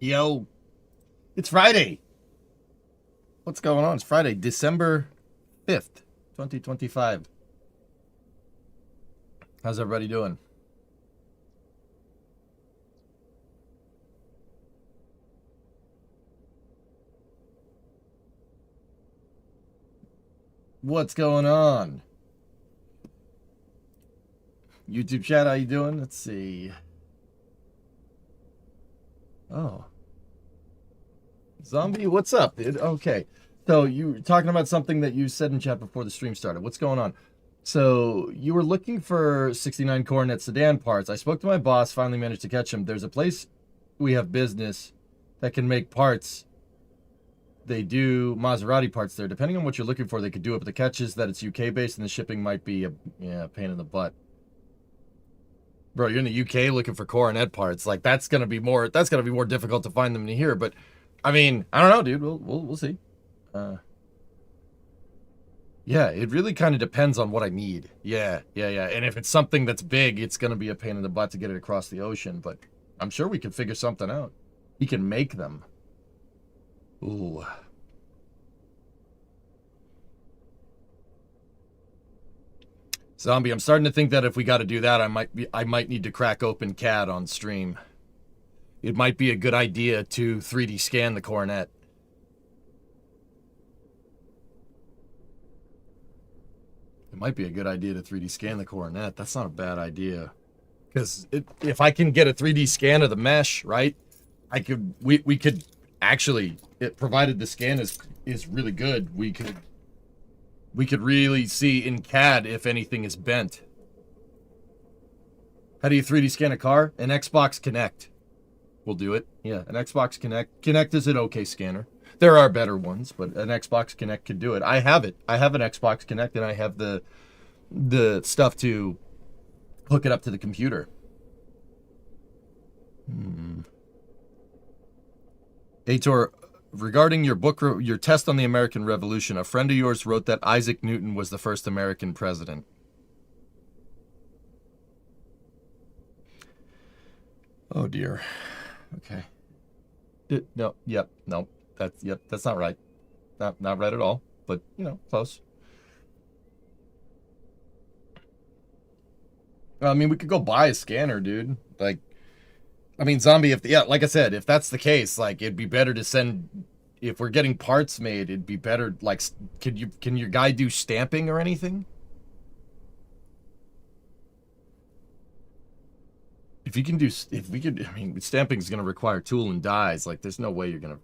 Yo, it's Friday. What's going on? It's Friday, December 5th, 2025. How's everybody doing? What's going on? YouTube chat, how you doing? Let's see. Oh, Zombie, what's up, dude? Okay. So you were talking about something that you said in chat before the stream started. What's going on? So you were looking for 69 Coronet sedan parts. I spoke to my boss, finally managed to catch him. There's a place we have business that can make parts. They do Maserati parts there. Depending on what you're looking for, they could do it. But the catch is that it's UK based and the shipping might be a pain in the butt. Bro, you're in the UK looking for Coronet parts. Like that's gonna be more difficult to find them in here. But I mean, I don't know, dude. We'll see. Yeah, it really kind of depends on what I need. Yeah. And if it's something that's big, it's gonna be a pain in the butt to get it across the ocean. But I'm sure we can figure something out. We can make them. Ooh. Zombie, I'm starting to think that if we got to do that, I might need to crack open CAD on stream. It might be a good idea to 3D scan the Coronet. It might be a good idea to 3D scan the Coronet. That's not a bad idea. Because if I can get a 3D scan of the mesh, right? We could actually, provided the scan is really good, we could really see in CAD if anything is bent. How do you 3D scan a car? An Xbox Kinect will do it. Yeah, an Xbox Kinect. Kinect is an okay scanner. There are better ones, but an Xbox Kinect can do it. I have it. I have an Xbox Kinect, and I have the stuff to hook it up to the computer. Aitor, regarding your book, your test on the American Revolution, a friend of yours wrote that Isaac Newton was the first American president. Oh dear. Okay. No. Yep. No. That's not right. Not right at all. But close. I mean, we could go buy a scanner, dude. Like, I mean, Zombie. Like I said, if that's the case, like, it'd be better to send. If we're getting parts made, it'd be better. Like, can your guy do stamping or anything? If you can do, if we could, I mean, stamping is going to require tool and dies. Like, there's no way you're going to.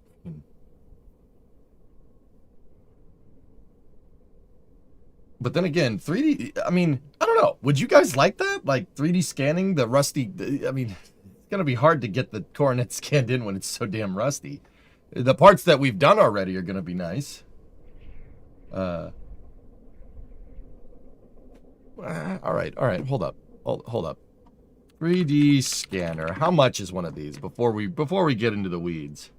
But then again, 3D, I mean, I don't know. Would you guys like that? Like 3D scanning the rusty, I mean, it's going to be hard to get the Coronet scanned in when it's so damn rusty. The parts that we've done already are going to be nice. All right, hold up. 3D scanner. How much is one of these before we get into the weeds?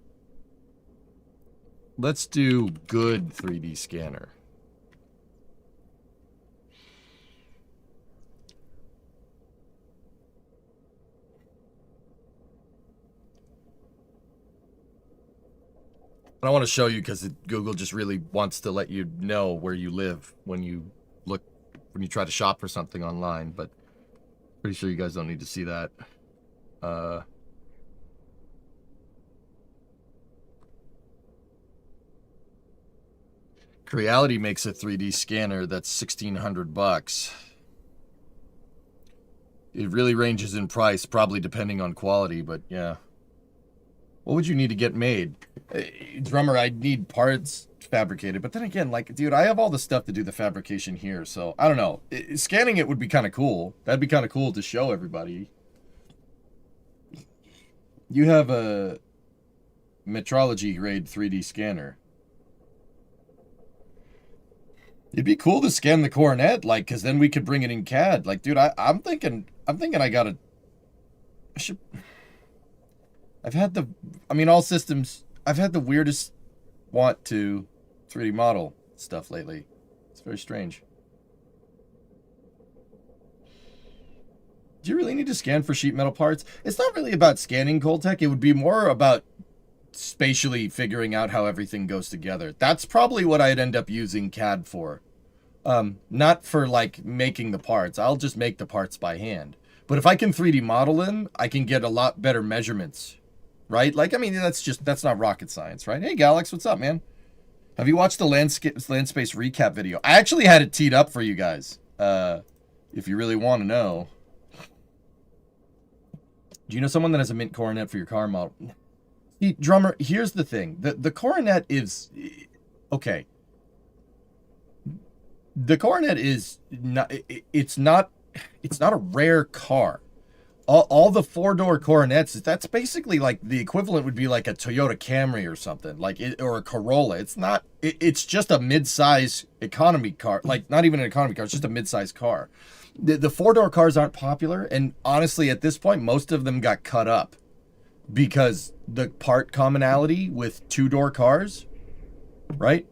Let's do good 3D scanner. I want to show you because Google just really wants to let you know where you live when you try to shop for something online, but pretty sure you guys don't need to see that. Creality makes a 3D scanner that's $1,600. It really ranges in price, probably depending on quality, but yeah. What would you need to get made? Drummer, I'd need parts fabricated. But then again, like, dude, I have all the stuff to do the fabrication here. So, I don't know. Scanning it would be kind of cool. That'd be kind of cool to show everybody. You have a metrology grade 3D scanner. It'd be cool to scan the Coronet, like, because then we could bring it in CAD. Like, dude, I'm thinking I gotta... I should... all systems, I've had the weirdest want to 3D model stuff lately. It's very strange. Do you really need to scan for sheet metal parts? It's not really about scanning, Coltech. It would be more about spatially figuring out how everything goes together. That's probably what I'd end up using CAD for. Not for like making the parts. I'll just make the parts by hand. But if I can 3D model them, I can get a lot better measurements, right? Like, I mean, that's not rocket science, right? Hey, Galax, what's up, man? Have you watched the land space recap video? I actually had it teed up for you guys. If you really want to know. Do you know someone that has a mint coronet for your car model? See, drummer, here's the thing. The coronet is... Okay. The coronet is not... It's not a rare car. All the four-door coronets, that's basically like the equivalent would be like a Toyota Camry or something, like or a Corolla. It's not. It's just a mid-size economy car, like not even an economy car. It's just a mid-size car. The four-door cars aren't popular, and honestly, at this point, most of them got cut up because the part commonality with two-door cars, right?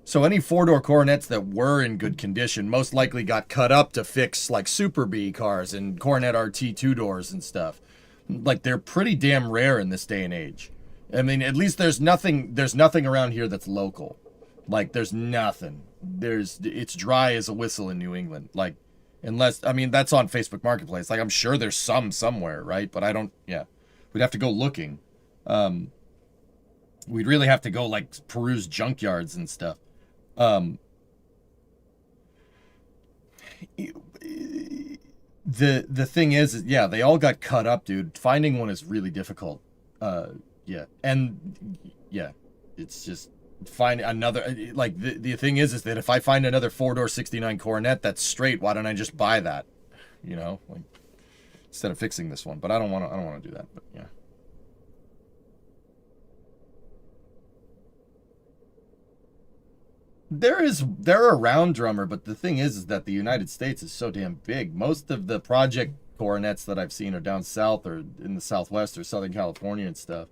So any four-door coronets that were in good condition most likely got cut up to fix like Super B cars and Coronet RT two-doors and stuff. Like they're pretty damn rare in this day and age. I mean, at least there's nothing around here that's local. Like there's nothing. It's dry as a whistle in New England. Like unless, I mean, that's on Facebook Marketplace. Like I'm sure there's some somewhere, right? But I don't, yeah. We'd have to go looking. We'd really have to go like peruse junkyards and stuff. The thing is, yeah, they all got cut up, dude. Finding one is really difficult. Yeah, and yeah, it's just find another. Like the thing is that if I find another four-door 69 Coronet that's straight, why don't I just buy that? You know, like instead of fixing this one. But I don't want to do that. But yeah. They're around, drummer, but the thing is that the United States is so damn big. Most of the project coronets that I've seen are down south or in the Southwest or Southern California and stuff.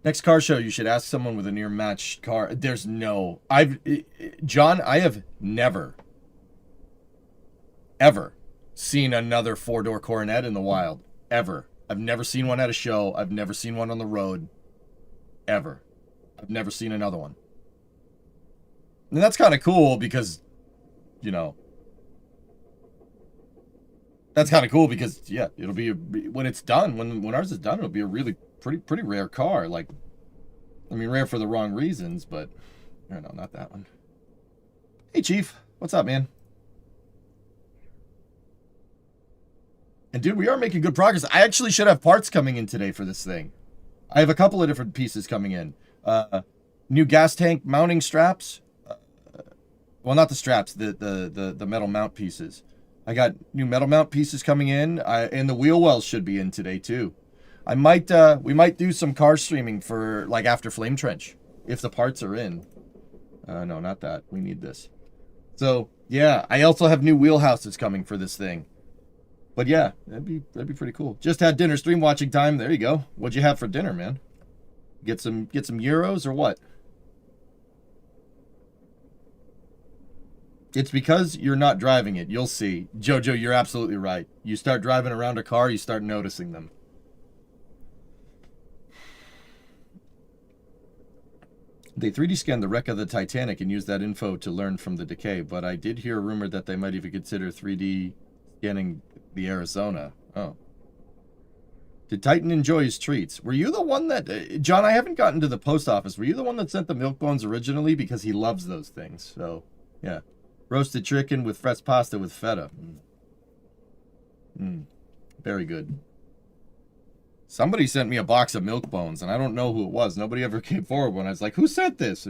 Next car show, you should ask someone with a near matched car. There's no... John, I have never, ever seen another four-door Coronet in the wild. Ever. I've never seen one at a show. I've never seen one on the road. Ever. I've never seen another one. And that's kind of cool because, you know, that's kind of cool because, yeah, it'll be, when it's done, when ours is done, it'll be a really pretty rare car. Like, I mean, rare for the wrong reasons, but, no, not that one. Hey, Chief. What's up, man? And dude, we are making good progress. I actually should have parts coming in today for this thing. I have a couple of different pieces coming in. New gas tank mounting straps. Well, not the straps, the metal mount pieces. I got new metal mount pieces coming in, and the wheel wells should be in today too. We might do some car streaming for like after Flame Trench if the parts are in. No, not that. We need this. So yeah, I also have new wheelhouses coming for this thing. But yeah, that'd be pretty cool. Just had dinner, stream watching time. There you go. What'd you have for dinner, man? Get some gyros or what? It's because you're not driving it. You'll see. Jojo, you're absolutely right. You start driving around a car, you start noticing them. They 3D scanned the wreck of the Titanic and used that info to learn from the decay, but I did hear a rumor that they might even consider 3D scanning the Arizona. Oh. Did Titan enjoy his treats? Were you the one that... John, I haven't gotten to the post office. Were you the one that sent the milk bones originally? Because he loves those things. So, yeah. Roasted chicken with fresh pasta with feta. Very good. Somebody sent me a box of milk bones, and I don't know who it was. Nobody ever came forward when I was like, who sent this?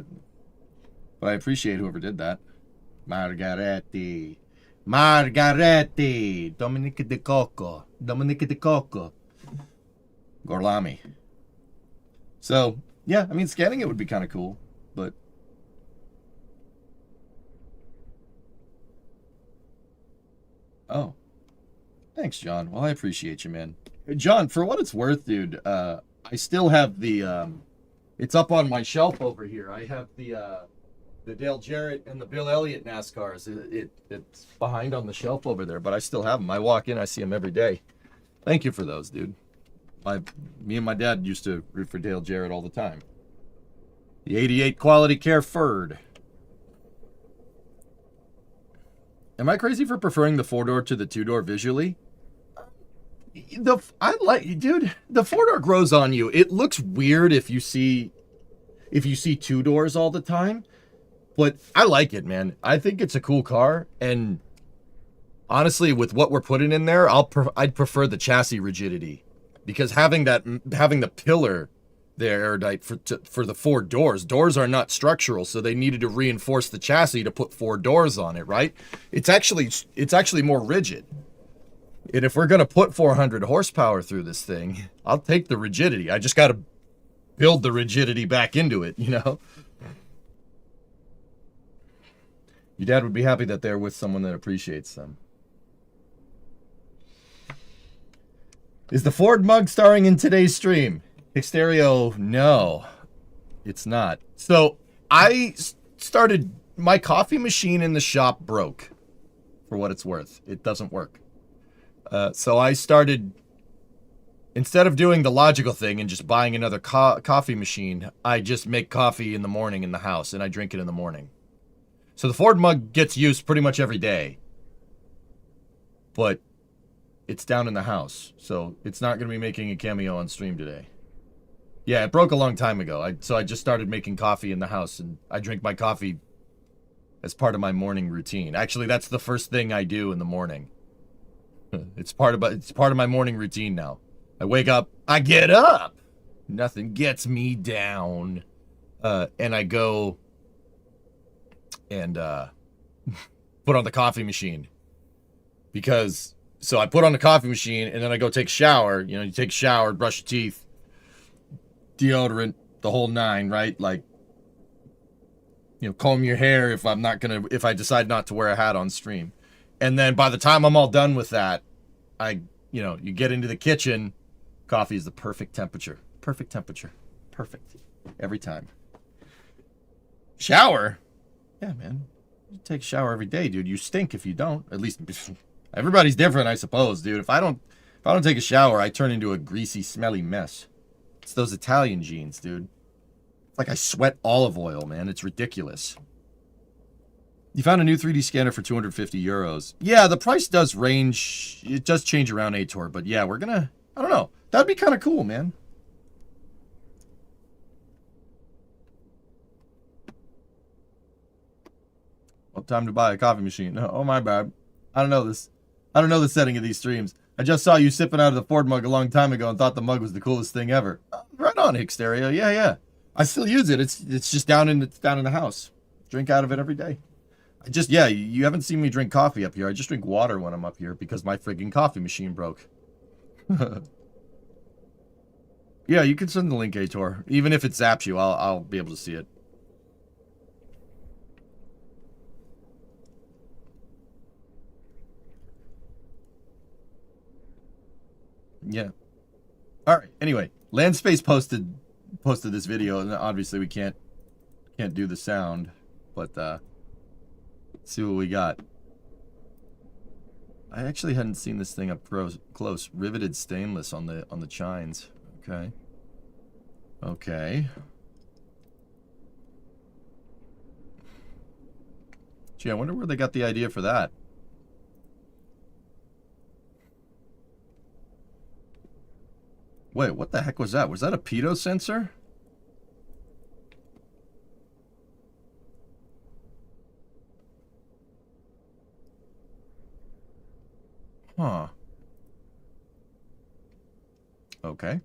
But I appreciate whoever did that. Margaretti. Dominique de Coco. Gorlami. So, yeah, I mean, scanning it would be kind of cool, but... Oh. Thanks, John. Well, I appreciate you, man. John, for what it's worth, dude, I still have the, it's up on my shelf over here. I have the The Dale Jarrett and the Bill Elliott NASCARs. It's behind on the shelf over there, but I still have them. I walk in, I see them every day. Thank you for those, dude. Me and my dad used to root for Dale Jarrett all the time. The 88 Quality Care Ford. Am I crazy for preferring the 4-door to the 2-door visually? I like, dude, the 4-door grows on you. It looks weird if you see 2 doors all the time, but I like it, man. I think it's a cool car, and honestly, with what we're putting in there, I'd prefer the chassis rigidity, because having the pillar there erudite for the 4 doors. Doors are not structural, so they needed to reinforce the chassis to put 4 doors on it, right? It's actually more rigid. And if we're gonna put 400 horsepower through this thing, I'll take the rigidity. I just gotta build the rigidity back into it, you know? Your dad would be happy that they're with someone that appreciates them. Is the Ford mug starring in today's stream? Stereo, no, it's not. So I started, my coffee machine in the shop broke, for what it's worth. It doesn't work. So I started, instead of doing the logical thing and just buying another coffee machine, I just make coffee in the morning in the house, and I drink it in the morning. So the Ford mug gets used pretty much every day, but it's down in the house, so it's not going to be making a cameo on stream today. Yeah, it broke a long time ago. So I just started making coffee in the house, and I drink my coffee as part of my morning routine. Actually, that's the first thing I do in the morning. It's part of my morning routine now. I wake up, I get up. Nothing gets me down. And I go and put on the coffee machine. So I put on the coffee machine, and then I go take a shower. You know, you take a shower, brush your teeth, deodorant, the whole 9, right? Like, you know, comb your hair if I decide not to wear a hat on stream. And then by the time I'm all done with that, you get into the kitchen, coffee is the perfect temperature. Perfect temperature. Perfect. Every time. Shower? Yeah, man. You take a shower every day, dude. You stink if you don't. At least everybody's different, I suppose, dude. If I don't take a shower, I turn into a greasy, smelly mess. It's those Italian genes, dude. It's like I sweat olive oil, man. It's ridiculous. You found a new 3D scanner for 250 euros. Yeah, the price does range. It does change around Ator, but yeah, we're gonna, I don't know. That'd be kind of cool, man. What time to buy a coffee machine? Oh, my bad. I don't know this. I don't know the setting of these streams. I just saw you sipping out of the Ford mug a long time ago and thought the mug was the coolest thing ever. Right on, Hickstereo. Yeah. I still use it. It's just down in the house. Drink out of it every day. You haven't seen me drink coffee up here. I just drink water when I'm up here because my friggin' coffee machine broke. Yeah, you can send the link, Ator. Even if it zaps you, I'll be able to see it. Yeah. All right. Anyway, Landspace posted this video, and obviously we can't do the sound, but let's see what we got. I actually hadn't seen this thing up close. Riveted stainless on the chines. Okay. Okay. Gee, I wonder where they got the idea for that. Wait, what the heck was that? Was that a pedo sensor? Huh. Okay.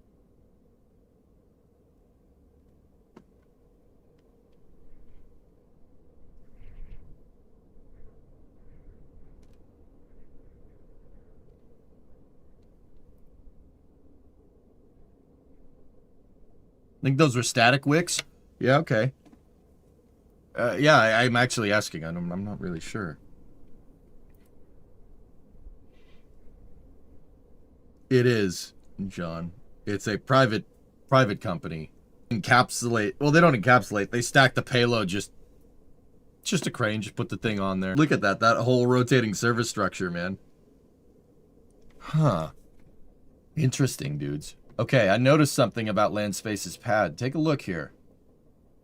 I think those were static wicks. Yeah, okay. Yeah, I'm actually asking. I'm not really sure. It is, John. It's a private company. Encapsulate. Well, they don't encapsulate. They stack the payload just It's just a crane. Just put the thing on there. Look at that. That whole rotating service structure, man. Huh. Interesting, dudes. Okay, I noticed something about Landspace's pad. Take a look here.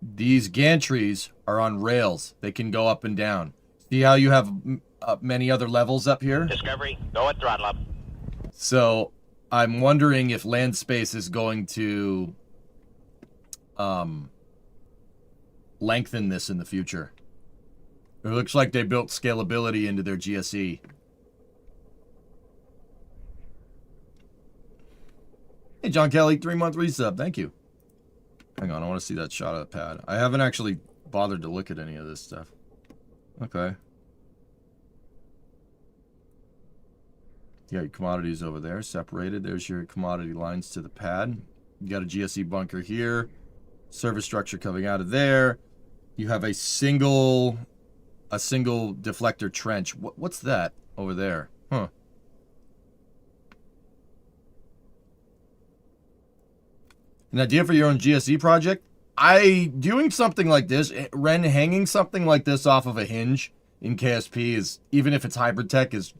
These gantries are on rails. They can go up and down. See how you have many other levels up here? Discovery, go at throttle up. So, I'm wondering if Landspace is going to lengthen this in the future. It looks like they built scalability into their GSE. Hey, John Kelly, 3-month resub. Thank you. Hang on, I want to see that shot of the pad. I haven't actually bothered to look at any of this stuff. Okay. You got your commodities over there, separated. There's your commodity lines to the pad. You got a GSE bunker here. Service structure coming out of there. You have a single deflector trench. What's that over there? Huh. An idea for your own GSE project? Doing something like this, hanging something like this off of a hinge in KSP is, even if it's hybrid tech, is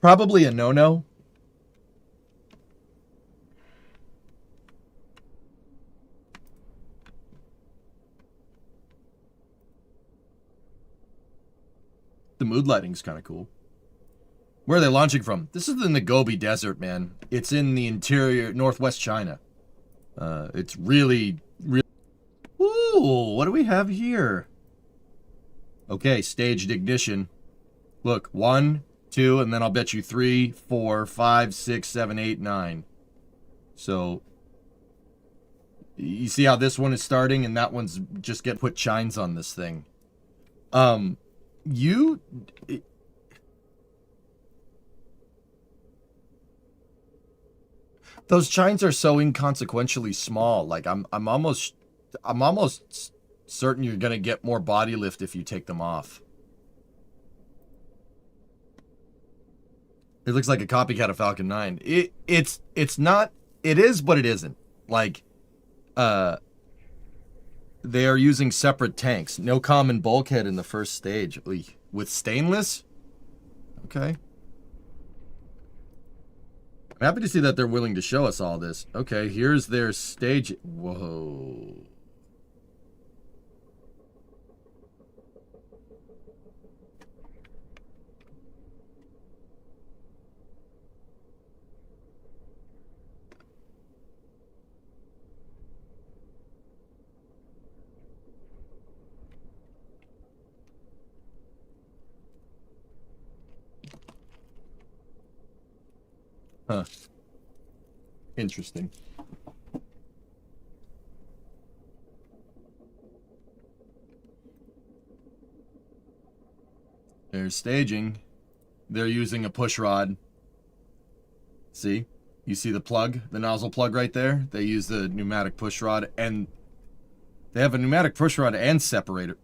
probably a no-no. The mood lighting's kind of cool. Where are they launching from? This is in the Gobi Desert, man. It's in the interior, northwest China. It's really... Ooh, what do we have here? Okay, staged ignition. Look, 1, 2, and then I'll bet you 3, 4, 5, 6, 7, 8, 9. So, you see how this one is starting, and that one's just put chines on this thing. Those chines are so inconsequentially small. Like I'm almost certain you're gonna get more body lift if you take them off. It looks like a copycat of Falcon 9. It's not. It is, but it isn't. Like, they are using separate tanks. No common bulkhead in the first stage. With stainless? Okay. I'm happy to see that they're willing to show us all this. Okay, here's their stage. Whoa. Huh. Interesting. They're staging. They're using a push rod. See? You see the plug? The nozzle plug right there? They use the pneumatic push rod, and they have a pneumatic push rod and separator.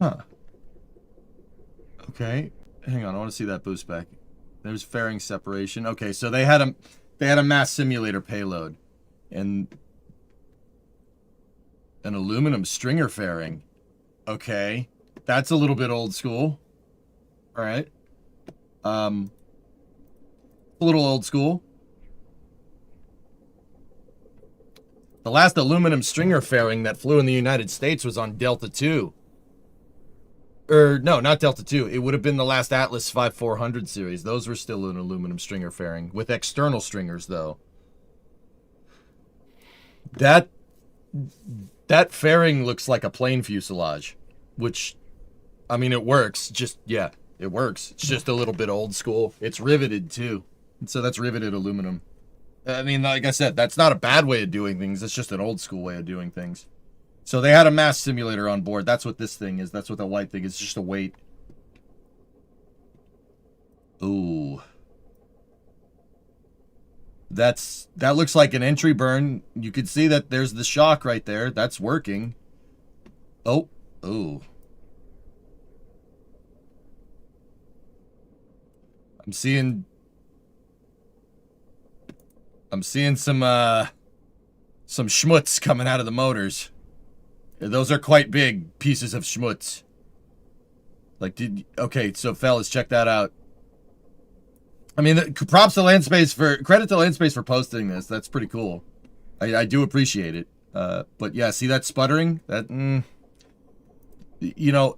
Huh. Okay. Hang on, I want to see that boost back. There's fairing separation. Okay, so they had a mass simulator payload. And an aluminum stringer fairing. Okay. That's a little bit old school. Alright. A little old school. The last aluminum stringer fairing that flew in the United States was on Delta II. No, not Delta II. It would have been the last Atlas 5400 series. Those were still an aluminum stringer fairing. With external stringers, though. That fairing looks like a plane fuselage. Which, I mean, it works. Yeah, it works. It's just a little bit old school. It's riveted, too. So that's riveted aluminum. I mean, like I said, that's not a bad way of doing things. It's just an old school way of doing things. So they had a mass simulator on board. That's what this thing is. That's what the white thing is. It's just a weight. Ooh. That looks like an entry burn. You can see that there's the shock right there. That's working. Oh. Ooh. I'm seeing some schmutz coming out of the motors. Those are quite big pieces of schmutz. Like, okay, so fellas, check that out. I mean, props to Landspace credit to Landspace for posting this. That's pretty cool. I do appreciate it. But yeah, see that sputtering? That, you know,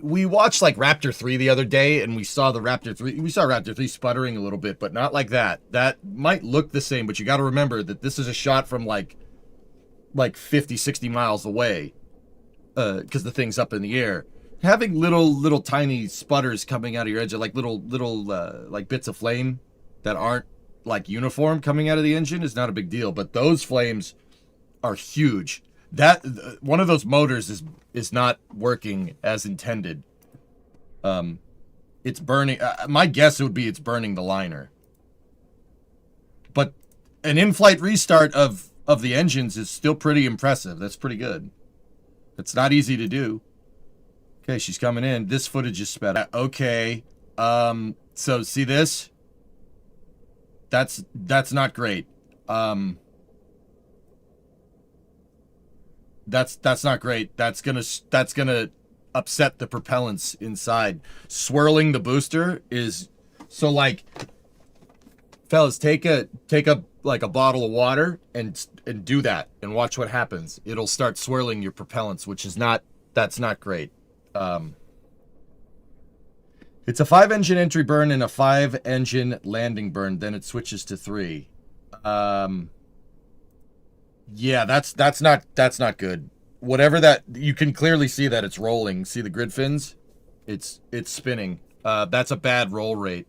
we watched like Raptor 3 the other day, and we saw Raptor 3 sputtering a little bit, but not like that. That might look the same, but you got to remember that this is a shot from like 50, 60 miles away, because the thing's up in the air. Having little tiny sputters coming out of your engine, like little like bits of flame that aren't like uniform coming out of the engine, is not a big deal. But those flames are huge. That one of those motors is not working as intended. It's burning. My guess would be it's burning the liner. But an in-flight restart of the engines is still pretty impressive. That's pretty good. It's not easy to do. Okay, she's coming in. This footage is sped up. Okay. So see this? That's not great. That's not great. That's gonna upset the propellants inside. Swirling the booster is so, like, fellas, take a like a bottle of water and do that and watch what happens. It'll start swirling your propellants, which is that's not great. It's a 5-engine entry burn and a 5-engine landing burn. Then it switches to 3. Yeah, that's not good. Whatever that, you can clearly see that it's rolling. See the grid fins? It's spinning. That's a bad roll rate,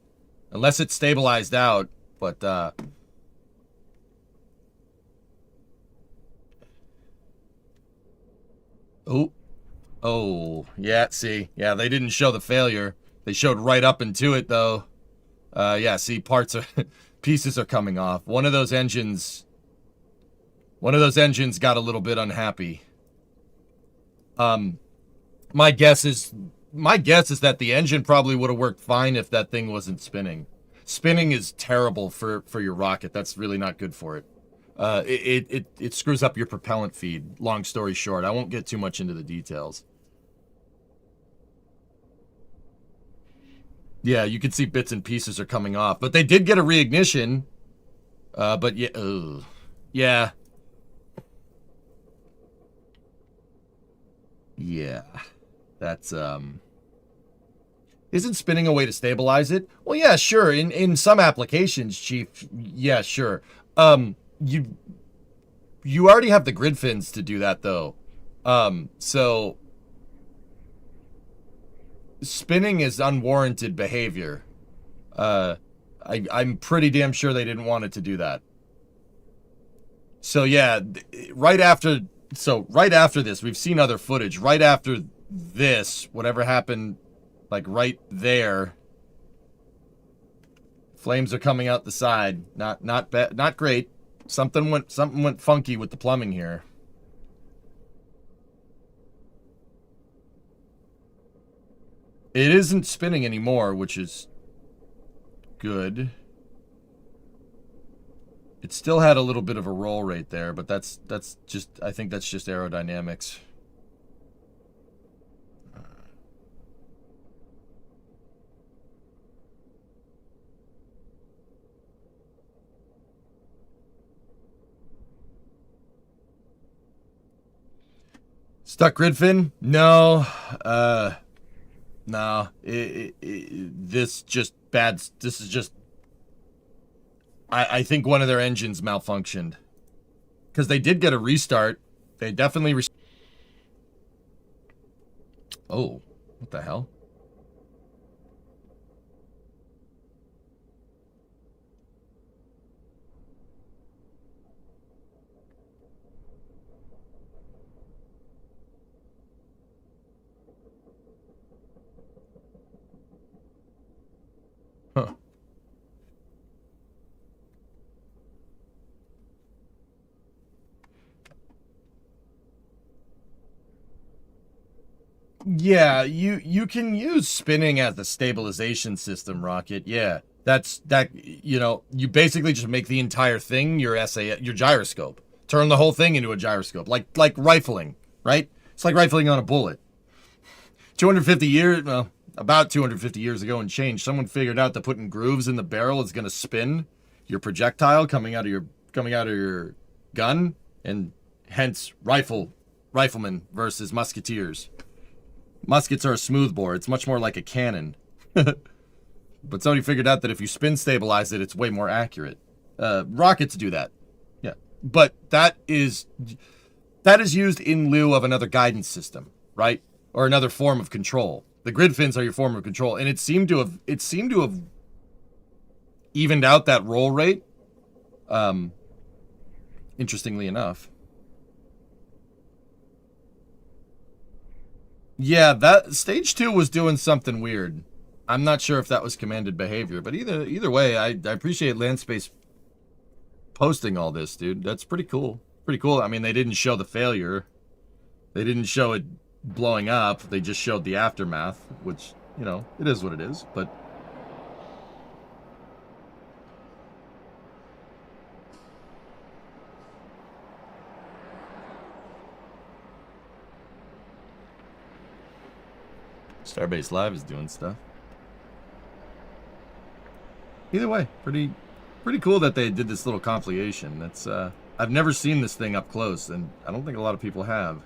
unless it's stabilized out. But oh, yeah. See, yeah, they didn't show the failure. They showed right up into it though. Yeah, see, pieces are coming off. One of those engines got a little bit unhappy. My guess is that the engine probably would have worked fine if that thing wasn't spinning. Spinning is terrible for your rocket. That's really not good for it. It screws up your propellant feed. Long story short, I won't get too much into the details. Yeah, you can see bits and pieces are coming off, but they did get a reignition. But yeah, yeah. Yeah, that's, isn't spinning a way to stabilize it? Well, yeah, sure. In some applications, Chief, yeah, sure. You already have the grid fins to do that, though. So spinning is unwarranted behavior. I'm pretty damn sure they didn't want it to do that. So yeah, right after this, we've seen other footage. Right after this, whatever happened, like right there, flames are coming out the side. Not bad, not great. Something went funky with the plumbing here. It isn't spinning anymore, which is good. It still had a little bit of a roll rate there, but that's just, I think that's just aerodynamics. Stuck grid fin? No. No. This is just, I think one of their engines malfunctioned. Because they did get a restart. They definitely... Oh, what the hell? Yeah, you can use spinning as a stabilization system, Rocket. Yeah. You basically just make the entire thing your your gyroscope. Turn the whole thing into a gyroscope. Like rifling, right? It's like rifling on a bullet. 250 years, well, about 250 years ago and change, someone figured out that putting grooves in the barrel is going to spin your projectile coming out of your gun, and hence riflemen versus musketeers. Muskets are a smoothbore. It's much more like a cannon. But somebody figured out that if you spin stabilize it, it's way more accurate. Rockets do that. Yeah. But that is used in lieu of another guidance system, right? Or another form of control. The grid fins are your form of control, and it seemed to have evened out that roll rate. Interestingly enough. Yeah, that stage 2 was doing something weird. I'm not sure if that was commanded behavior, but either way, I appreciate Landspace posting all this, dude. That's pretty cool. Pretty cool. I mean, they didn't show the failure. They didn't show it blowing up. They just showed the aftermath, which, you know, it is what it is, but Starbase Live is doing stuff. Either way, pretty cool that they did this little conflagration. That's I've never seen this thing up close, and I don't think a lot of people have.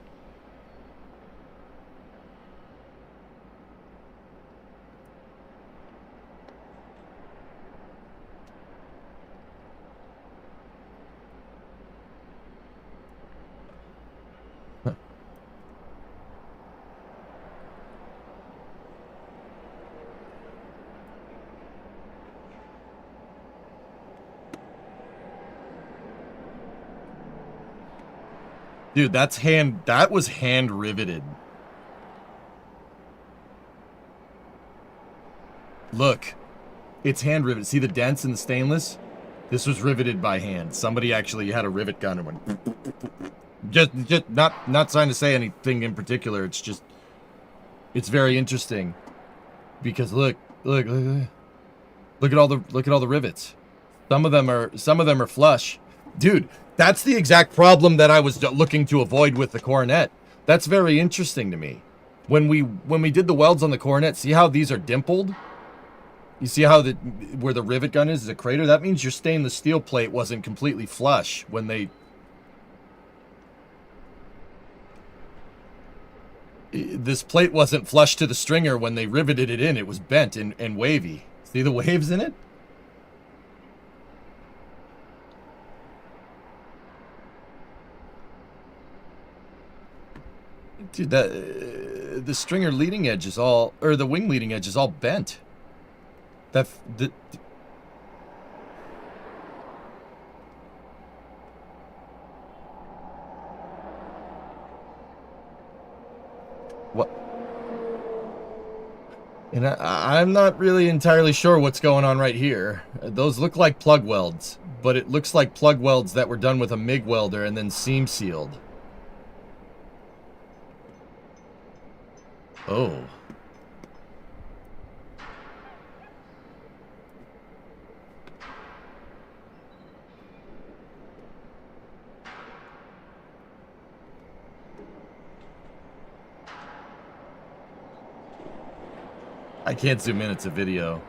Dude, that was hand riveted. Look, it's hand riveted. See the dents in the stainless? This was riveted by hand. Somebody actually had a rivet gun and went. Just not trying to say anything in particular. It's just, it's very interesting because look at all the rivets. Some of them are flush, dude. That's the exact problem that I was looking to avoid with the Coronet. That's very interesting to me. When we did the welds on the Coronet, see how these are dimpled? You see how where the rivet gun is a crater? That means your stainless steel plate wasn't completely flush when they... This plate wasn't flush to the stringer when they riveted it in. It was bent and wavy. See the waves in it? Dude, the stringer leading edge is all, or the wing leading edge is all bent. What? And I'm not really entirely sure what's going on right here. Those look like plug welds, but it looks like plug welds that were done with a MIG welder and then seam sealed. Oh. I can't zoom in, it's a video.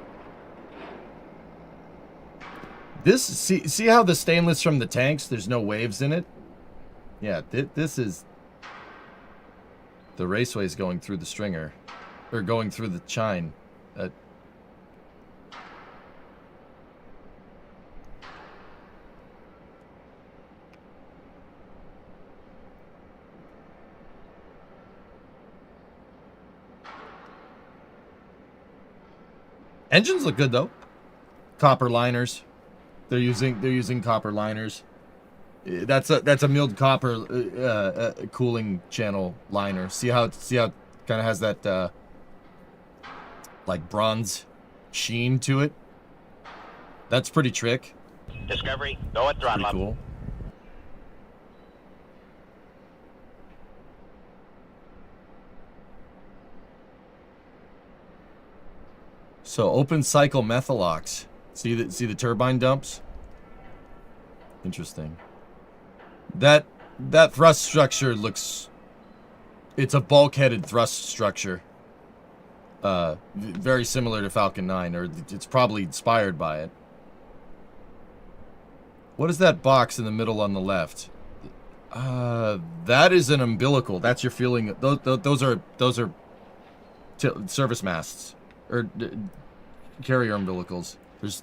This, see how the stainless from the tanks, there's no waves in it? Yeah, this is... The raceway's going through the stringer. Or going through the chine. Engines look good though. Copper liners. They're using copper liners. That's a milled copper cooling channel liner. See how it kind of has that like bronze sheen to it. That's pretty trick. Discovery, go at throttle. Pretty cool. So open cycle methalox. See the turbine dumps? Interesting. That thrust structure looks... It's a bulkheaded thrust structure. Very similar to Falcon 9, or it's probably inspired by it. What is that box in the middle on the left? That is an umbilical. That's your feeling. Those are service masts or carrier umbilicals.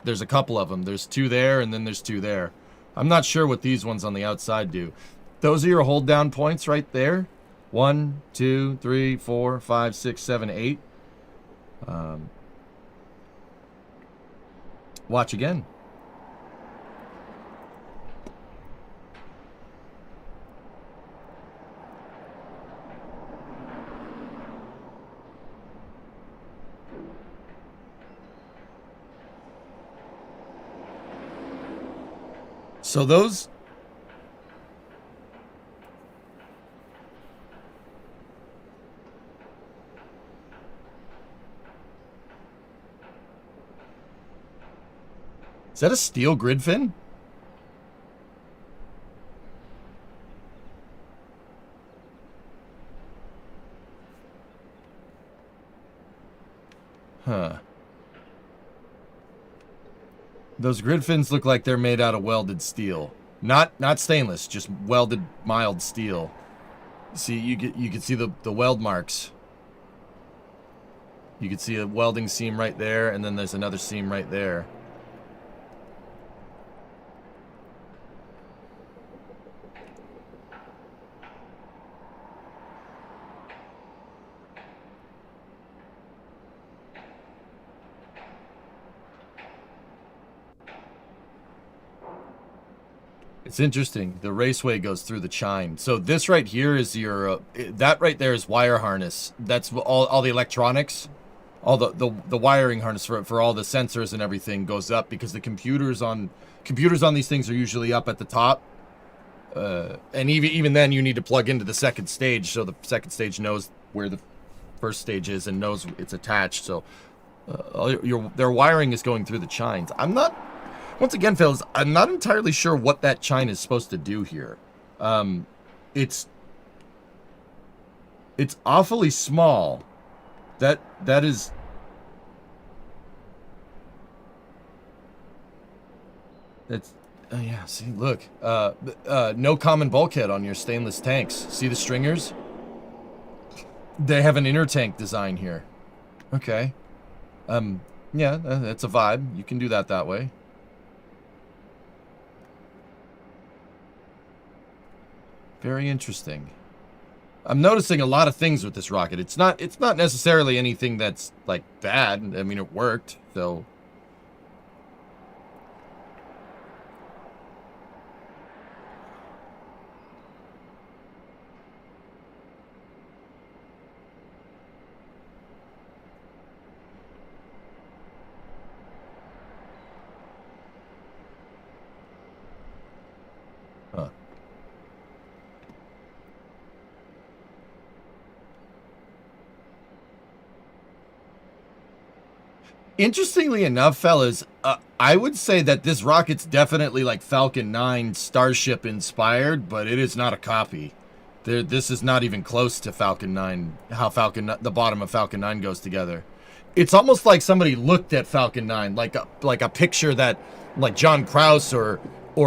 There's a couple of them. There's two there, and then there's two there. I'm not sure what these ones on the outside do. Those are your hold down points right there. 1, 2, 3, 4, 5, 6, 7, 8. Watch again. So those... Is that a steel grid fin? Huh. Those grid fins look like they're made out of welded steel. Not stainless, just welded mild steel. See, you can see the weld marks. You can see a welding seam right there, and then there's another seam right there. It's interesting. The raceway goes through the chine. So this right here is your... that right there is wire harness. That's all the electronics. All the wiring harness for all the sensors and everything goes up because the computers on these things are usually up at the top. And even then you need to plug into the second stage so the second stage knows where the first stage is and knows it's attached. So their wiring is going through the chines. Once again, fellas, I'm not entirely sure what that chine is supposed to do here. It's awfully small. That is... That's... Oh yeah, see, look. No common bulkhead on your stainless tanks. See the stringers? They have an inner tank design here. Okay. Yeah, that's a vibe. You can do that way. Very interesting. I'm noticing a lot of things with this rocket. It's not necessarily anything that's like bad. I mean, it worked, so. Huh. Interestingly enough, fellas, I would say that this rocket's definitely like Falcon 9 Starship inspired, but it is not a copy. This is not even close to Falcon 9, how the bottom of Falcon 9 goes together. It's almost like somebody looked at Falcon 9, like a picture that like John Krause or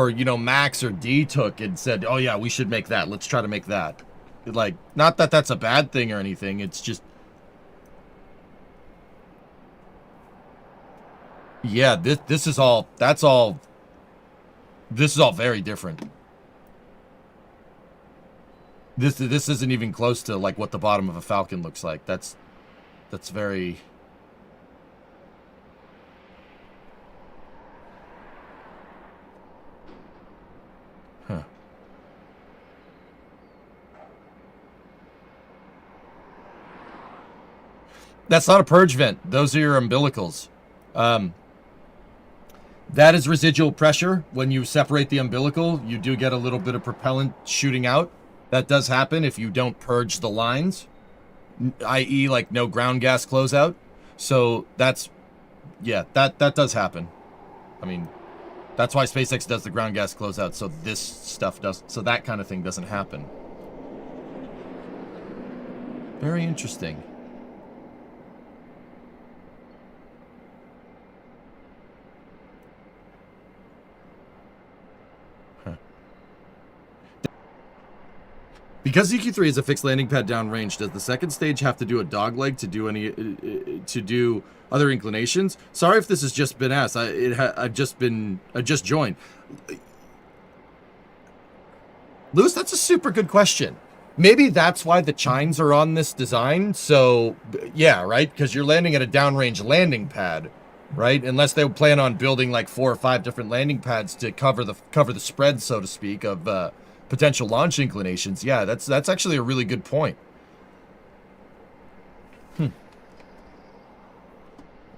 you know Max or D took and said, "Oh yeah, we should make that. Let's try to make that." Like, not that that's a bad thing or anything. It's just... Yeah, this is all very different. This isn't even close to like what the bottom of a Falcon looks like. That's very... Huh. That's not a purge vent. Those are your umbilicals. That is residual pressure. When you separate the umbilical, you do get a little bit of propellant shooting out. That does happen if you don't purge the lines, i.e. like no ground gas closeout. So that's Yeah, that does happen. I mean, that's why SpaceX does the ground gas closeout, so this stuff does, so that kind of thing doesn't happen. Very interesting. Because EQ3 is a fixed landing pad downrange, does the second stage have to do a dogleg to do any to do other inclinations? Sorry if this has just been asked. I just joined. Lewis, that's a super good question. Maybe that's why the chines are on this design. So yeah, right? Because you're landing at a downrange landing pad, right? Unless they plan on building like 4 or 5 different landing pads to cover the spread, so to speak, of potential launch inclinations. Yeah, that's actually a really good point.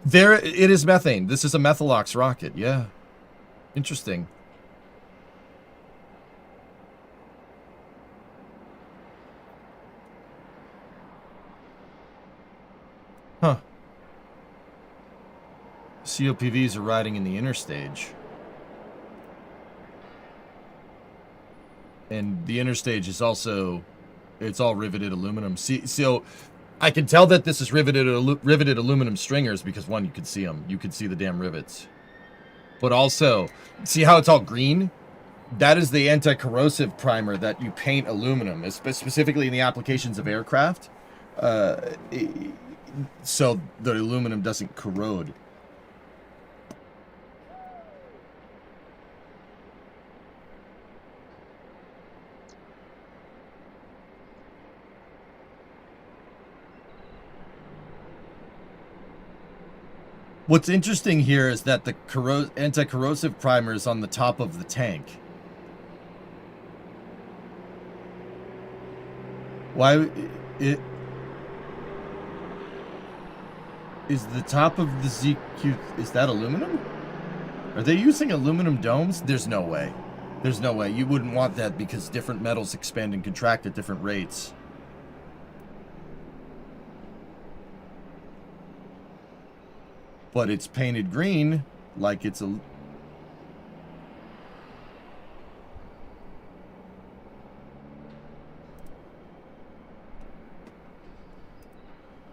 There, it is methane. This is a Methalox rocket. Yeah, interesting. Huh. COPVs are riding in the inner stage. And the inner stage is also, it's all riveted aluminum. See, so I can tell that this is riveted aluminum stringers because, one, you can see them. You can see the damn rivets. But also, see how it's all green? That is the anti-corrosive primer that you paint aluminum, specifically in the applications of aircraft. So the aluminum doesn't corrode. What's interesting here is that the anti-corrosive primer is on the top of the tank. Why it is the top of the ZQ, is that aluminum? Are they using aluminum domes? There's no way. There's no way. You wouldn't want that because different metals expand and contract at different rates. But it's painted green like it's a...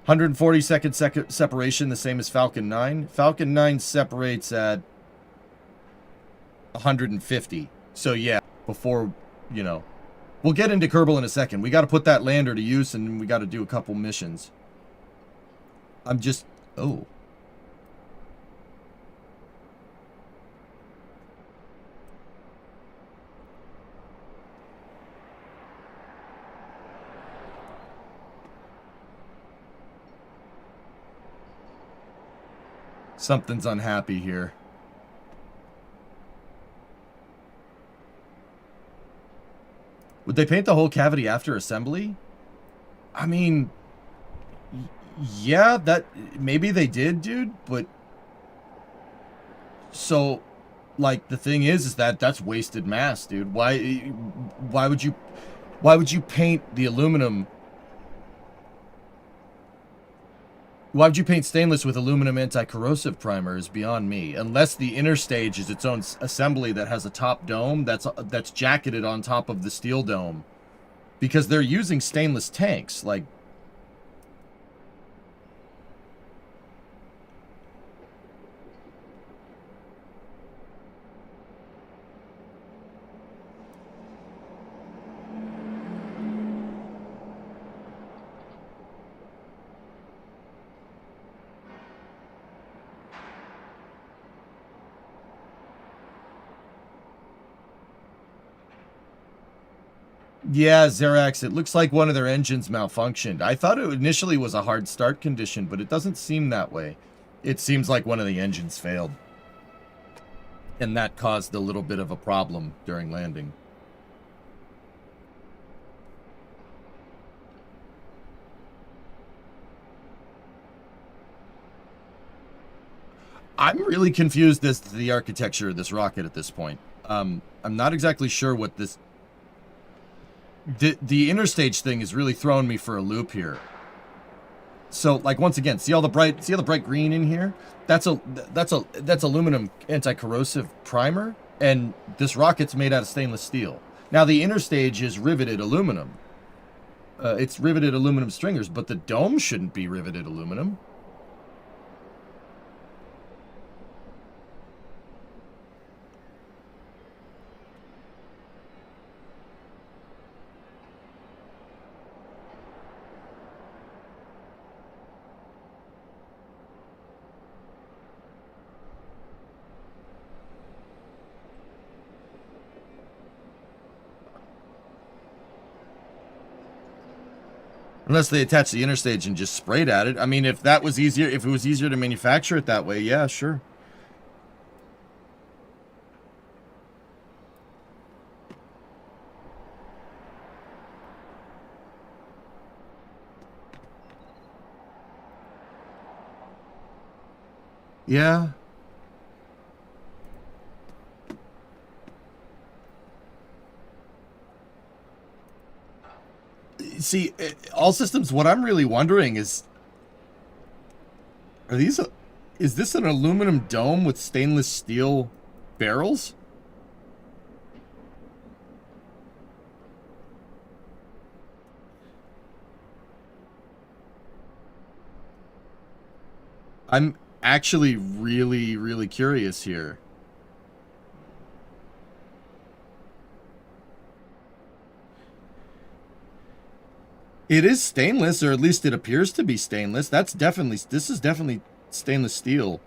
140-second separation, the same as Falcon 9. Falcon 9 separates at 150. So yeah, before, you know. We'll get into Kerbal in a second. We got to put that lander to use, and we got to do a couple missions. I'm just... Oh. Something's unhappy here. Would they paint the whole cavity after assembly? I mean, yeah, that maybe they did, dude, but so like the thing is that that's wasted mass, dude. Why would you paint the aluminum? Why would you paint stainless with aluminum anti-corrosive primer is beyond me. Unless the inner stage is its own assembly that has a top dome that's jacketed on top of the steel dome. Because they're using stainless tanks, like... Yeah, Xerax, it looks like one of their engines malfunctioned. I thought it initially was a hard start condition, but it doesn't seem that way. It seems like one of the engines failed. And that caused a little bit of a problem during landing. I'm really confused as to the architecture of this rocket at this point. I'm not exactly sure what this... The interstage thing is really throwing me for a loop here. So, like, once again, see all the bright green in here? That's aluminum anti-corrosive primer, and this rocket's made out of stainless steel. Now, the inner stage is riveted aluminum. It's riveted aluminum stringers, but the dome shouldn't be riveted aluminum. Unless they attach the inner stage and just sprayed at it. I mean, if that was easier, if it was easier to manufacture it that way, yeah, sure. Yeah. See, all systems, what I'm really wondering is, is this an aluminum dome with stainless steel barrels? I'm actually really, really curious here. It is stainless, or at least it appears to be stainless. This is definitely stainless steel.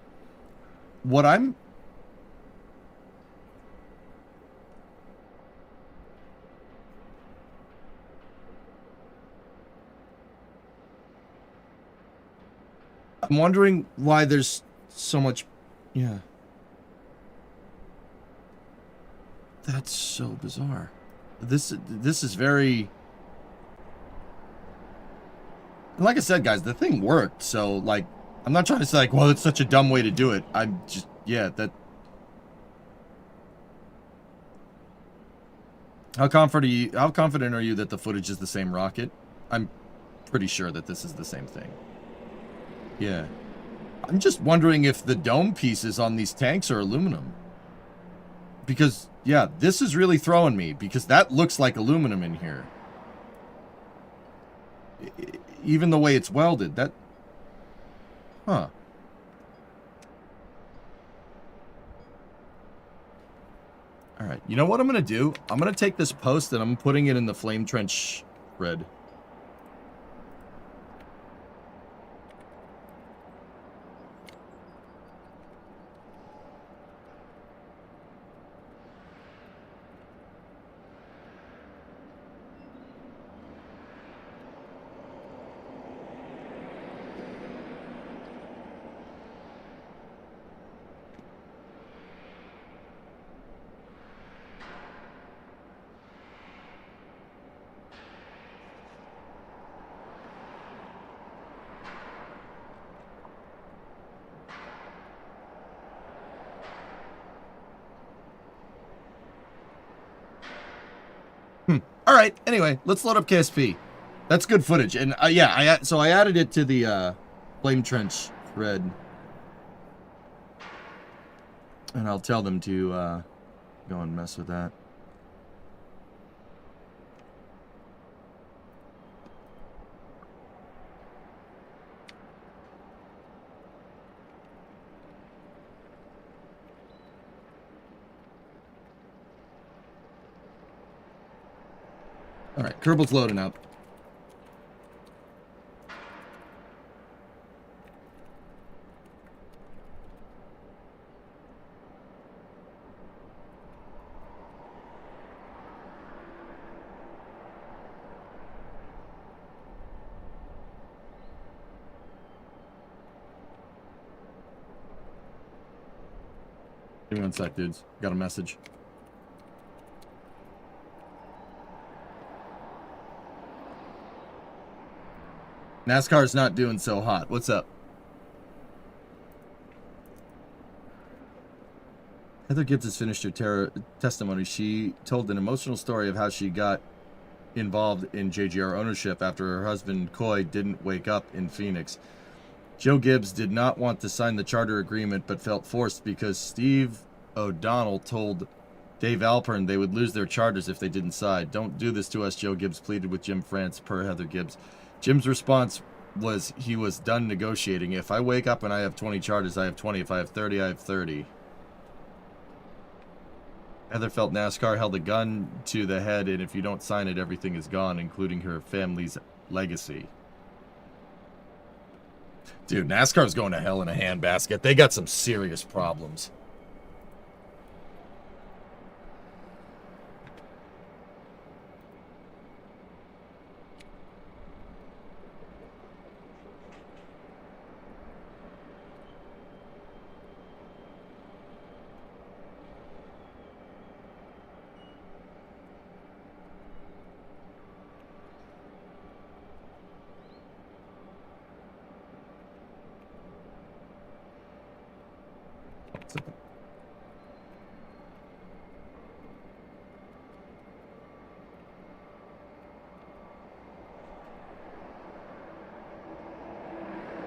What I'm wondering why there's so much, yeah. That's so bizarre. This is very, like I said, guys, the thing worked. So, like, I'm not trying to say, like, well, it's such a dumb way to do it. I'm just, yeah, that. How confident are you that the footage is the same rocket? I'm pretty sure that this is the same thing. Yeah. I'm just wondering if the dome pieces on these tanks are aluminum. Because, yeah, this is really throwing me, because that looks like aluminum in here. Even the way it's welded, that... Huh. Alright, you know what I'm going to do? I'm going to take this post and I'm putting it in the flame trench thread. All right. Anyway, let's load up KSP. That's good footage, and yeah, so I added it to the flame trench thread, and I'll tell them to go and mess with that. All right, Kerbal's loading up. Give me 1 sec, dudes. Got a message. NASCAR's not doing so hot. What's up? Heather Gibbs has finished her testimony. She told an emotional story of how she got involved in JGR ownership after her husband Coy didn't wake up in Phoenix. Joe Gibbs did not want to sign the charter agreement but felt forced because Steve O'Donnell told Dave Alpern they would lose their charters if they didn't sign. Don't do this to us, Joe Gibbs pleaded with Jim France per Heather Gibbs. Jim's response was he was done negotiating. If I wake up and I have 20 charters, I have 20. If I have 30, I have 30. Heather felt NASCAR held a gun to the head, and if you don't sign it, everything is gone, including her family's legacy. Dude, NASCAR's going to hell in a handbasket. They got some serious problems.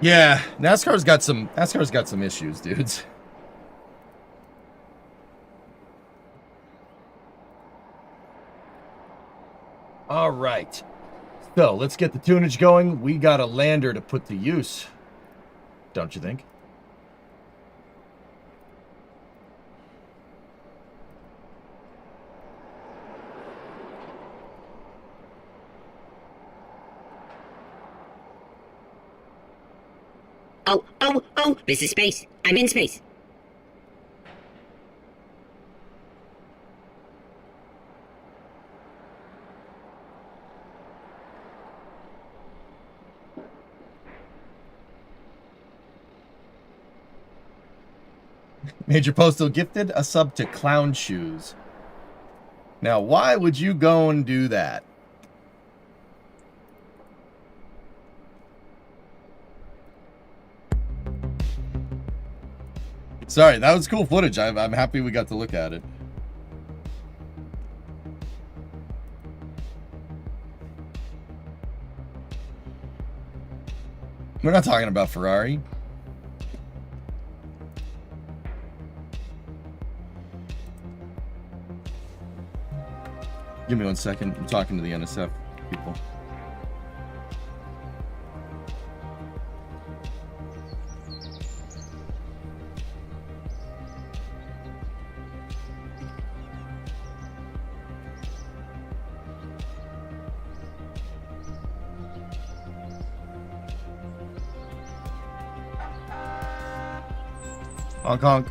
Yeah, NASCAR's got some issues, dudes. All right. So, let's get the tunage going. We got a lander to put to use. Don't you think? Oh, this is space. I'm in space. Major Postal gifted a sub to Clown Shoes. Now, why would you go and do that? Sorry, that was cool footage. I'm happy we got to look at it. We're not talking about Ferrari. Give me 1 second. I'm talking to the NSF people. Honk honk.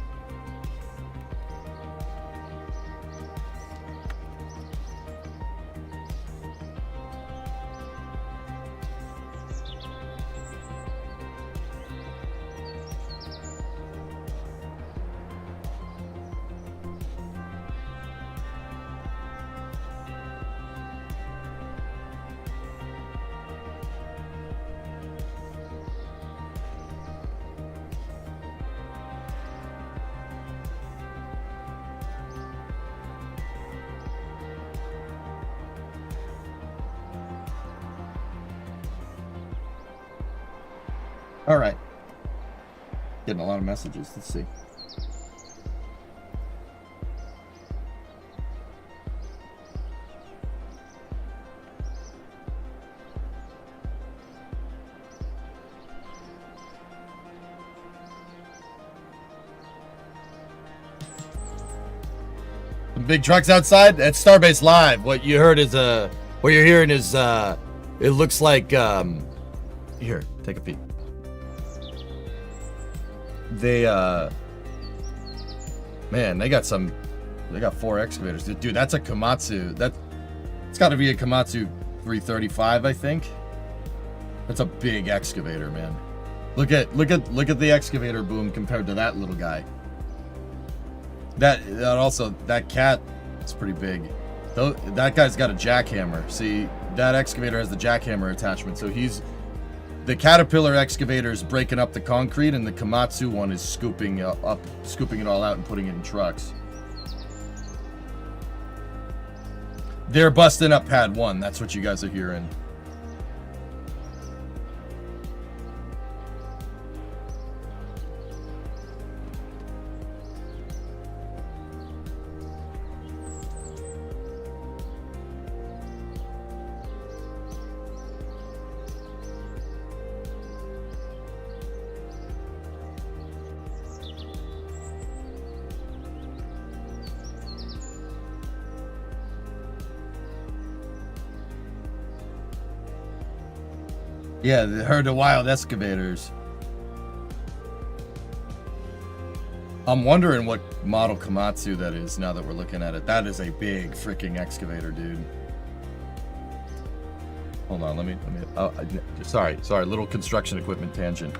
All right. Getting a lot of messages. Let's see. Some big trucks outside. That's Starbase Live. What you heard is what you're hearing is it looks like here, take a peek. They man, they got 4 excavators. Dude, that's a Komatsu. It's got to be a Komatsu 335, I think. That's a big excavator, man. Look at the excavator boom compared to that little guy. That cat is pretty big. That guy's got a jackhammer. See, that excavator has the jackhammer attachment, so the Caterpillar excavator is breaking up the concrete, and the Komatsu one is scooping it all out and putting it in trucks. They're busting up pad 1. That's what you guys are hearing. Yeah, the herd of wild excavators. I'm wondering what model Komatsu that is now that we're looking at it. That is a big freaking excavator, dude. Hold on, let me sorry, little construction equipment tangent.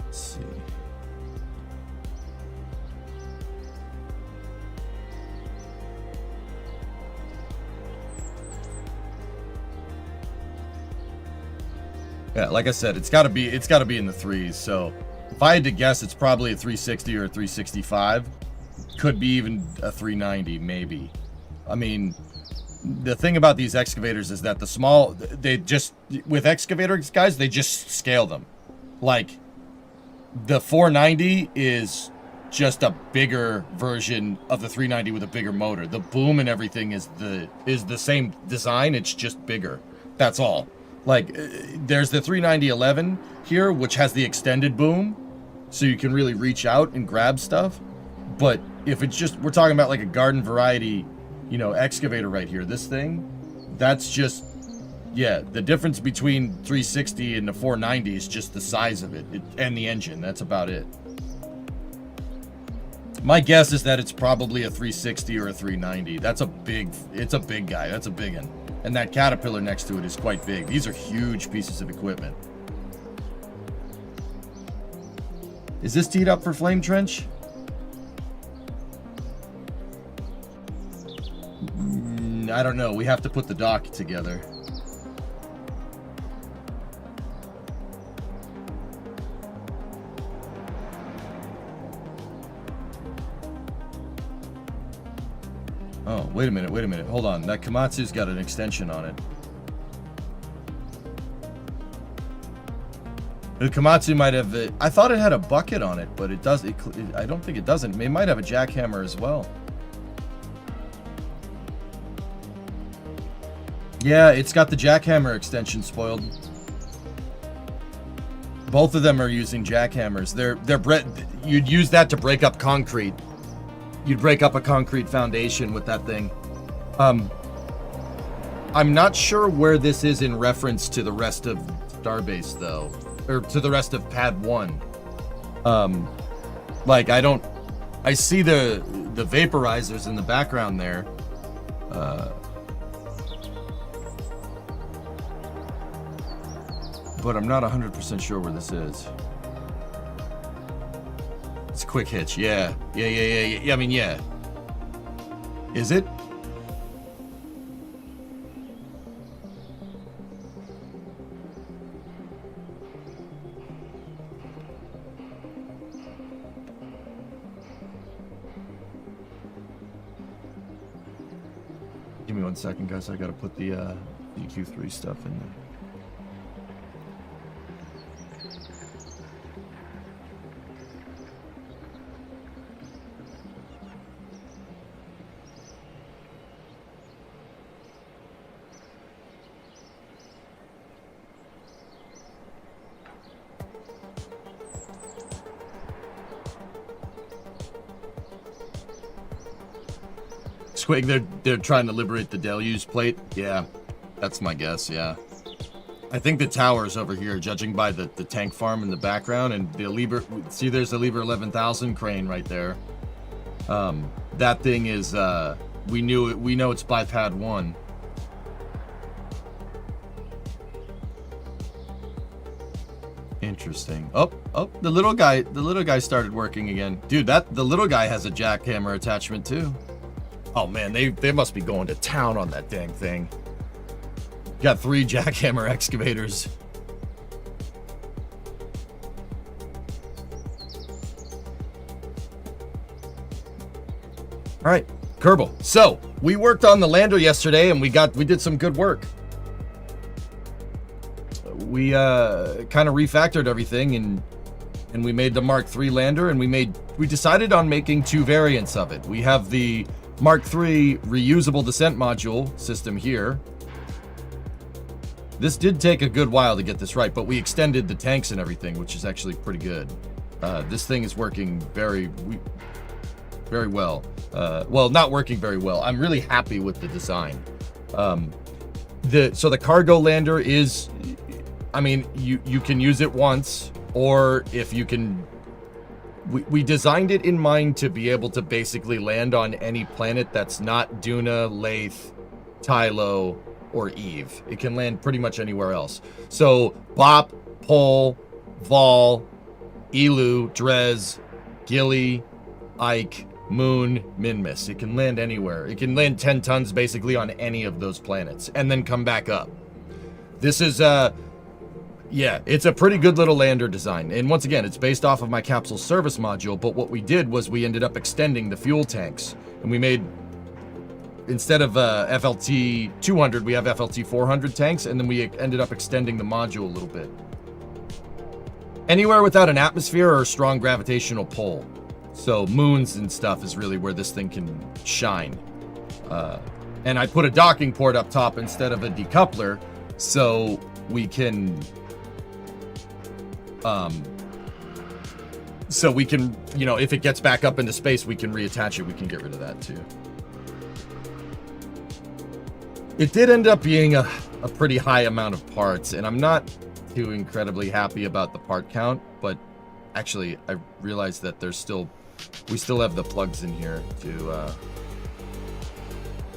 Let's see. Yeah, like I said, it's got to be in the threes. So if I had to guess, it's probably a 360 or a 365. Could be even a 390, maybe. I mean, the thing about these excavators is that with excavators, guys, they just scale them. Like, the 490 is just a bigger version of the 390 with a bigger motor. The boom and everything is the same design, it's just bigger. That's all. Like, there's the 390-11 here, which has the extended boom, so you can really reach out and grab stuff. But if it's just, we're talking about like a garden variety, excavator right here, this thing, that's just, yeah, the difference between 360 and the 490 is just the size of it and the engine. That's about it. My guess is that it's probably a 360 or a 390. It's a big guy. That's a big one. And that Caterpillar next to it is quite big. These are huge pieces of equipment. Is this teed up for flame trench? I don't know. We have to put the dock together. Oh, wait a minute. Hold on. That Komatsu's got an extension on it. The Komatsu might have... I thought it had a bucket on it, but it does... I don't think it doesn't. It might have a jackhammer as well. Yeah, it's got the jackhammer extension spoiled. Both of them are using jackhammers. You'd use that to break up concrete. You'd break up a concrete foundation with that thing. I'm not sure where this is in reference to the rest of Starbase, though. Or to the rest of Pad 1. I see the vaporizers in the background there. But I'm not 100% sure where this is. It's a quick hitch, yeah. Yeah, I mean, yeah. Is it? Give me 1 second, guys. I gotta put the EQ3 stuff in there. Squig, they're trying to liberate the deluge plate. Yeah, that's my guess. Yeah, I think the tower's over here, judging by the tank farm in the background, and the Liebherr. See, there's the Liebherr 11,000 crane right there. That thing is. We know it's by Pad 1. Interesting. Oh, the little guy started working again. Dude, the little guy has a jackhammer attachment too. Oh man, they must be going to town on that dang thing. Got 3 jackhammer excavators. All right, Kerbal. So we worked on the lander yesterday, and we did some good work. We kind of refactored everything, and we made the Mark III lander, and we decided on making 2 variants of it. We have the Mark III reusable descent module system here. This did take a good while to get this right, but we extended the tanks and everything, which is actually pretty good. This thing is working very well. Well, not working very well. I'm really happy with the design. So the cargo lander is, I mean, you can use it once, or if you can, we designed it in mind to be able to basically land on any planet that's not Duna, Lathe, Tylo, or Eve. It can land pretty much anywhere else. So Bop, Pol, Vol, Elu, Drez, Gilly, Ike, Moon, Minmus. It can land anywhere. It can land 10 tons basically on any of those planets and then come back up. This is yeah, it's a pretty good little lander design. And once again, it's based off of my capsule service module, but what we did was we ended up extending the fuel tanks, and we made, instead of FLT 200, we have FLT 400 tanks, and then we ended up extending the module a little bit. Anywhere without an atmosphere or a strong gravitational pull. So moons and stuff is really where this thing can shine. And I put a docking port up top instead of a decoupler, so we can you know, if it gets back up into space, we can reattach it. We can get rid of that too. It did end up being a pretty high amount of parts, and I'm not too incredibly happy about the part count, but actually I realized that we still have the plugs in here to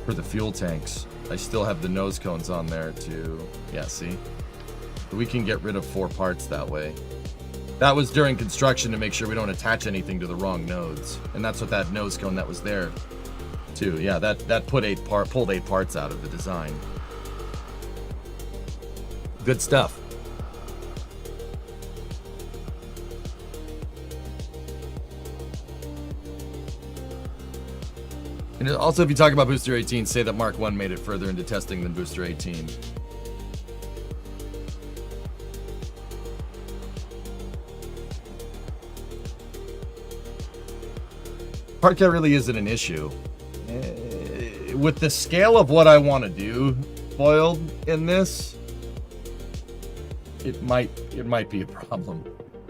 for the fuel tanks. I still have the nose cones on there to, yeah, see? We can get rid of 4 parts that way. That was during construction to make sure we don't attach anything to the wrong nodes. And that's what that nose cone that was there too. Yeah, that pulled 8 parts out of the design. Good stuff. And also, if you talk about Booster 18, say that Mark 1 made it further into testing than Booster 18. Part count really isn't an issue. With the scale of what I want to do, Boiled, in this, it might be a problem.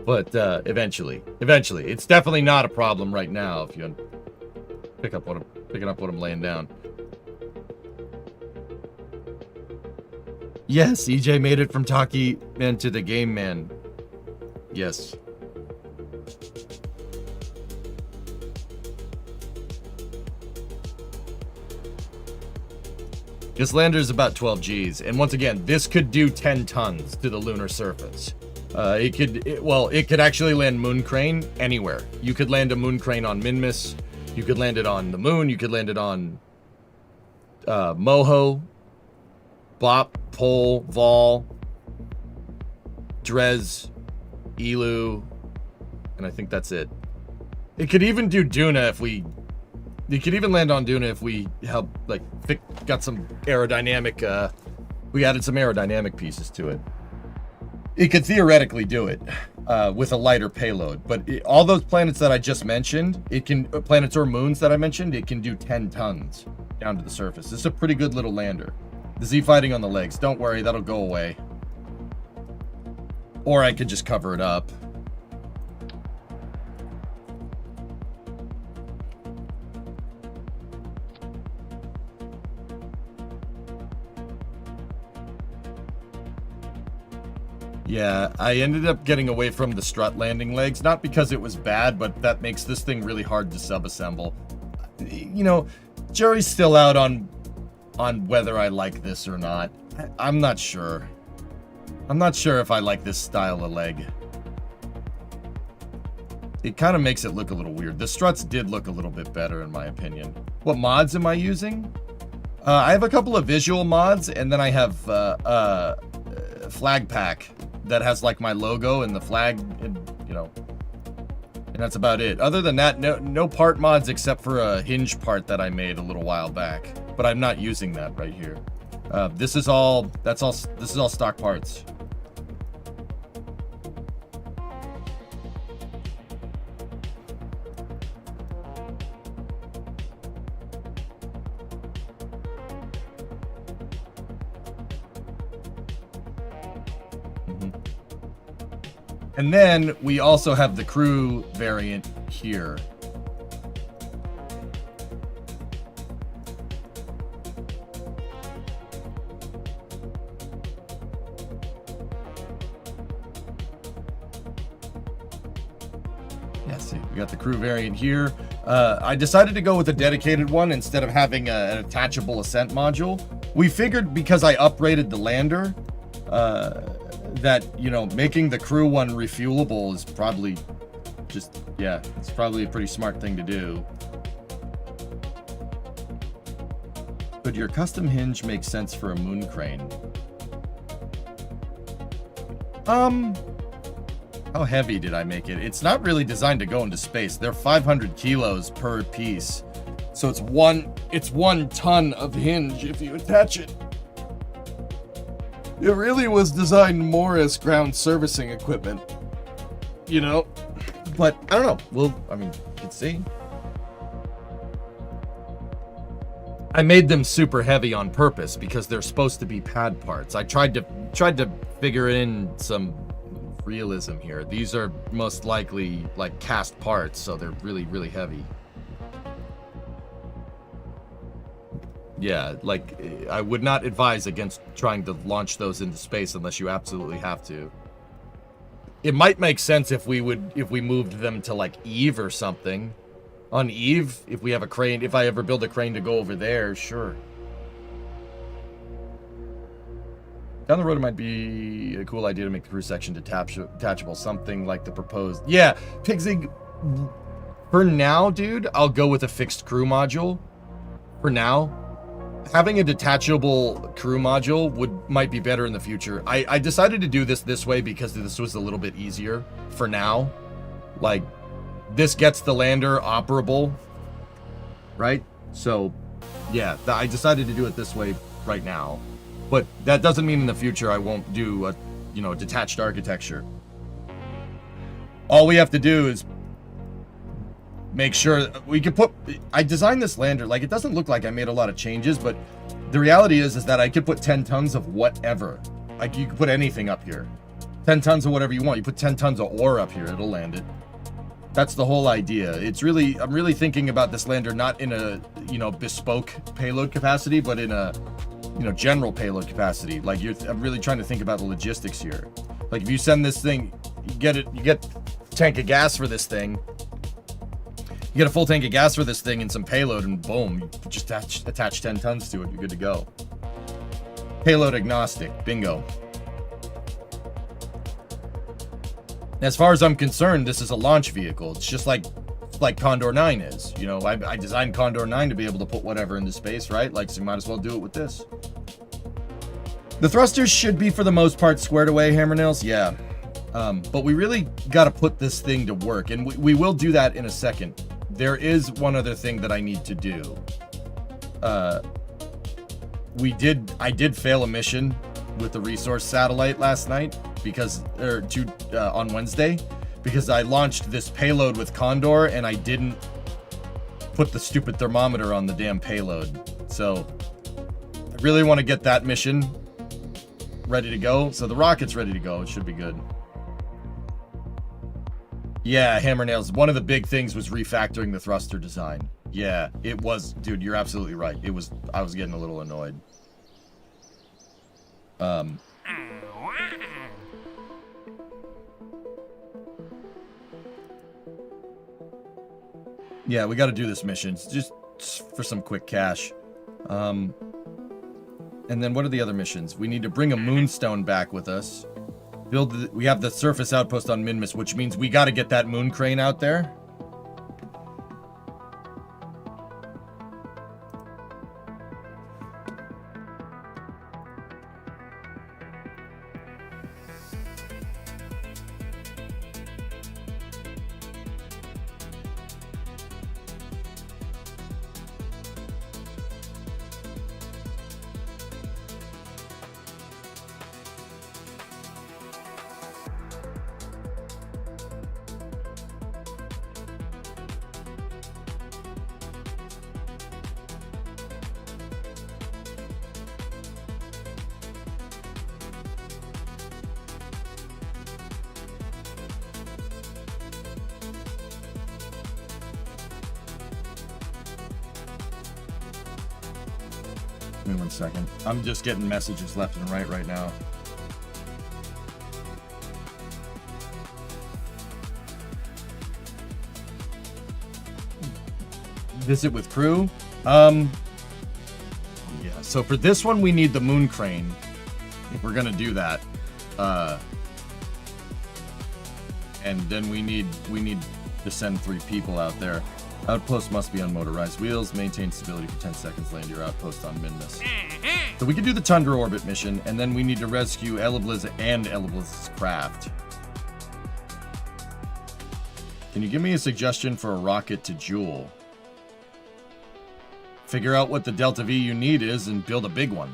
But eventually, it's definitely not a problem right now. If you picking up what I'm laying down. Yes, EJ made it from Talkie Man to the Game Man. Yes. This lander is about 12 Gs, and once again, this could do 10 tons to the lunar surface. It could actually land moon crane anywhere. You could land a moon crane on Minmus. You could land it on the moon. You could land it on Moho, Bop, Pol, Vol, Drez, Elu, and I think that's it. It could even do Duna if we... You could even land on Duna if we got some aerodynamic, we added some aerodynamic pieces to it. It could theoretically do it with a lighter payload, but all those planets that I just mentioned, planets or moons that I mentioned, it can do 10 tons down to the surface. This is a pretty good little lander. The Z fighting on the legs, don't worry, that'll go away. Or I could just cover it up. Yeah, I ended up getting away from the strut landing legs, not because it was bad, but that makes this thing really hard to sub-assemble. You know, jury's still out on whether I like this or not. I'm not sure. I'm not sure if I like this style of leg. It kind of makes it look a little weird. The struts did look a little bit better, in my opinion. What mods am I using? I have a couple of visual mods, and then I have flag pack that has like my logo and the flag, and you know, and that's about it. Other than that, no part mods except for a hinge part that I made a little while back, but I'm not using that right here. This is all stock parts. And then we also have the crew variant here. Yeah, see, we got the crew variant here. I decided to go with a dedicated one instead of having an attachable ascent module. We figured because I upgraded the lander, that, you know, making the crew one refuelable is probably just, yeah, it's probably a pretty smart thing to do. Could your custom hinge make sense for a moon crane? How heavy did I make it? It's not really designed to go into space. They're 500 kilos per piece. So it's one ton of hinge if you attach it. It really was designed more as ground servicing equipment, you know? But I don't know. Well, I mean, you can see. I made them super heavy on purpose because they're supposed to be pad parts. I tried to figure in some realism here. These are most likely like cast parts, so they're really, really heavy. Yeah, like, I would not advise against trying to launch those into space unless you absolutely have to. It might make sense if we moved them to like Eve or something. On Eve, if we have a crane, if I ever build a crane to go over there, sure. Down the road, it might be a cool idea to make the crew section detachable, something like the proposed. Yeah, Pigzig, for now, dude, I'll go with a fixed crew module. For now. Having a detachable crew module might be better in the future. I decided to do this way because this was a little bit easier for now. Like, this gets the lander operable, right? So, yeah, I decided to do it this way right now. But that doesn't mean in the future I won't do a, you know, detached architecture. All we have to do is make sure we can put, I designed this lander, like, it doesn't look like I made a lot of changes, but the reality is that I could put 10 tons of whatever. Like, you could put anything up here. 10 tons of whatever you want. You put 10 tons of ore up here, it'll land it. That's the whole idea. It's really, I'm really thinking about this lander not in a, you know, bespoke payload capacity, but in a, you know, general payload capacity. Like, I'm really trying to think about the logistics here. Like, if you send this thing, you get a tank of gas for this thing. You get a full tank of gas for this thing and some payload, and boom, you just attach 10 tons to it. You're good to go. Payload agnostic. Bingo. As far as I'm concerned, this is a launch vehicle. It's just like Condor 9 is. You know, I designed Condor 9 to be able to put whatever into space, right? Like, so you might as well do it with this. The thrusters should be, for the most part, squared away, Hammer Nails. Yeah. But we really got to put this thing to work, and we will do that in a second. There is one other thing that I need to do. I did fail a mission with the resource satellite last night on Wednesday, because I launched this payload with Condor and I didn't put the stupid thermometer on the damn payload. So I really want to get that mission ready to go. So the rocket's ready to go. It should be good. Yeah, Hammer Nails. One of the big things was refactoring the thruster design. Yeah, it was, dude, you're absolutely right. I was getting a little annoyed. Yeah, we got to do this mission just for some quick cash. And then what are the other missions? We need to bring a moonstone back with us. We have the surface outpost on Minmus, which means we got to get that moon crane out there. Give me 1 second. I'm just getting messages left and right now. Visit with crew. Yeah, so for this one, we need the moon crane. If we're gonna do that. And then we need to send 3 people out there. Outpost must be on motorized wheels. Maintain stability for 10 seconds. Land your outpost on Minmus. So we can do the Tundra Orbit mission, and then we need to rescue Elibliz and Elibliz's craft. Can you give me a suggestion for a rocket to Jewel? Figure out what the Delta V you need is and build a big one.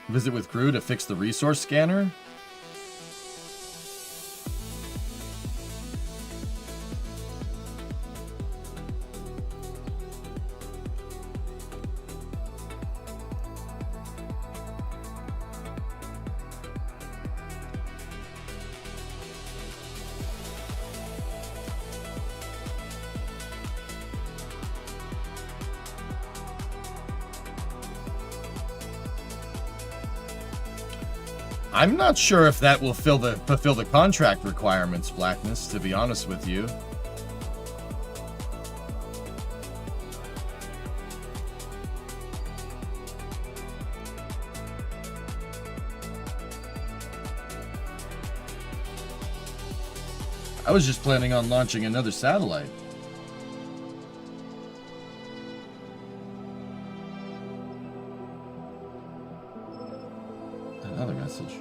Visit with crew to fix the resource scanner. I'm not sure if that will fulfill the contract requirements, Blackness, to be honest with you. I was just planning on launching another satellite. Another message.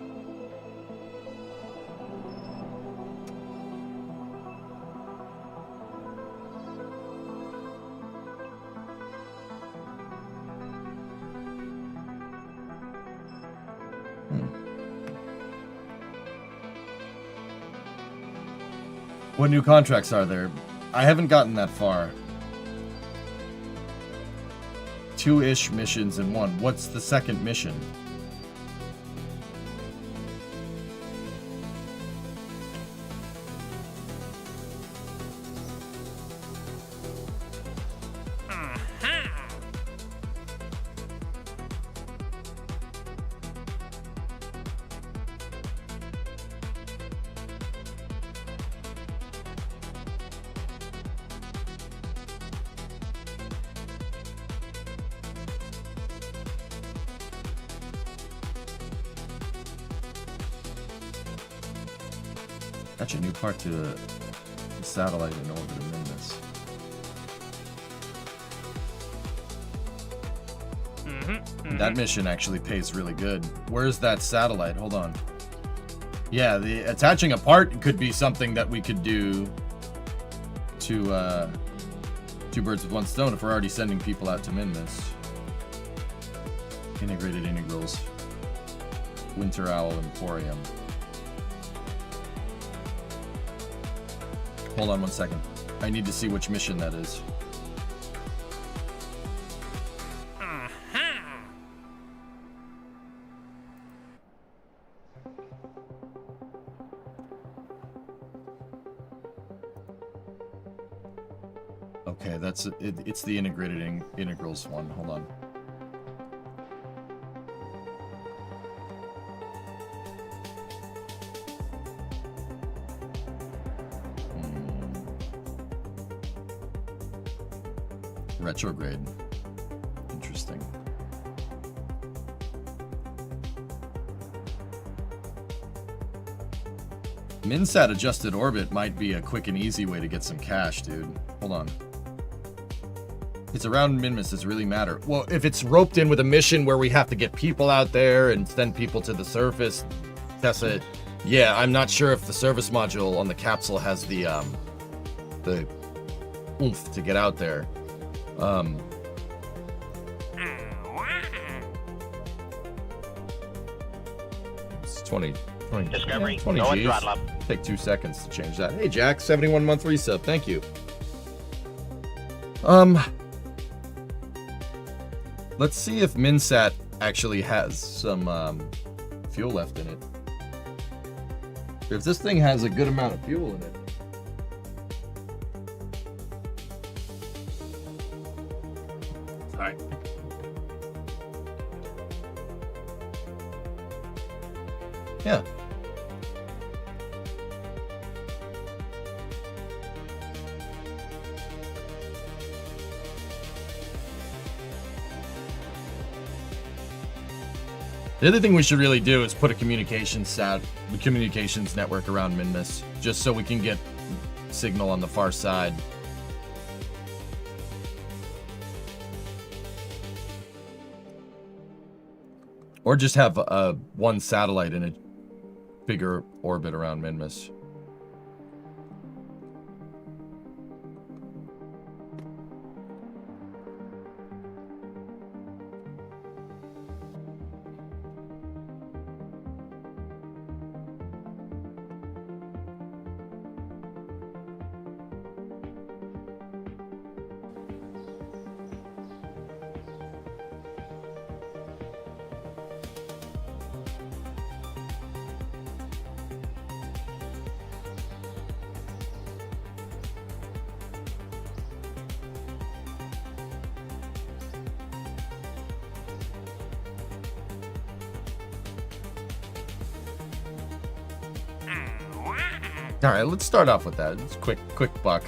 What new contracts are there? I haven't gotten that far. 2-ish missions in one. What's the second mission? That's a new part to the satellite in orbit of Minmus. That mission actually pays really good. Where's that satellite? Hold on. Yeah, the attaching a part could be something that we could do to 2 birds with 1 stone if we're already sending people out to Minmus. Integrated integrals. Winter Owl Emporium. Hold on 1 second. I need to see which mission that is. Okay, that's it. It's the integrated integrals one. Hold on. Retrograde. Interesting. Minsat adjusted orbit might be a quick and easy way to get some cash, dude. Hold on. It's around Minmus. Does it really matter? Well, if it's roped in with a mission where we have to get people out there and send people to the surface, that's it. Yeah, I'm not sure if the service module on the capsule has the oomph to get out there. It's 20 Discovery, 20 go and Gs. throttle up. Take 2 seconds to change that. Hey Jack, 71 month resub. Thank you. Let's see if Minsat actually has some fuel left in it. If this thing has a good amount of fuel in it. All right. Yeah. The other thing we should really do is put a communications network around Minmus, just so we can get signal on the far side. Or just have one satellite in a bigger orbit around Minmus. All right, let's start off with that. It's quick buck.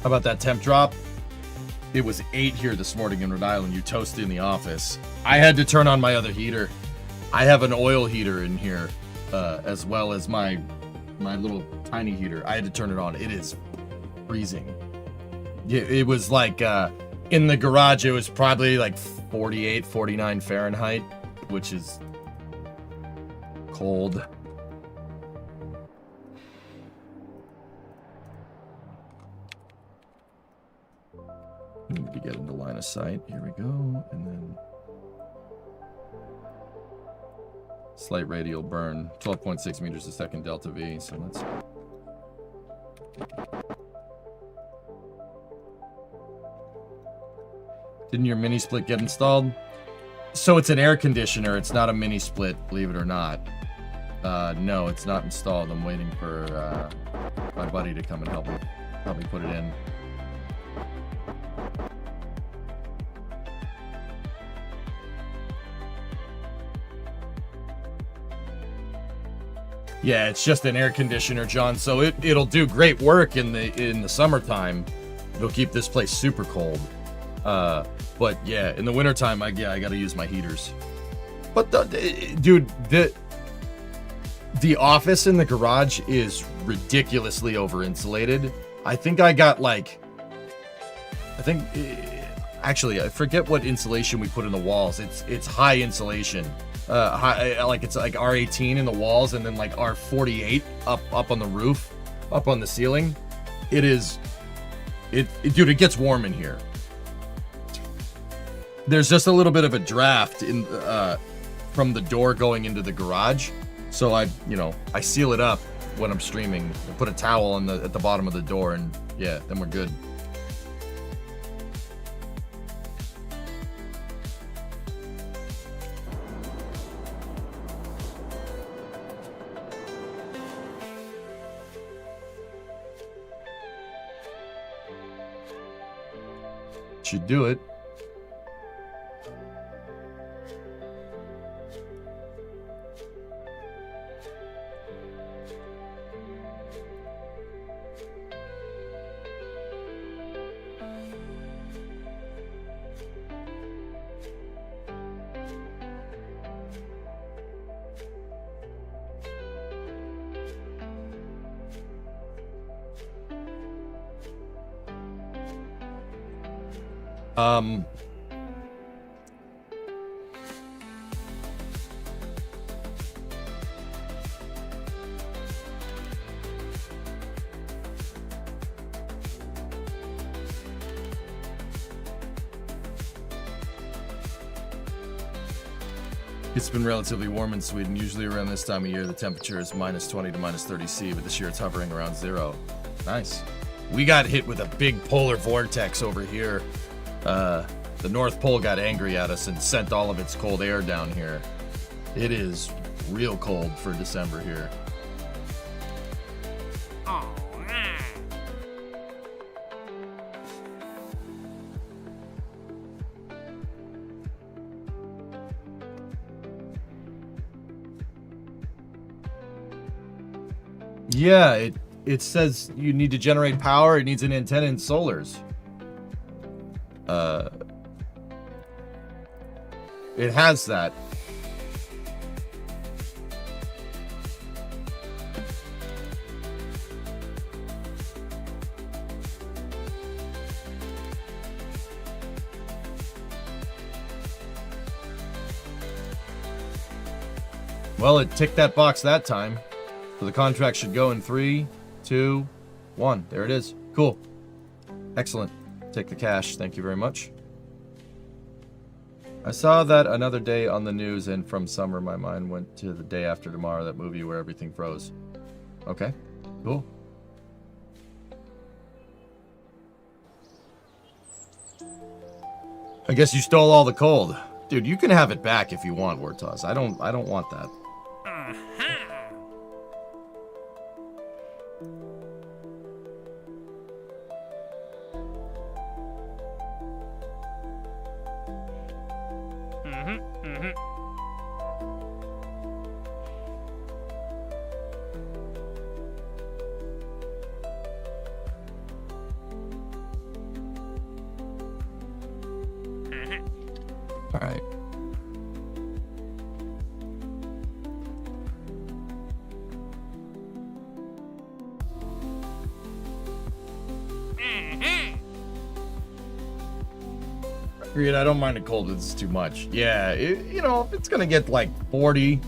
How about that temp drop? It was 8 here this morning in Rhode Island. You toasted in the office. I had to turn on my other heater. I have an oil heater in here, as well as my little tiny heater. I had to turn it on. It is freezing. It was like, in the garage, it was probably like 48, 49 Fahrenheit, which is cold. Need to get into line of sight. Here we go. And then slight radial burn. 12.6 meters a second delta V. So let's... Didn't your mini split get installed? So it's an air conditioner. It's not a mini split, believe it or not. No, it's not installed. I'm waiting for my buddy to come and help me put it in. Yeah, it's just an air conditioner, John. So it'll do great work in the summertime. It'll keep this place super cold. But yeah, in the wintertime, I gotta use my heaters. But dude, the office in the garage is ridiculously over insulated. I think I got like, actually, I forget what insulation we put in the walls. It's high insulation. It's like R18 in the walls and then like R48 up on the roof, up on the ceiling. Dude, it gets warm in here. There's just a little bit of a draft in from the door going into the garage, so I seal it up when I'm streaming. I put a towel at the bottom of the door, and yeah, then we're good. Should do it. It's been relatively warm in Sweden. Usually around this time of year, the temperature is -20 to -30 C, but this year it's hovering around 0. Nice. We got hit with a big polar vortex over here. The North Pole got angry at us and sent all of its cold air down here. It is real cold for December here. Yeah, it says you need to generate power. It needs an antenna and solars. It has that. Well, it ticked that box that time. So the contract should go in 3, 2, 1. There it is. Cool. Excellent. Take the cash. Thank you very much. I saw that another day on the news, and from summer my mind went to The Day After Tomorrow, that movie where everything froze. Okay. Cool. I guess you stole all the cold. Dude, you can have it back if you want, Wartos. I don't want that. All right. Agreed, I don't mind the cold, it's too much. Yeah, you know, if it's gonna get like 40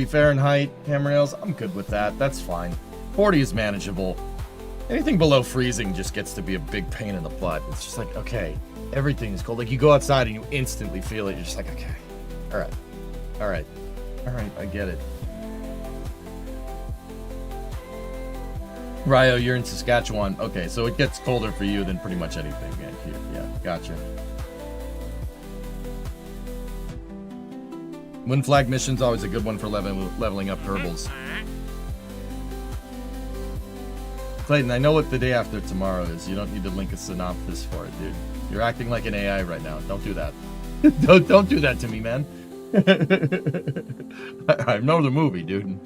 Fahrenheit, hammer nails, I'm good with that. That's fine. 40 is manageable. Anything below freezing just gets to be a big pain in the butt. It's just like, okay, everything is cold. Like, you go outside and you instantly feel it. You're just like, okay, all right, I get it. Ryo, you're in Saskatchewan. Okay, so it gets colder for you than pretty much anything. Yeah, gotcha. Wind flag mission's always a good one for leveling up Kerbals. Clayton, I know what The Day After Tomorrow is. You don't need to link a synopsis for it, dude. You're acting like an AI right now. Don't do that. don't do that to me, man. I know the movie, dude.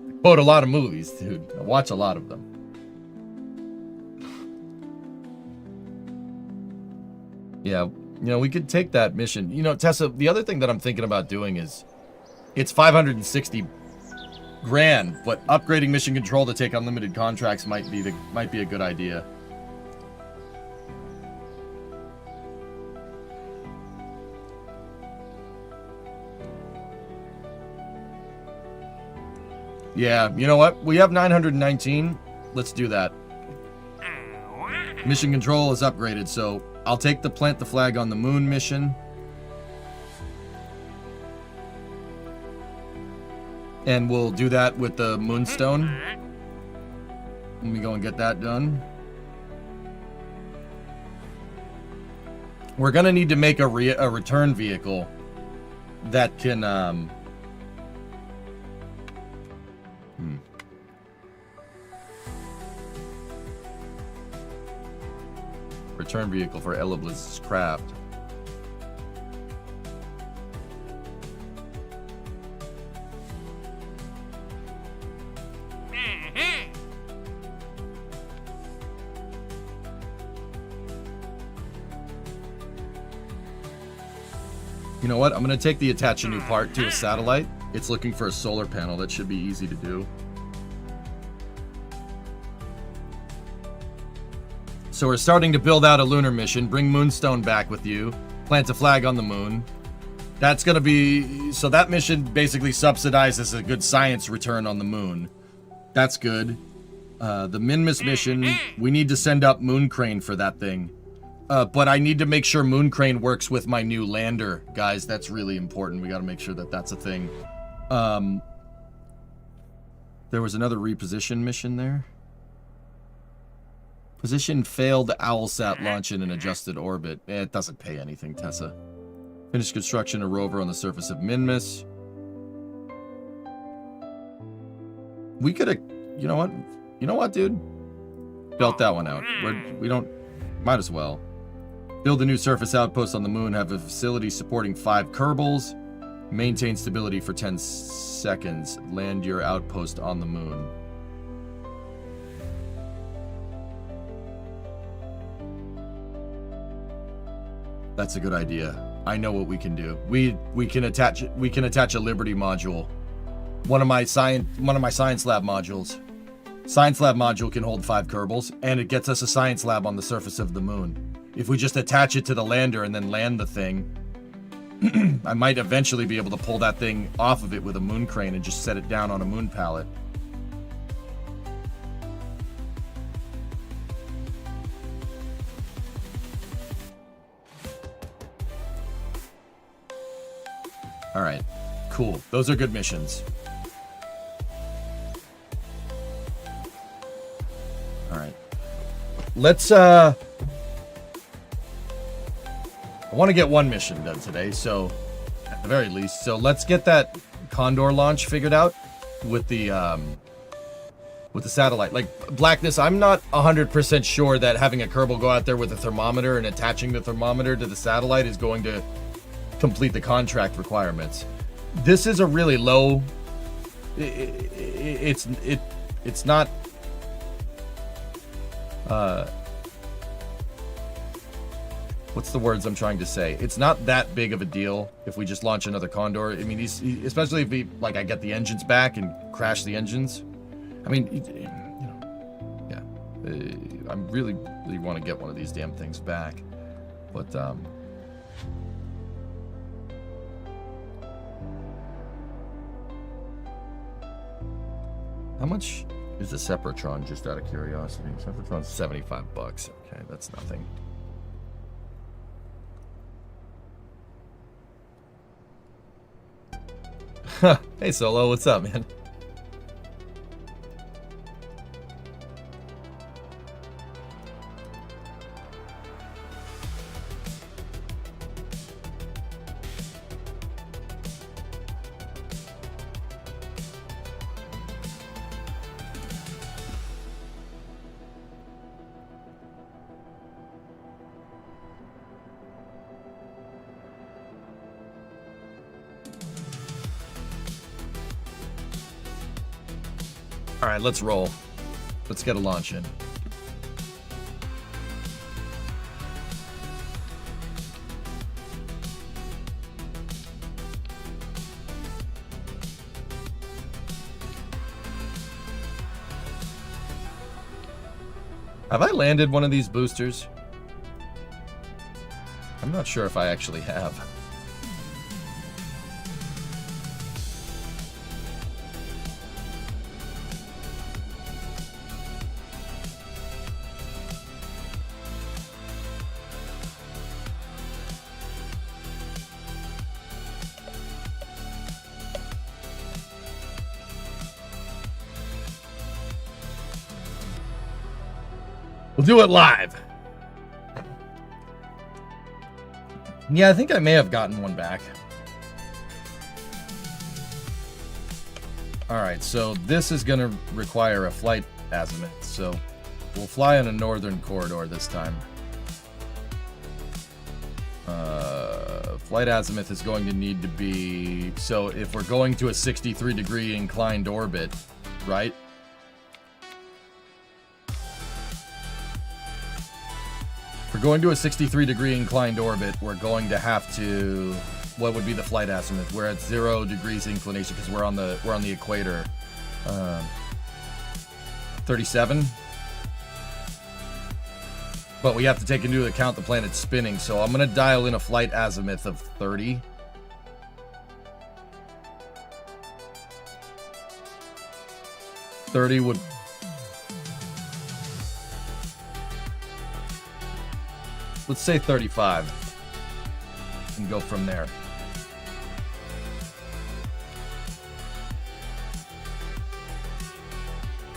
I quote a lot of movies, dude. I watch a lot of them. Yeah, you know, we could take that mission. You know, Tessa, the other thing that I'm thinking about doing is, it's 560 grand, but upgrading mission control to take unlimited contracts might be a good idea. Yeah, you know what? We have 919. Let's do that. Mission control is upgraded, so I'll take the plant the flag on the moon mission. And we'll do that with the moonstone. Let me go and get that done. We're gonna need to make a return vehicle that can return vehicle for Eliblis's craft. You know what? I'm going to take the attach a new part to a satellite. It's looking for a solar panel. That should be easy to do. So we're starting to build out a lunar mission. Bring Moonstone back with you. Plant a flag on the moon. That's going to be... So that mission basically subsidizes a good science return on the moon. That's good. The Minmus mission, we need to send up Moon Crane for that thing. But I need to make sure Moon Crane works with my new lander, guys. That's really important. We got to make sure that that's a thing. There was another reposition mission there. Position failed OwlSat launch in an adjusted orbit. It doesn't pay anything, Tessa. Finish construction of rover on the surface of Minmus. We could have... You know what? You know what, dude? Built that one out. We don't... Might as well. Build a new surface outpost on the moon. Have a facility supporting 5 Kerbals. Maintain stability for 10 seconds. Land your outpost on the moon. That's a good idea. I know what we can do. We can attach a Liberty module. One of my science lab modules. Science lab module can hold 5 Kerbals, and it gets us a science lab on the surface of the moon. If we just attach it to the lander and then land the thing, I might eventually be able to pull that thing off of it with a moon crane and just set it down on a moon pallet. All right, cool. Those are good missions. All right. Let's, I want to get one mission done today, so, at the very least. So let's get that Condor launch figured out with the satellite. Like, Blackness, I'm not 100% sure that having a Kerbal go out there with a thermometer and attaching the thermometer to the satellite is going to complete the contract requirements. This is a really low... It's not... what's the words I'm trying to say? It's not that big of a deal if we just launch another Condor. I mean, especially if I get the engines back and crash the engines. I mean, you know, yeah. I really want to get one of these damn things back. But, how much is the Sepratron, just out of curiosity? Sepratron's $75. Okay, that's nothing. Hey, Solo, what's up, man? All right, let's roll. Let's get a launch in. Have I landed one of these boosters? I'm not sure if I actually have. We'll do it live. Yeah, I think I may have gotten one back. Alright, so this is going to require a flight azimuth. So we'll fly on a northern corridor this time. Flight azimuth is going to need to be... So if we're going to a 63-degree inclined orbit, right? If we're going to a 63-degree inclined orbit, we're going to have to... What would be the flight azimuth? We're at 0 degrees inclination because we're on the equator. 37. But we have to take into account the planet's spinning, so I'm gonna dial in a flight azimuth of 30. Would... Let's say 35. And go from there.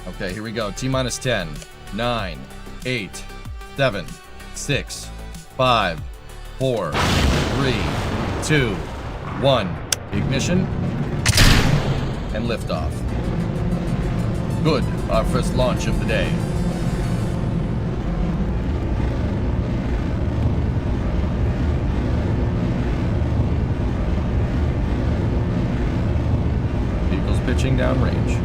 Okay, here we go. T-minus 10, 9, 8, 7, 6, 5, 4, 3, 2, 1. Ignition and liftoff. Good, our first launch of the day. Vehicles pitching downrange.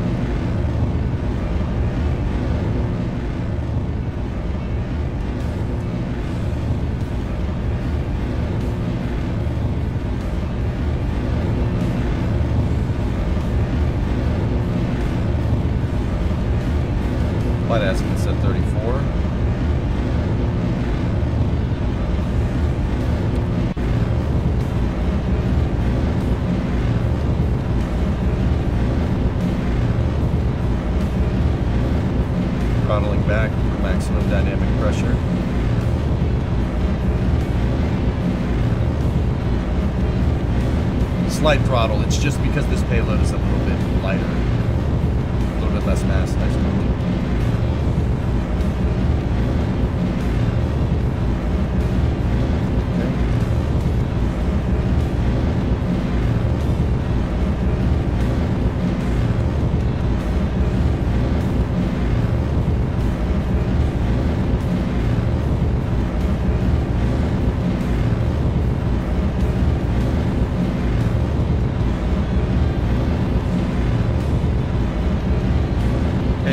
Flight azimuth set 34. Throttling back for maximum dynamic pressure. Slight throttle, it's just because this payload is a little bit lighter. A little bit less mass, nice movement.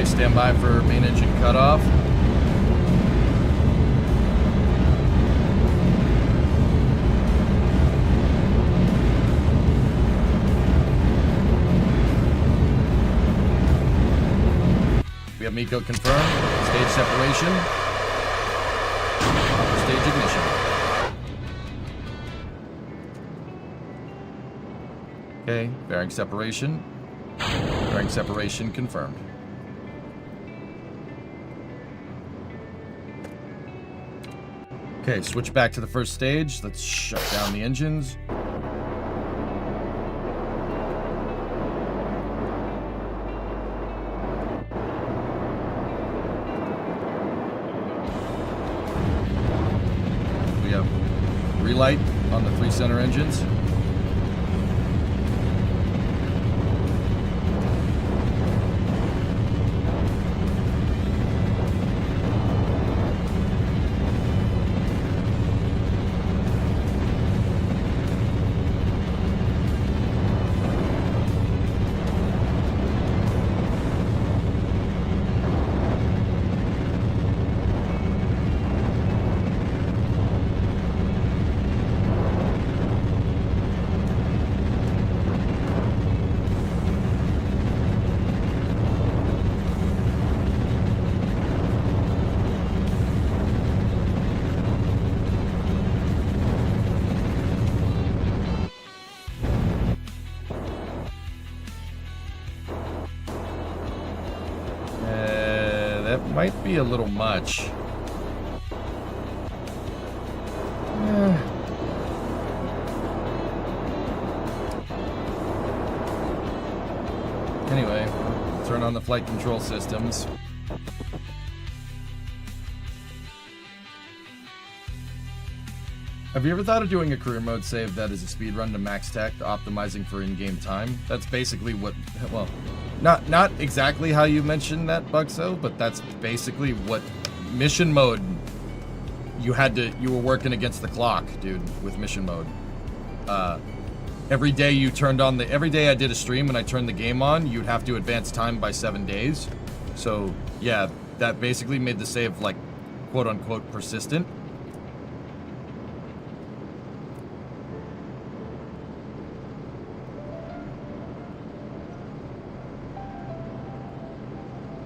Stand by for main engine cutoff. We have MECO confirmed. Stage separation. Upper stage ignition. Okay, bearing separation. Bearing separation confirmed. Okay, switch back to the first stage. Let's shut down the engines. We have relight on the 3 center engines. That might be a little much. Anyway, turn on the flight control systems. Have you ever thought of doing a career mode save that is a speed run to max tech, optimizing for in-game time? That's basically what, well, not exactly how you mentioned that, Bugso, but that's basically what mission mode, you were working against the clock, dude, with mission mode. Every day every day I did a stream and I turned the game on, you'd have to advance time by 7 days. So yeah, that basically made the save like quote unquote persistent.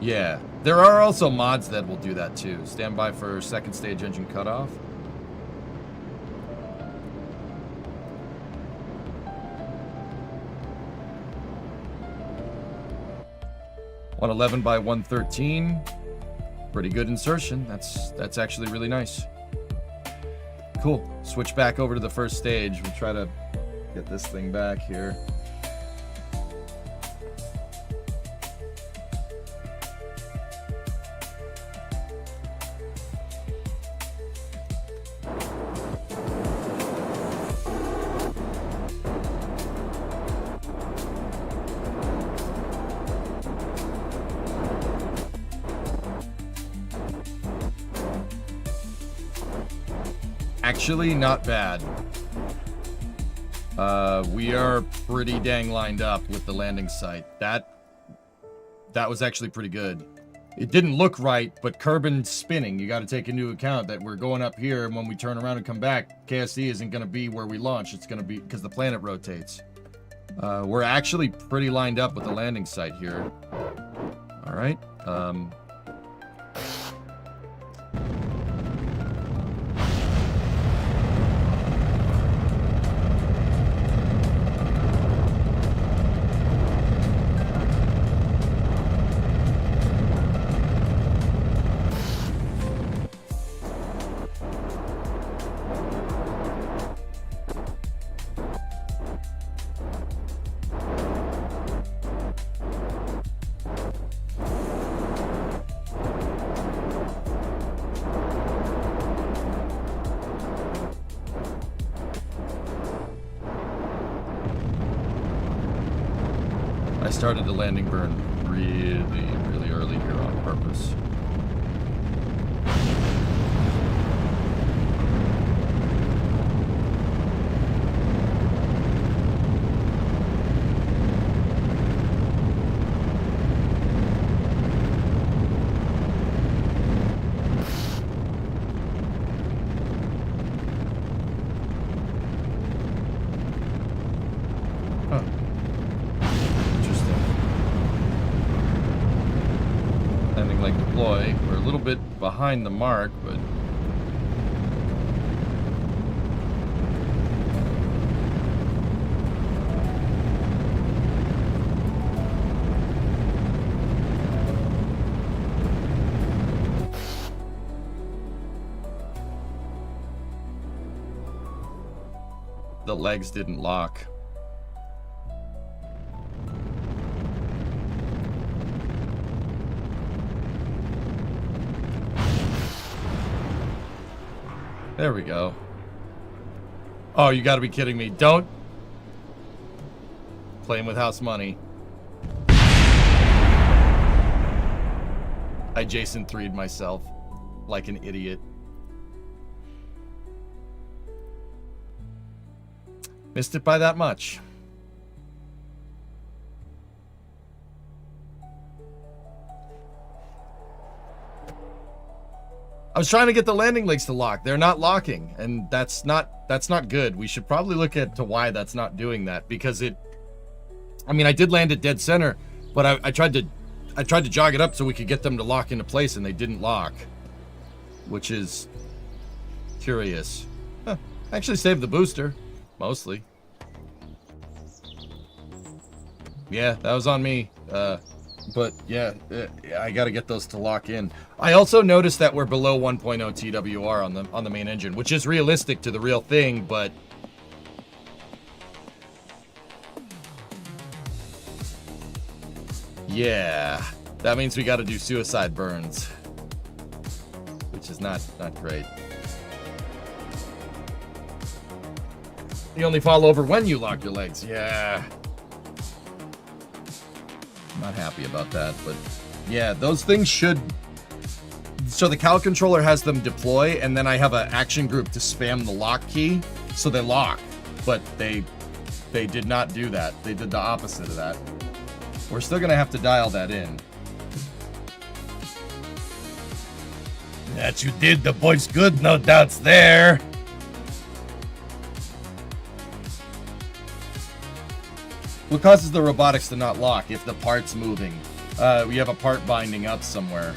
Yeah, there are also mods that will do that too. Stand by for second stage engine cutoff. (111 by 113). Pretty good insertion. That's actually really nice. Cool. Switch back over to the first stage. We'll try to get this thing back here. actually not bad. We are pretty dang lined up with the landing site. That was actually pretty good. It didn't look right, but Kerbin spinning. You got to take into account that we're going up here, and when we turn around and come back, KSC isn't going to be where we launch. It's going to be because the planet rotates. We're actually pretty lined up with the landing site here. All right. I started the landing burn really early here on purpose. Huh. Landing like deploy. We're a little bit behind the mark, but the legs didn't lock. There we go. Oh, you gotta be kidding me. Don't. Playing with house money. I Jason 3'd myself like an idiot. Missed it by that much. I was trying to get the landing legs to lock. They're not locking, and that's not good. We should probably look into why that's not doing that, because I mean, I did land at dead center, but I tried to jog it up so we could get them to lock into place, and they didn't lock, which is curious. Huh. I actually saved the booster, mostly. Yeah, that was on me. But yeah, I got to get those to lock in. I also noticed that we're below 1.0 TWR on the main engine, which is realistic to the real thing, but yeah, that means we got to do suicide burns, which is not great. You only fall over when you lock your legs. Yeah. Not happy about that, but yeah, those things should. So the Cal controller has them deploy, and then I have an action group to spam the lock key, so they lock. But they did not do that. They did the opposite of that. We're still gonna have to dial that in. That you did, the boy's good, no doubts there. What causes the robotics to not lock if the part's moving? We have a part binding up somewhere.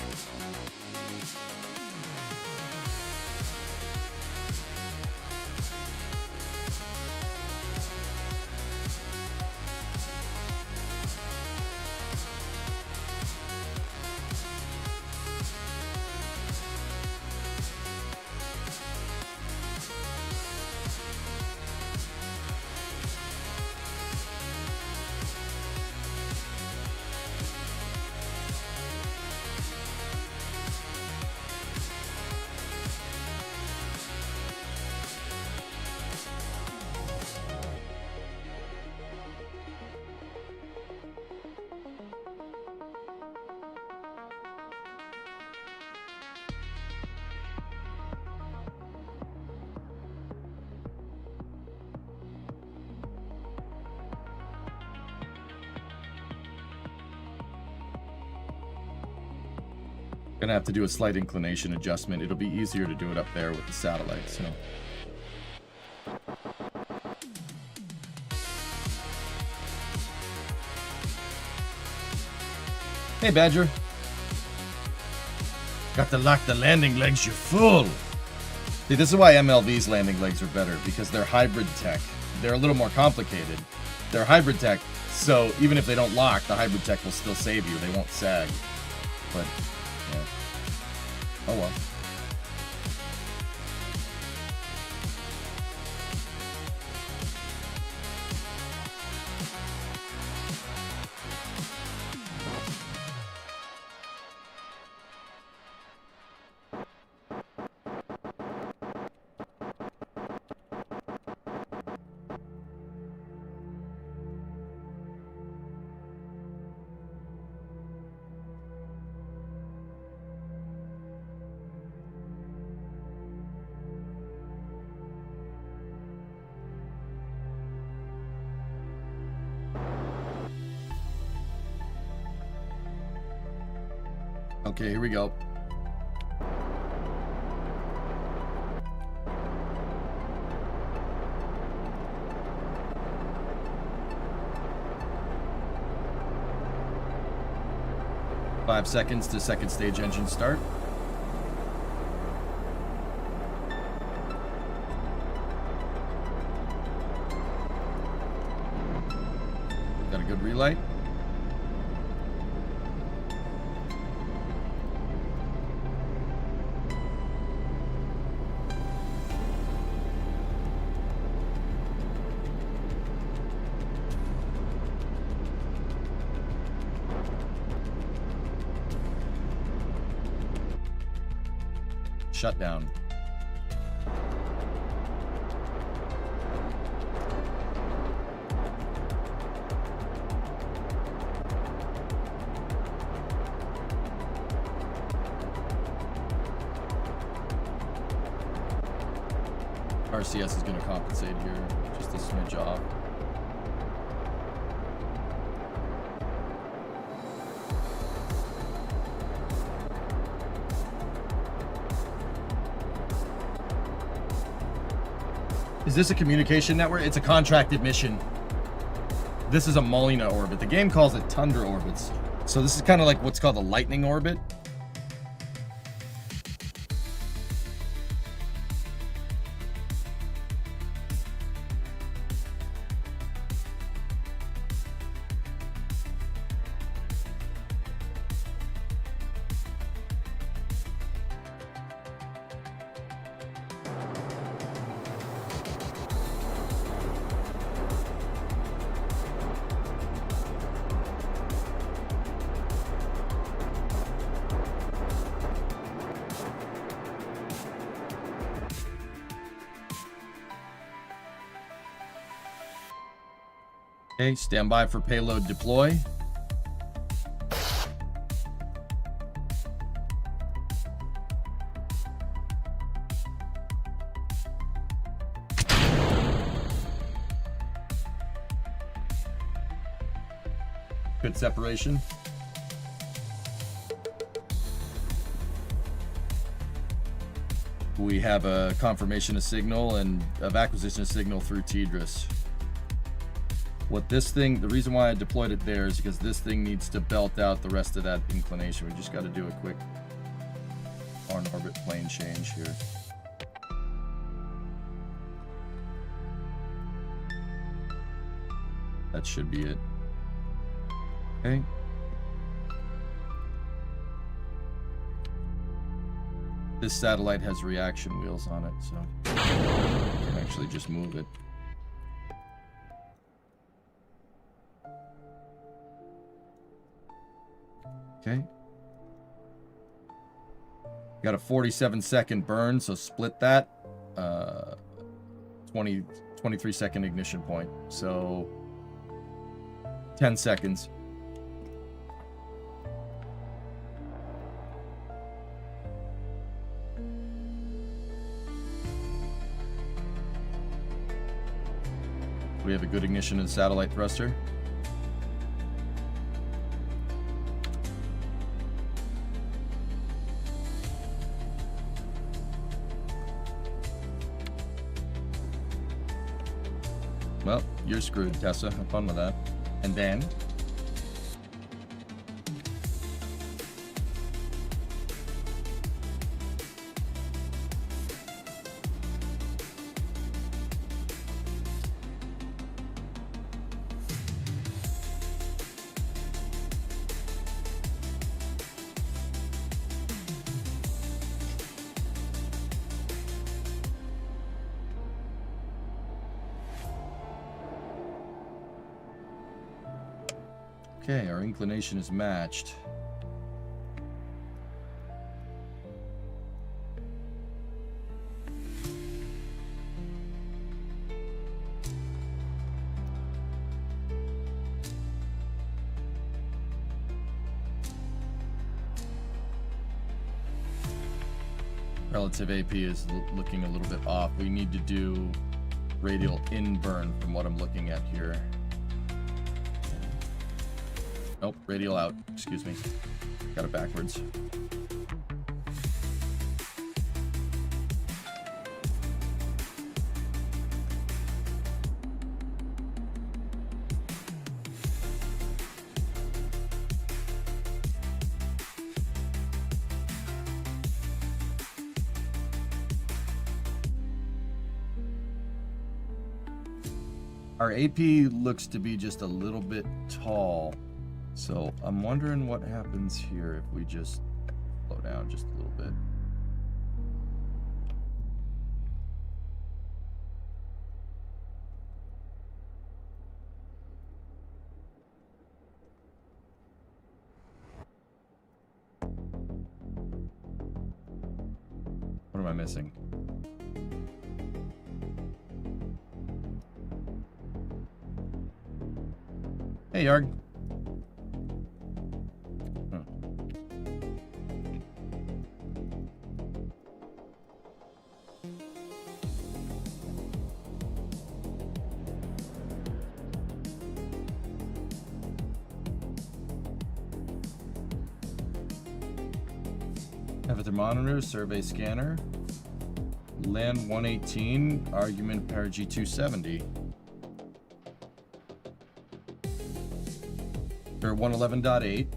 Gonna have to do a slight inclination adjustment. It'll be easier to do it up there with the satellite, so. Hey, Badger. Got to lock the landing legs, you fool. See, this is why MLV's landing legs are better, because they're hybrid tech. They're a little more complicated. They're hybrid tech, so even if they don't lock, the hybrid tech will still save you. They won't sag. But, yeah. Oh well. Okay, here we go. Five seconds to second stage engine start. Got a good relight. Shutdown. RCS is going to compensate here, just a smidge off. Is this a communication network? It's a contracted mission. This is a Molina orbit. The game calls it Tundra orbits. So this is kind of like what's called a lightning orbit. Okay, stand by for payload deploy. Good separation. We have a confirmation of signal and of acquisition of signal through TDRS. What this thing, the reason why I deployed it there is because this thing needs to belt out the rest of that inclination. We just got to do a quick on-orbit plane change here. That should be it. Okay. This satellite has reaction wheels on it, so I can actually just move it. Okay. Got a 47-second burn, so split that. 23-second ignition point. So 10 seconds. We have a good ignition in the satellite thruster. Well, you're screwed, Tessa. Have fun with that. And then... Okay, our inclination is matched. Relative AP is looking a little bit off. We need to do radial in-burn from what I'm looking at here. Nope, radial out. Excuse me. Got it backwards. Our AP looks to be just a little bit tall. So I'm wondering what happens here if we just slow down just a little bit. What am I missing? Hey, Yarg. Have a thermometer, survey scanner, land 118, argument parity 270. Or 111.8,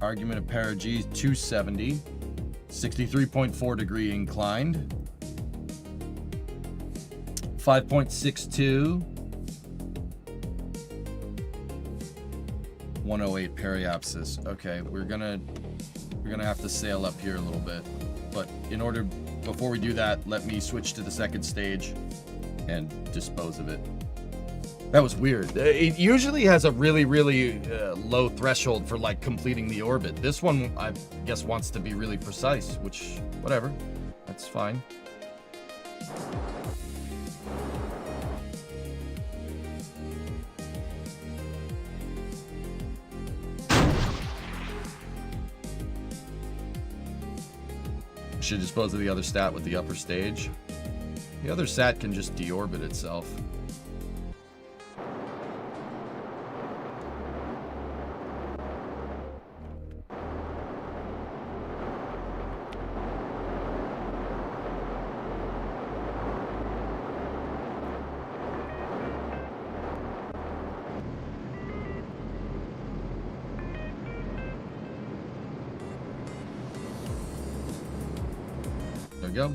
argument of parity 270, 63.4 degree inclined, 5.62, 108 periapsis. Okay, we're gonna have to sail up here a little bit, but before we do that, let me switch to the second stage and dispose of it. That was weird. It usually has a really, really low threshold for like completing the orbit. This one, I guess, wants to be really precise, which, whatever, that's fine. Should dispose of the other stat with the upper stage. The other stat can just deorbit itself. There we go.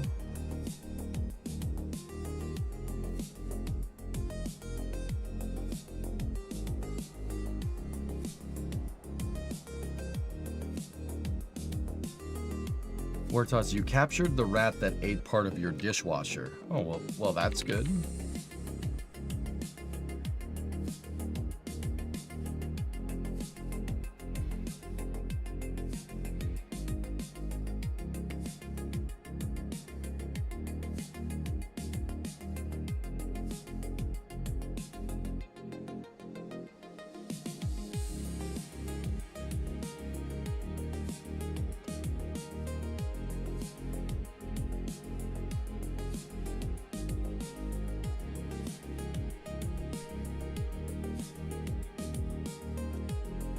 Wartos, you captured the rat that ate part of your dishwasher. Oh, well, that's good.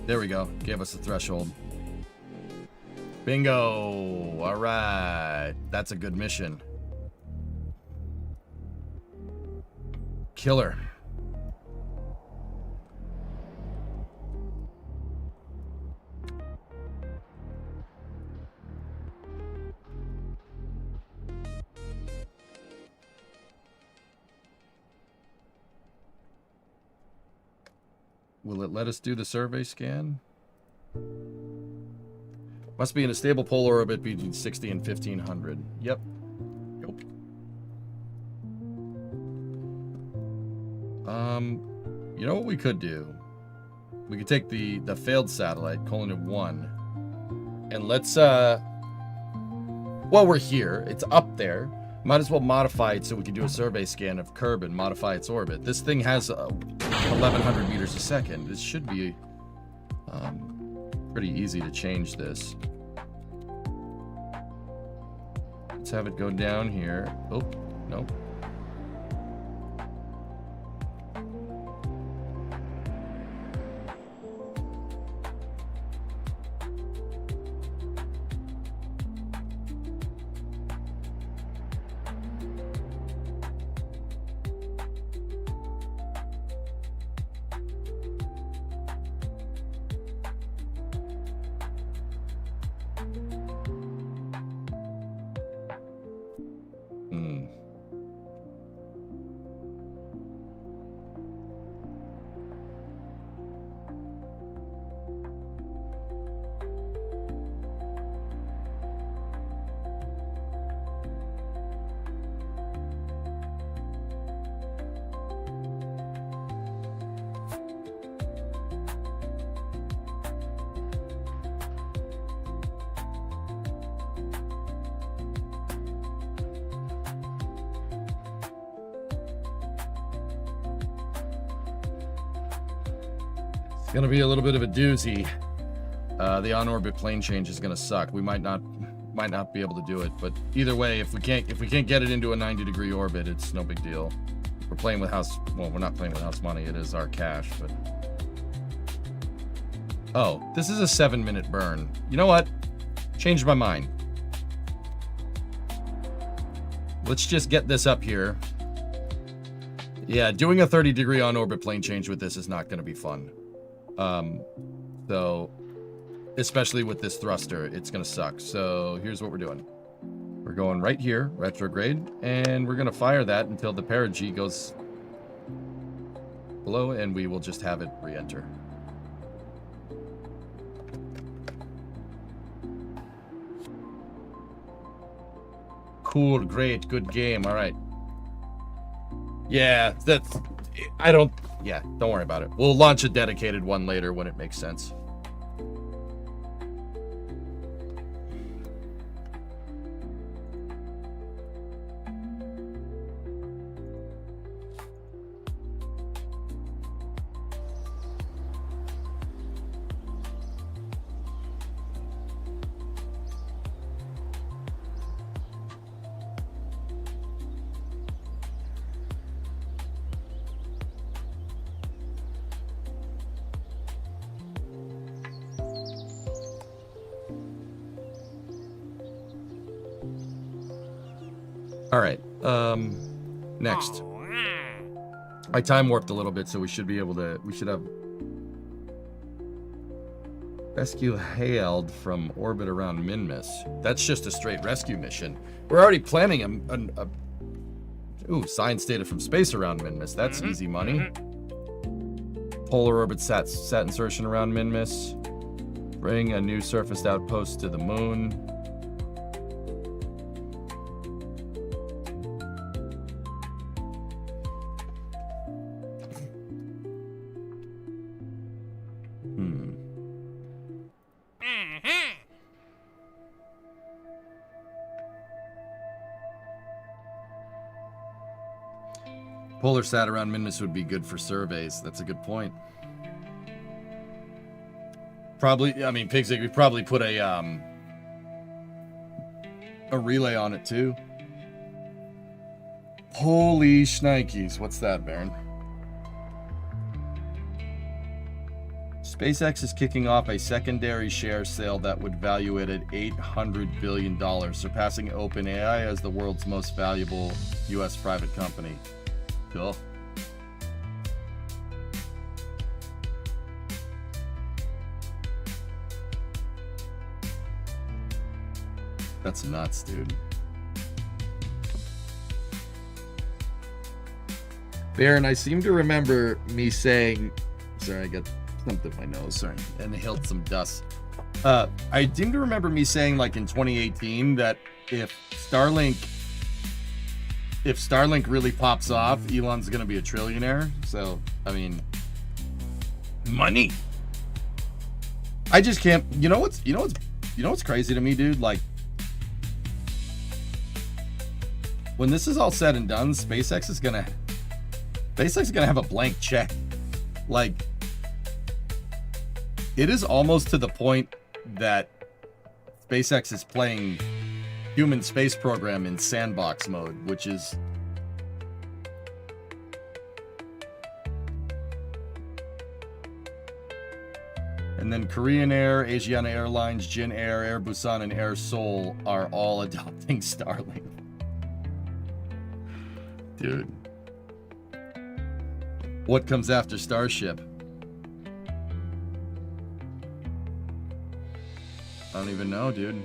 There we go. Gave us a threshold. Bingo. All right. That's a good mission. Killer. Will it let us do the survey scan? Must be in a stable polar orbit between 60 and 1500. Yep. Nope. You know what we could do? We could take the failed satellite, Colony 1, and let's, while we're here, it's up there. Might as well modify it so we can do a survey scan of Curb and modify its orbit. This thing has 1,100 meters a second. This should be pretty easy to change this. Let's have it go down here. Oh, nope. It's gonna be a little bit of a doozy. The on-orbit plane change is gonna suck. We might not be able to do it, but either way, if we can't get it into a 90-degree orbit, it's no big deal. We're playing with house. Well, we're not playing with house money. It is our cash, but. Oh, this is a 7-minute burn. You know what? Changed my mind. Let's just get this up here. Yeah, doing a 30-degree on-orbit plane change with this is not going to be fun. So, especially with this thruster, it's going to suck. So here's what we're doing. We're going right here, retrograde, and we're going to fire that until the perigee goes below, and we will just have it re-enter. Cool, great, good game. All right. Yeah, don't worry about it. We'll launch a dedicated one later when it makes sense. All right. Next. I time warped a little bit, so we should be able to. We should have rescue hailed from orbit around Minmus. That's just a straight rescue mission. We're already planning a science data from space around Minmus. That's easy money. Polar orbit sat insertion around Minmus. Bring a new surfaced outpost to the moon. Polar sat around Minmus would be good for surveys. That's a good point. Probably, I mean, Pigsig, we probably put a relay on it too. Holy shnikes. What's that, Baron? SpaceX is kicking off a secondary share sale that would value it at $800 billion, surpassing OpenAI as the world's most valuable U.S. private company. Cool. That's nuts, dude. Baron, I seem to remember me saying Sorry, I got something in my nose. Sorry, and inhaled some dust. I seem to remember me saying, like, in 2018 that if Starlink really pops off, Elon's gonna be a trillionaire. So, I mean, money. I just can't. You know what's crazy to me, dude? Like, when this is all said and done, SpaceX is gonna have a blank check. Like, it is almost to the point that SpaceX is playing human space program in sandbox mode, which is and then Korean Air, Asiana Airlines, Jin Air, Air Busan, and Air Seoul are all adopting Starlink. Dude. What comes after Starship? I don't even know, dude.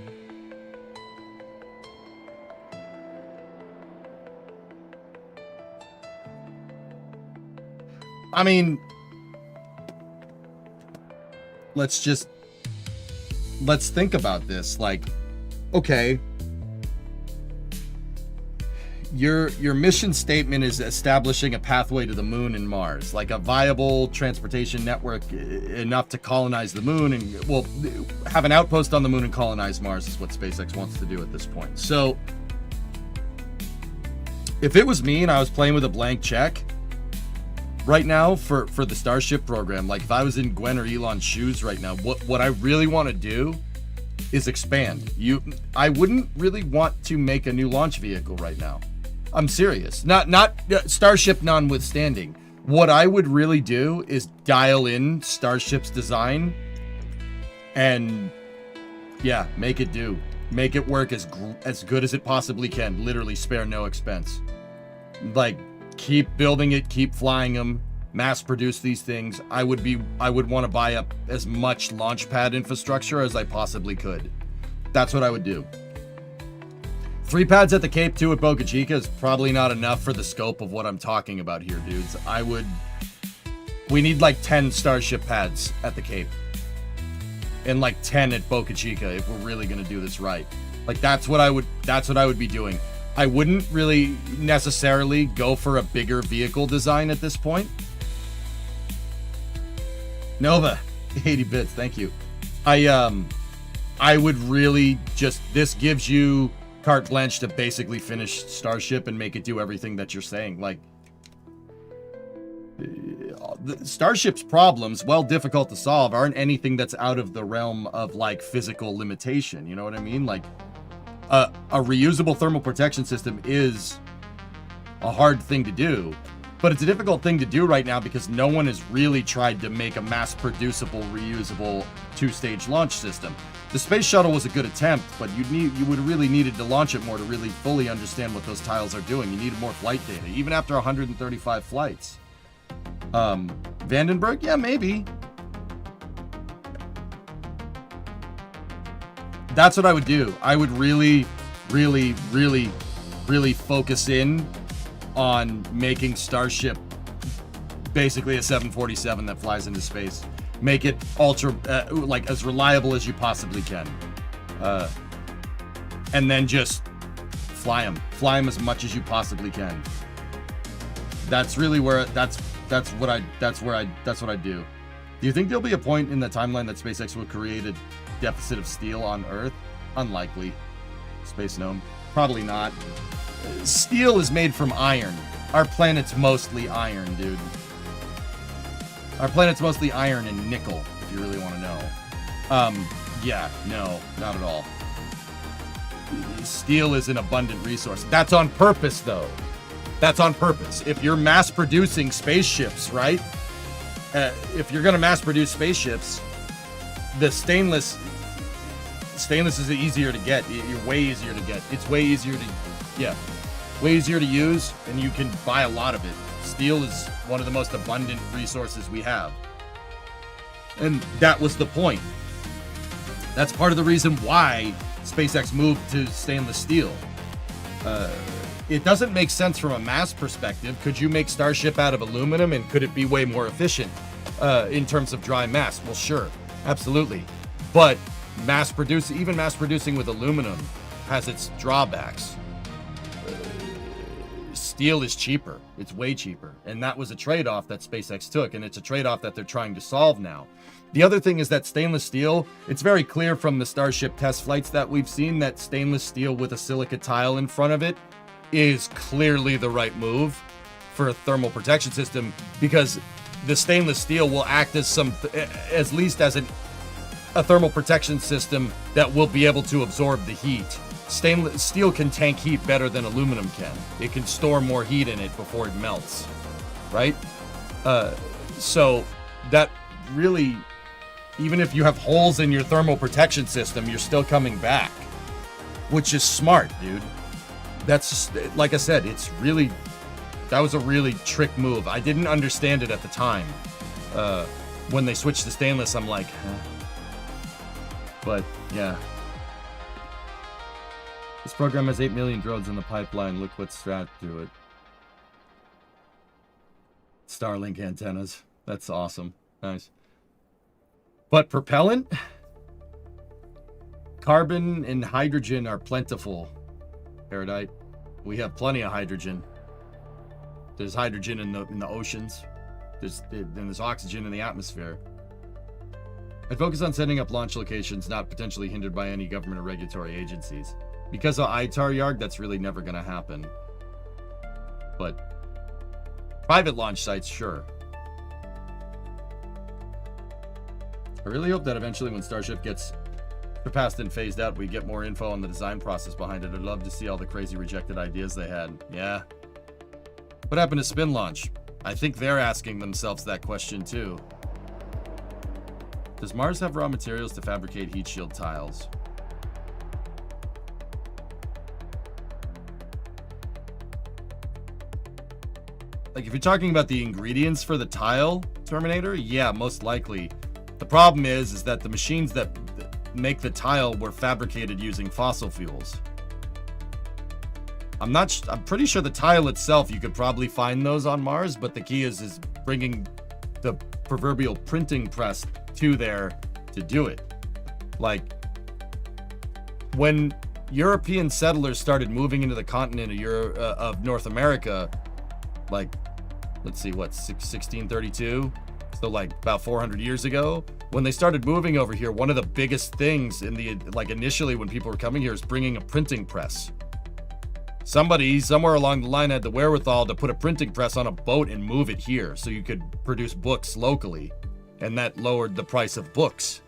I mean, let's think about this. Like, okay, your mission statement is establishing a pathway to the moon and Mars, like a viable transportation network enough to colonize the moon and, well, have an outpost on the moon and colonize Mars is what SpaceX wants to do at this point. So if it was me and I was playing with a blank check right now for the Starship program, like if I was in Gwen or Elon's shoes right now, what I really want to do is expand. I wouldn't really want to make a new launch vehicle right now. I'm serious. Not Starship notwithstanding. What I would really do is dial in Starship's design and, yeah, make it do. Make it work as good as it possibly can. Literally spare no expense. Like, keep building it, keep flying them, mass produce these things. I would want to buy up as much launch pad infrastructure as I possibly could. That's what I would do. 3 pads at the Cape, 2 at Boca Chica is probably not enough for the scope of what I'm talking about here, dudes. We need like 10 Starship pads at the Cape. And like 10 at Boca Chica if we're really gonna do this right. Like that's what I would be doing. I wouldn't really necessarily go for a bigger vehicle design at this point. Nova, 80 bits, thank you. I would really just, this gives you carte blanche to basically finish Starship and make it do everything that you're saying. Like, Starship's problems, while difficult to solve, aren't anything that's out of the realm of like physical limitation. You know what I mean? Like, a reusable thermal protection system is a hard thing to do, but it's a difficult thing to do right now because no one has really tried to make a mass-producible, reusable 2-stage launch system. The space shuttle was a good attempt, but you would really needed to launch it more to really fully understand what those tiles are doing. You needed more flight data, even after 135 flights. Vandenberg, yeah, maybe. That's what I would do. I would really, really, really, really focus in on making Starship basically a 747 that flies into space. Make it ultra, like, as reliable as you possibly can. And then just fly them. Fly them as much as you possibly can. That's really where, that's what I do. Do you think there'll be a point in the timeline that SpaceX will create a deficit of steel on Earth? Unlikely. Space Gnome. Probably not. Steel is made from iron. Our planet's mostly iron, dude. Our planet's mostly iron and nickel, if you really want to know. Yeah, no, not at all. Steel is an abundant resource. That's on purpose, though. That's on purpose. If you're mass producing spaceships, right? If you're going to mass produce spaceships, the stainless is easier to get. You're way easier to get. It's way easier to use, and you can buy a lot of it. Steel is one of the most abundant resources we have. And that was the point. That's part of the reason why SpaceX moved to stainless steel. It doesn't make sense from a mass perspective. Could you make Starship out of aluminum, and could it be way more efficient? in terms of dry mass. Well, sure, absolutely. But even mass producing with aluminum has its drawbacks. Steel is cheaper. It's way cheaper. And that was a trade-off that SpaceX took, and it's a trade-off that they're trying to solve now. The other thing is that stainless steel, it's very clear from the Starship test flights that we've seen that stainless steel with a silica tile in front of it is clearly the right move for a thermal protection system, because the stainless steel will act as at least as a thermal protection system that will be able to absorb the heat. Stainless steel can tank heat better than aluminum can. It can store more heat in it before it melts, right? So that really, even if you have holes in your thermal protection system, you're still coming back, which is smart, dude. That's, like I said, that was a really trick move. I didn't understand it at the time. When they switched to stainless, I'm like, huh? But yeah. This program has 8 million drones in the pipeline. Look what's strapped to it. Starlink antennas. That's awesome. Nice. But propellant? Carbon and hydrogen are plentiful. Erudite. We have plenty of hydrogen. There's hydrogen in the oceans. There's oxygen in the atmosphere. I'd focus on setting up launch locations not potentially hindered by any government or regulatory agencies. Because of ITAR Yarg, that's really never going to happen. But private launch sites, sure. I really hope that eventually when Starship gets surpassed and phased out, we get more info on the design process behind it. I'd love to see all the crazy rejected ideas they had. Yeah. What happened to spin launch? I think they're asking themselves that question too. Does Mars have raw materials to fabricate heat shield tiles? Like, if you're talking about the ingredients for the tile, Terminator, yeah, most likely. The problem is that the machines that make the tile were fabricated using fossil fuels. I'm pretty sure the tile itself, you could probably find those on Mars, but the key is bringing the proverbial printing press to there to do it. Like, when European settlers started moving into the continent of North America, like, let's see, what, 1632? So like about 400 years ago, when they started moving over here, one of the biggest things initially when people were coming here is bringing a printing press. Somebody somewhere along the line had the wherewithal to put a printing press on a boat and move it here so you could produce books locally, and that lowered the price of books.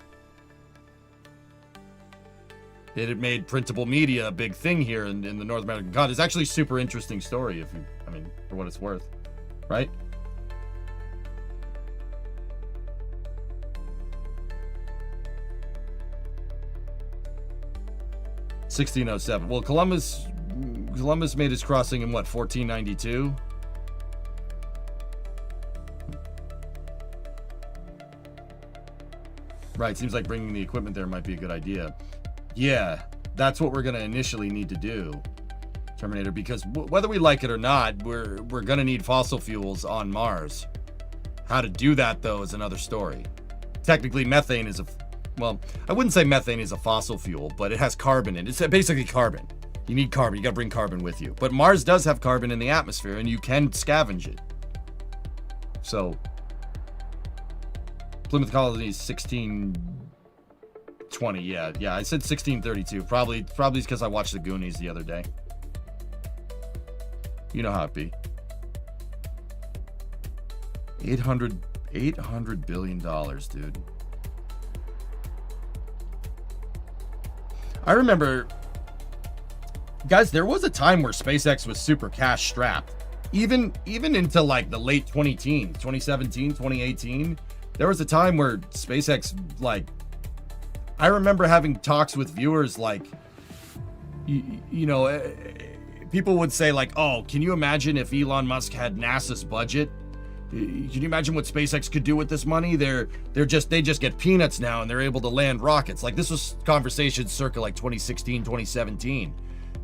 It made printable media a big thing here in the North American continent. It's actually a super interesting story, for what it's worth, right? (1607). Well, Columbus made his crossing in what, 1492? Right, seems like bringing the equipment there might be a good idea. Yeah, that's what we're going to initially need to do, Terminator, because whether we like it or not, we're going to need fossil fuels on Mars. How to do that, though, is another story. Technically, methane is well, I wouldn't say methane is a fossil fuel, but it has carbon in it. It's basically carbon. You need carbon. You got to bring carbon with you. But Mars does have carbon in the atmosphere, and you can scavenge it. So, Plymouth Colony is 1620. Yeah, I said 1632. Probably because I watched the Goonies the other day. You know how it be. $800 billion, dude. I remember, guys, there was a time where SpaceX was super cash strapped. Even into like the late 2010s, 2017, 2018, there was a time where SpaceX, like, I remember having talks with viewers like, people would say like, oh, can you imagine if Elon Musk had NASA's budget? Can you imagine what SpaceX could do with this money? They just get peanuts now and they're able to land rockets. Like, this was conversations circa like 2016, 2017.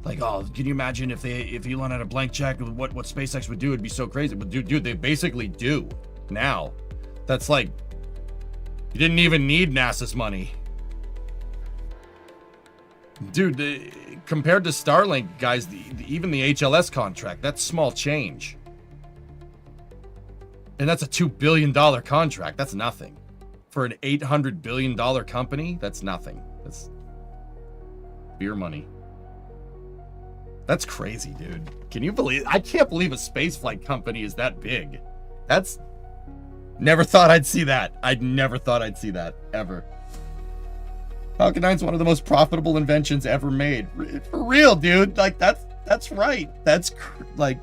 Like, oh, can you imagine if Elon had a blank check, what SpaceX would do? It'd be so crazy. But dude, they basically do now. That's like, you didn't even need NASA's money. Dude, compared to Starlink, guys, even the HLS contract, that's small change. And that's a $2 billion contract. That's nothing. For an $800 billion company, that's nothing. That's beer money. That's crazy, dude. Can you believe? I can't believe a spaceflight company is that big. That's... Never thought I'd see that. I'd never thought I'd see that, ever. Falcon 9's one of the most profitable inventions ever made. For real, dude. Like, that's right. That's, like...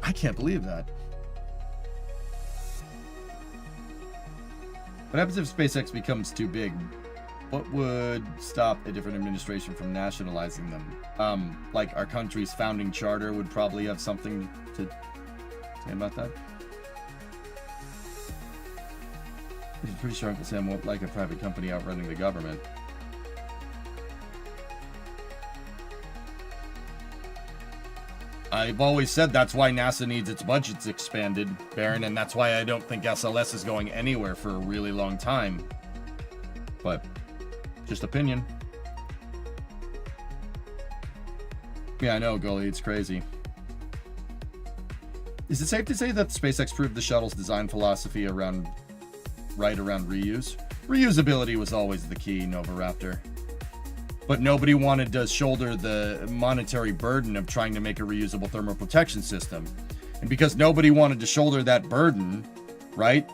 I can't believe that. What happens if SpaceX becomes too big? What would stop a different administration from nationalizing them? Like our country's founding charter would probably have something to say about that. I'm pretty sure Uncle Sam won't like a private company outrunning the government. I've always said that's why NASA needs its budgets expanded, Baron, and that's why I don't think SLS is going anywhere for a really long time. But, just opinion. Yeah, I know, Gully, it's crazy. Is it safe to say that SpaceX proved the shuttle's design philosophy around reuse? Reusability was always the key, Novaraptor. But nobody wanted to shoulder the monetary burden of trying to make a reusable thermal protection system. And because nobody wanted to shoulder that burden, right?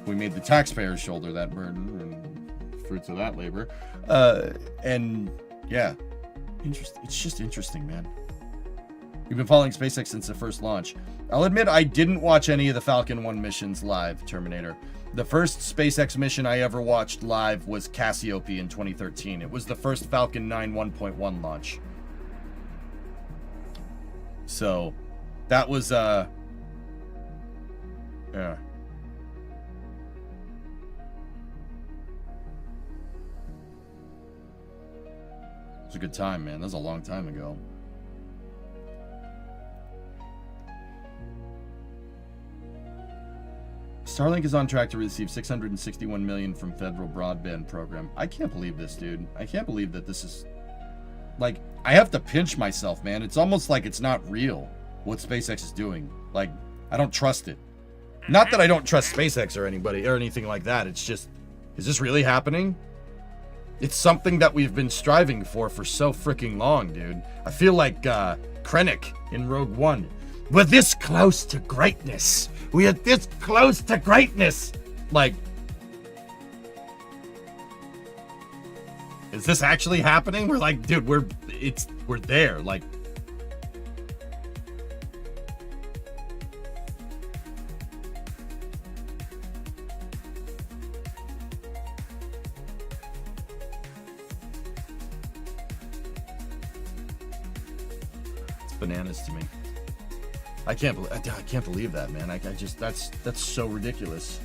We made the taxpayers shoulder that burden and fruits of that labor. And yeah, it's just interesting, man. We've been following SpaceX since the first launch. I'll admit I didn't watch any of the Falcon 1 missions live, Terminator. The first SpaceX mission I ever watched live was Cassiope in 2013. It was the first Falcon 9 1.1 launch. So, that was, yeah. It was a good time, man. That was a long time ago. Starlink is on track to receive $661 million from federal broadband program. I can't believe this, dude. I can't believe that this is... Like, I have to pinch myself, man. It's almost like it's not real, what SpaceX is doing. Like, I don't trust it. Not that I don't trust SpaceX or anybody or anything like that. It's just, is this really happening? It's something that we've been striving for so freaking long, dude. I feel like Krennic in Rogue One. We're this close to greatness. We are this close to greatness. Like, is this actually happening? We're like, dude, we're there. Like, it's bananas to me. I can't believe that, man. I just that's so ridiculous.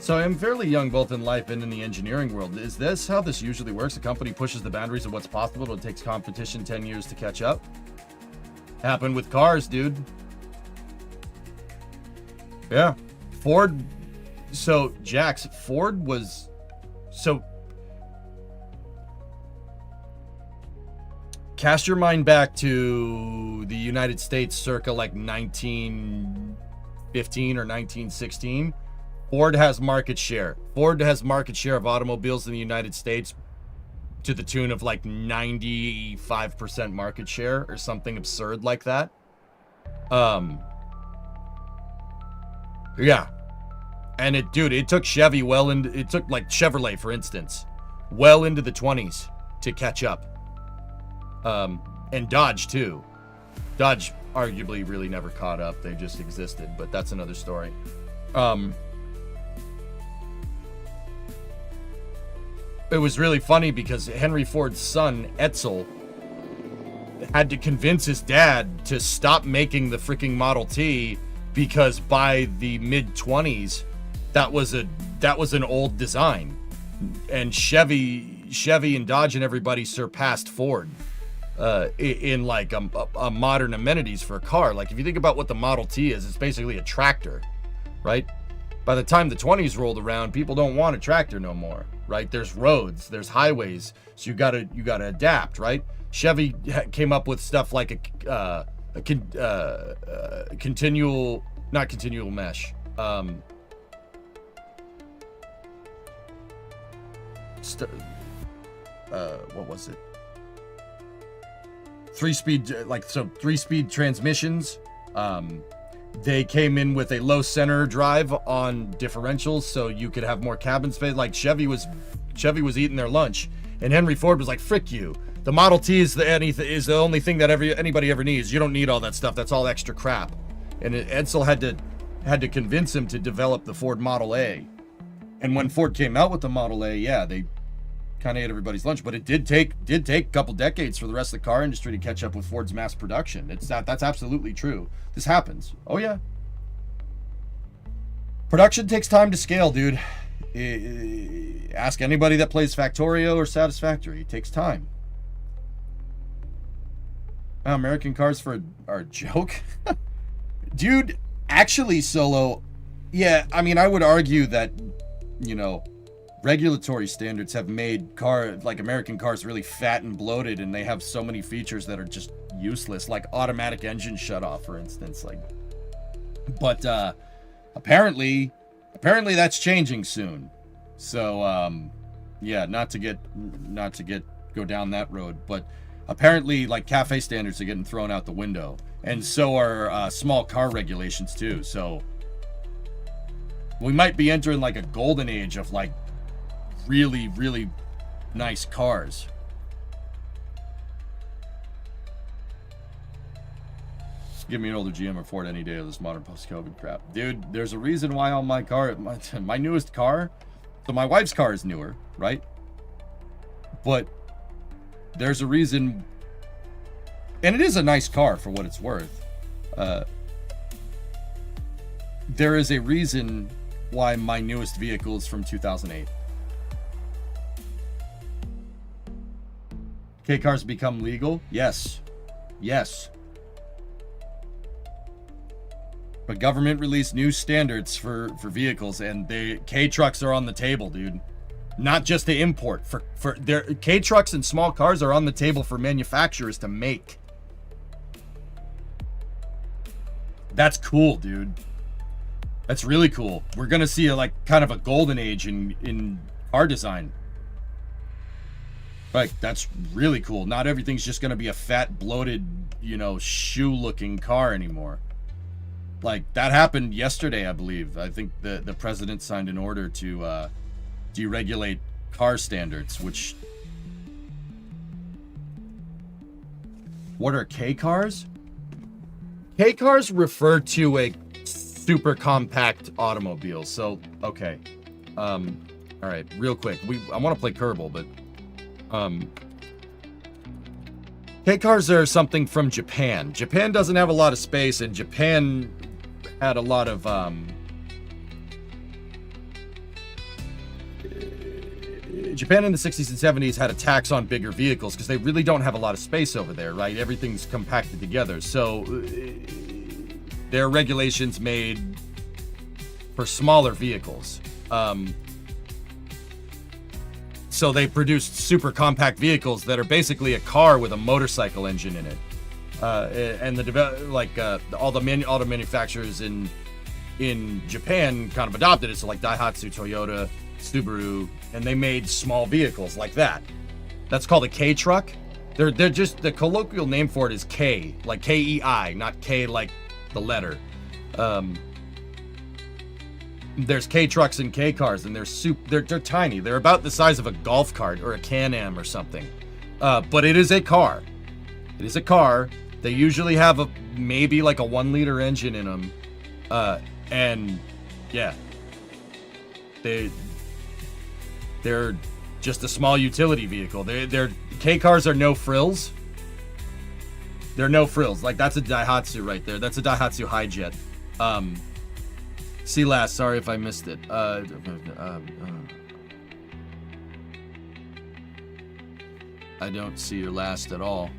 So I'm fairly young both in life and in the engineering world. Is this how this usually works? A company pushes the boundaries of what's possible, it takes competition 10 years to catch up? Happened with cars, dude. Yeah. Ford. So, Jax, Ford was... So... Cast your mind back to the United States circa like 1915 or 1916. Ford has market share. Ford has market share of automobiles in the United States to the tune of like 95% market share or something absurd like that. Yeah. And it took Chevy it took like Chevrolet, for instance, well into the 20s to catch up. And Dodge too. Dodge arguably really never caught up. They just existed, but that's another story. It was really funny because Henry Ford's son, Edsel, had to convince his dad to stop making the freaking Model T because by the mid-20s, that was an old design. And Chevy Chevy and Dodge and everybody surpassed Ford in like a modern amenities for a car. Like if you think about what the Model T is, it's basically a tractor, right? By the time the 20s rolled around, people don't want a tractor no more, right? There's roads, there's highways, so you gotta adapt, right? Chevy came up with stuff like continual, not continual mesh. What was it? 3-speed transmissions. They came in with a low center drive on differentials, so you could have more cabin space. Like Chevy was eating their lunch, and Henry Ford was like, "Frick you! The Model T is the only thing that anybody ever needs. You don't need all that stuff. That's all extra crap." And Edsel had to convince him to develop the Ford Model A. And when Ford came out with the Model A, yeah, they kind of ate everybody's lunch, but it did take a couple decades for the rest of the car industry to catch up with Ford's mass production. That's absolutely true. This happens. Oh yeah. Production takes time to scale, dude. Ask anybody that plays Factorio or Satisfactory. It takes time. Wow, American cars are a joke? Dude, actually, Solo, yeah, I mean, I would argue that, you know, regulatory standards have made American cars really fat and bloated, and they have so many features that are just useless, like automatic engine shutoff, for instance. But apparently that's changing soon. So yeah, not to go down that road, but apparently like cafe standards are getting thrown out the window, and so are small car regulations too. So we might be entering like a golden age of like really, really nice cars. Give me an older GM or Ford any day of this modern post-COVID crap. Dude, there's a reason why all my newest car, so my wife's car is newer, right? But there's a reason, and it is a nice car for what it's worth. There is a reason why my newest vehicle is from 2008. K cars become legal? Yes. But government released new standards for vehicles, and K trucks are on the table, dude. Not just to import. For their K trucks and small cars are on the table for manufacturers to make. That's cool, dude. That's really cool. We're gonna see kind of a golden age in car design. Like, that's really cool. Not everything's just gonna be a fat, bloated, shoe-looking car anymore. Like, that happened yesterday, I believe. I think the president signed an order to deregulate car standards, which... What are K cars? K cars refer to a super compact automobile. So, okay. All right, real quick. I want to play Kerbal, but... K cars are something from Japan. Japan doesn't have a lot of space, and Japan had a lot of Japan in the 60s and 70s had a tax on bigger vehicles because they really don't have a lot of space over there, right? Everything's compacted together. So there are regulations made for smaller vehicles. So they produced super compact vehicles that are basically a car with a motorcycle engine in it. And all the auto manufacturers in Japan kind of adopted it. So like Daihatsu, Toyota, Subaru, and they made small vehicles like that. That's called a K truck. They're just, the colloquial name for it is K, like K-E-I, not K like the letter. There's K trucks and K cars, and they're tiny. They're about the size of a golf cart or a Can-Am or something. But it is a car. It is a car. They usually have maybe like a 1-liter engine in them. And yeah, they're just a small utility vehicle. They're K cars are no frills. They're no frills. Like, that's a Daihatsu right there. That's a Daihatsu Hijet. See last, sorry if I missed it. I don't see your last at all.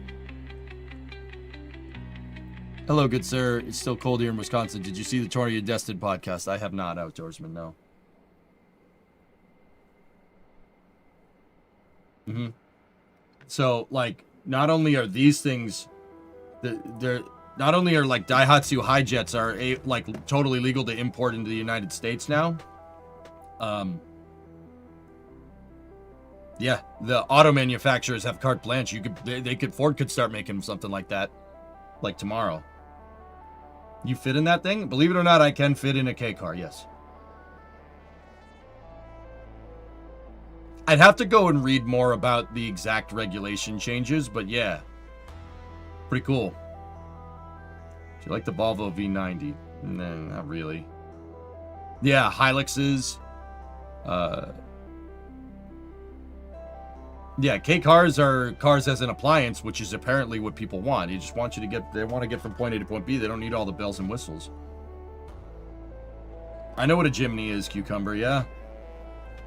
Hello, good sir. It's still cold here in Wisconsin. Did you see the Tour of Your Destined podcast? I have not, Outdoorsman, no. So, like, not only are these things, they're not only are like Daihatsu Hi-Jets are like totally legal to import into the United States now. Yeah, the auto manufacturers have carte blanche. Ford could start making something like that, like tomorrow. You fit in that thing? Believe it or not, I can fit in a K car. Yes. I'd have to go and read more about the exact regulation changes, but yeah. Pretty cool. Do you like the Volvo V90? No, not really. Yeah, Hiluxes. Yeah, K cars are cars as an appliance, which is apparently what people want. They just want you to they want to get from point A to point B. They don't need all the bells and whistles. I know what a Jimny is, Cucumber, yeah.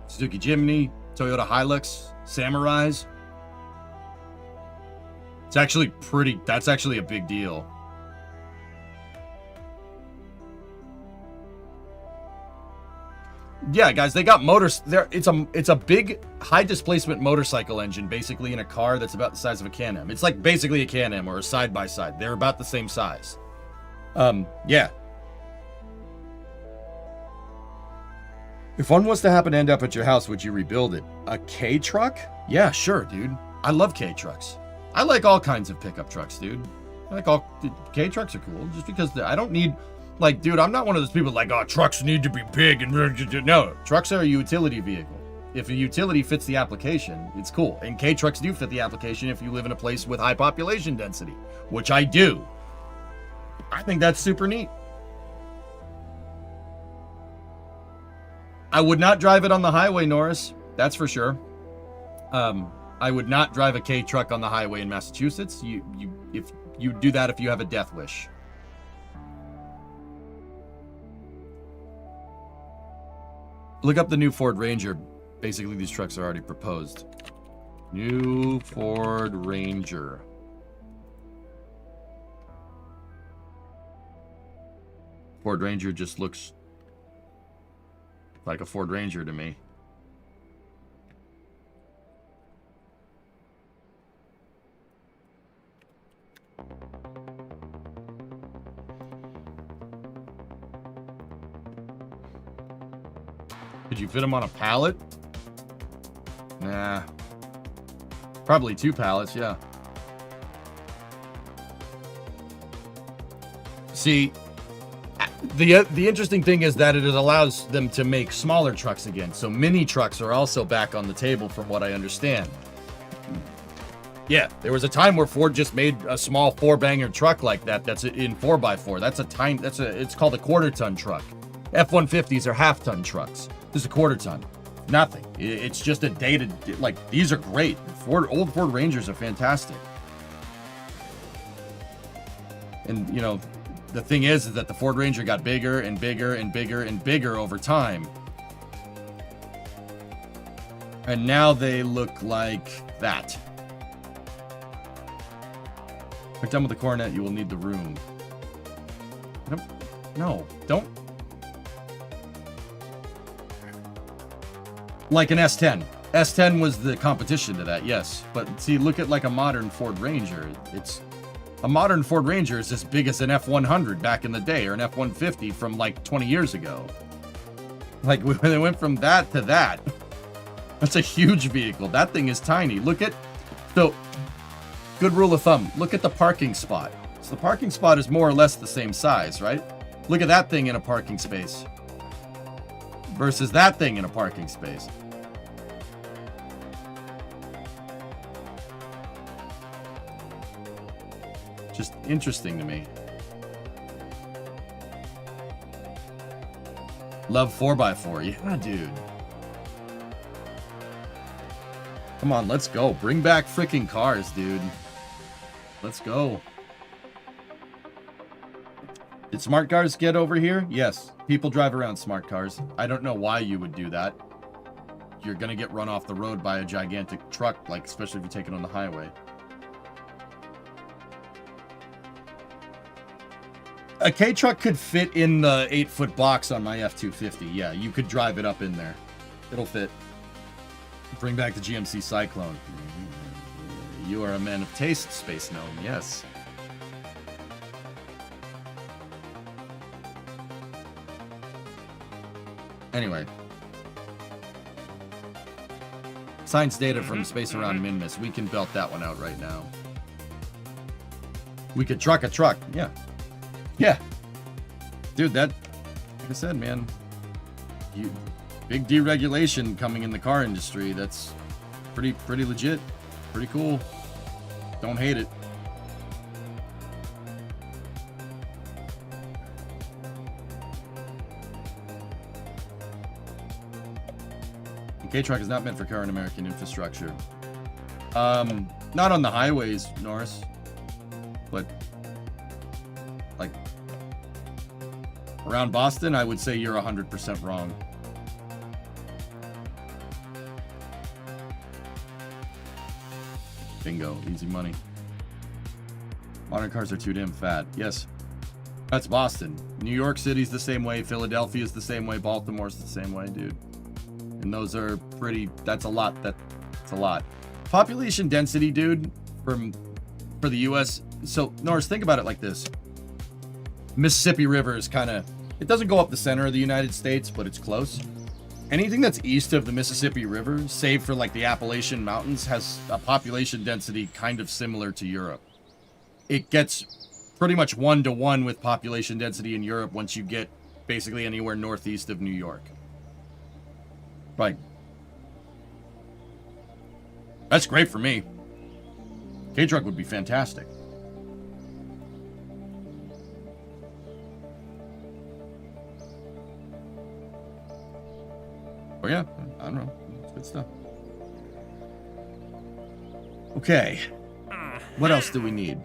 Suzuki Jimny, Toyota Hilux, Samurais. It's actually that's actually a big deal. Yeah, guys, they got motors there. It's a big high displacement motorcycle engine, basically in a car that's about the size of a Can-Am. It's like basically a Can-Am or a side-by-side. They're about the same size. Yeah. If one was to happen to end up at your house, would you rebuild it? A K truck? Yeah, sure, dude. I love K trucks. I like all kinds of pickup trucks, dude. I like all K trucks are cool, just because I don't need. Like, dude, I'm not one of those people like, oh, trucks need to be big and no. Trucks are a utility vehicle. If a utility fits the application, it's cool. And K trucks do fit the application if you live in a place with high population density, which I do. I think that's super neat. I would not drive it on the highway, Norris. That's for sure. I would not drive a K truck on the highway in Massachusetts. If you do that, if you have a death wish. Look up the new Ford Ranger. Basically, these trucks are already proposed. New Ford Ranger. Ford Ranger just looks like a Ford Ranger to me. Could you fit them on a pallet? Nah. Probably 2 pallets, yeah. See, the interesting thing is that it allows them to make smaller trucks again. So mini trucks are also back on the table from what I understand. Yeah, there was a time where Ford just made a small 4-banger truck like that that's in 4x4. It's called a quarter-ton truck. F-150s are half-ton trucks. This is a quarter-ton. Nothing. It's just a dated, like, these are great. Old Ford Rangers are fantastic. And, you know, the thing is that the Ford Ranger got bigger and bigger and bigger and bigger over time. And now they look like that. When you're done with the Coronet, you will need the room. Don't. Like an S10. S10 was the competition to that, yes. But see, look at like a modern Ford Ranger. A modern Ford Ranger is as big as an F100 back in the day, or an F150 from like 20 years ago. Like when they went from that to that. That's a huge vehicle. That thing is tiny. So, good rule of thumb, look at the parking spot. So the parking spot is more or less the same size, right? Look at that thing in a parking space versus that thing in a parking space. Just interesting to me. Love 4x4. Yeah, dude. Come on, let's go. Bring back freaking cars, dude. Let's go. Did smart cars get over here? Yes. People drive around smart cars. I don't know why you would do that. you're gonna get run off the road by a gigantic truck, like especially if you take it on the highway. A K truck could fit in the 8-foot box on my F-250. Yeah, you could drive it up in there. It'll fit. Bring back the GMC Cyclone. You are a man of taste, Space Gnome. Yes. Anyway. Science data from space around Minmus. We can belt that one out right now. We could truck a truck. Yeah. Yeah. Dude, that, like I said, man, big deregulation coming in the car industry. That's pretty legit. Pretty cool. Don't hate it. K-Truck is not meant for current American infrastructure. Not on the highways, Norris. But, like, around Boston, I would say you're 100% wrong. Bingo. Easy money. Modern cars are too damn fat. Yes. That's Boston. New York City's the same way. Philadelphia's the same way. Baltimore's the same way, dude. And those are pretty... That's a lot. That's a lot. Population density, dude, for the U.S. So, Norris, think about it like this. Mississippi River is kind of... It doesn't go up the center of the United States, but it's close. Anything that's east of the Mississippi River, save for like the Appalachian Mountains, has a population density kind of similar to Europe. It gets pretty much 1-to-1 with population density in Europe once you get basically anywhere northeast of New York. Right. That's great for me. K-Truck would be fantastic. Oh yeah, I don't know. It's good stuff. Okay. What else do we need?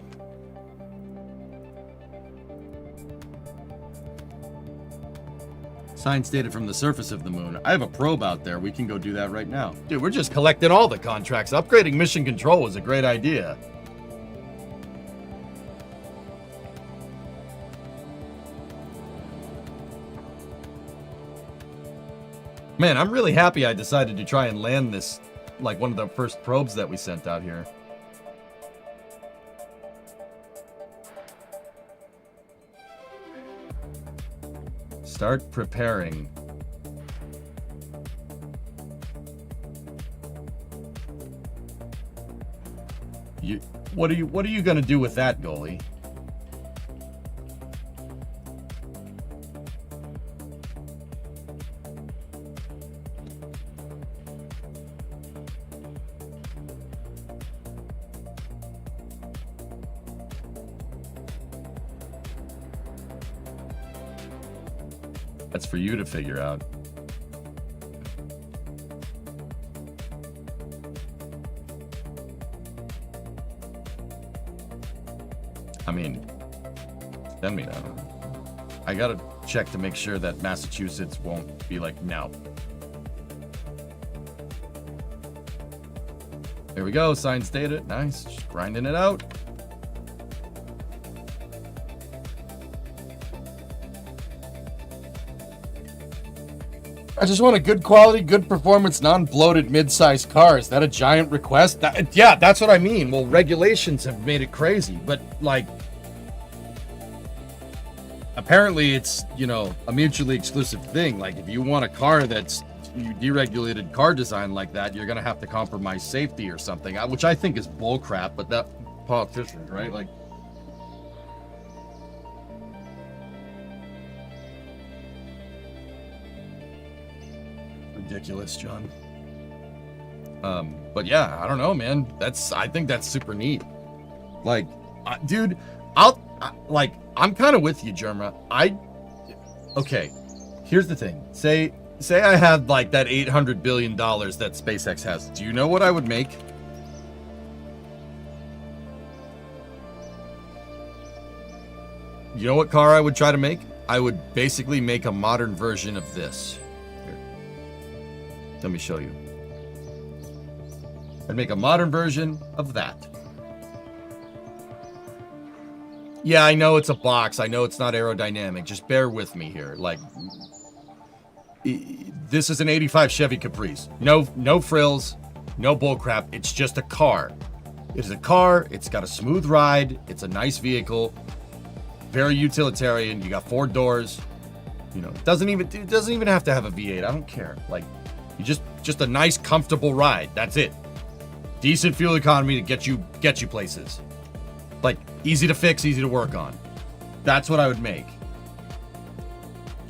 Science data from the surface of the moon. I have a probe out there. We can go do that right now. Dude, we're just collecting all the contracts. Upgrading mission control was a great idea. Man, I'm really happy I decided to try and land this, like one of the first probes that we sent out here. Start preparing. What are you gonna do with that, goalie? That's for you to figure out. I mean, send me that. I gotta check to make sure that Massachusetts won't be like, no. There we go, science data. Nice, just grinding it out. I just want a good quality, good performance, non-bloated mid-sized car. Is that a giant request? Yeah, that's what I mean. Well, regulations have made it crazy, but like, apparently it's, you know, a mutually exclusive thing. Like, if you want a car that's deregulated car design like that, you're gonna have to compromise safety or something, which I think is bullcrap. But that politicians, right? Like. Ridiculous, John. But yeah, I don't know, man. I think that's super neat. Like, dude, I'm kind of with you, Germa. Okay, here's the thing. Say I had like that $800 billion that SpaceX has. Do you know what I would make? You know what car I would try to make? I would basically make a modern version of this. Let me show you. I'd make a modern version of that. Yeah, I know it's a box. I know it's not aerodynamic. Just bear with me here. Like, this is an 85 Chevy Caprice. No frills, no bullcrap. It's just a car. It is a car. It's got a smooth ride. It's a nice vehicle. Very utilitarian. You got 4 doors. It doesn't even have to have a V8. I don't care. Like, you just a nice, comfortable ride. That's it. Decent fuel economy to get you places. Like, easy to fix, easy to work on. That's what I would make.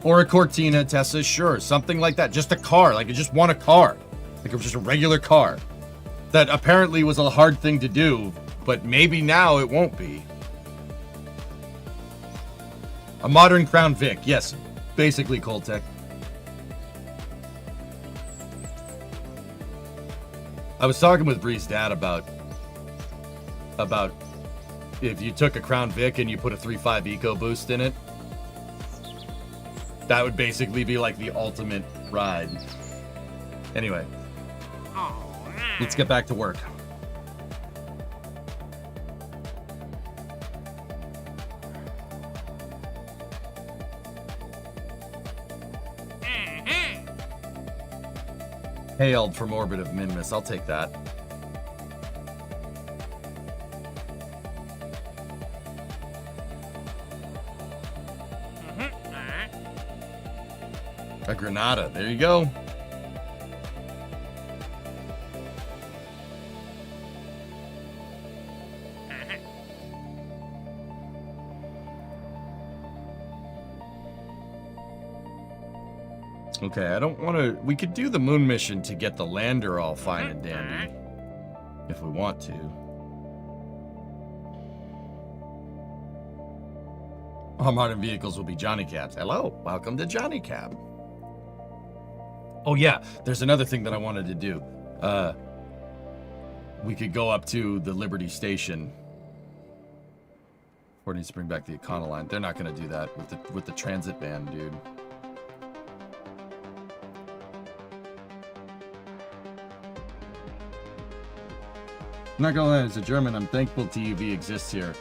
Or a Cortina, Tesla, sure, something like that. Just a car. Like, I just want a car. Like, it was just a regular car. That apparently was a hard thing to do, but maybe now it won't be. A modern Crown Vic, yes. Basically Coltec. I was talking with Bree's dad about if you took a Crown Vic and you put a 3.5 EcoBoost in it, that would basically be like the ultimate ride. Anyway, let's get back to work. Hailed from Orbit of Minmus. I'll take that. A Granada. There you go. Okay, I don't want to... We could do the moon mission to get the lander all fine and dandy. If we want to. All modern vehicles will be Johnny Cabs. Hello, welcome to Johnny Cab. Oh yeah, there's another thing that I wanted to do. We could go up to the Liberty Station. Or needs to bring back the Econoline. They're not going to do that with the transit ban, dude. I'm not gonna lie, as a German, I'm thankful TUV exists here.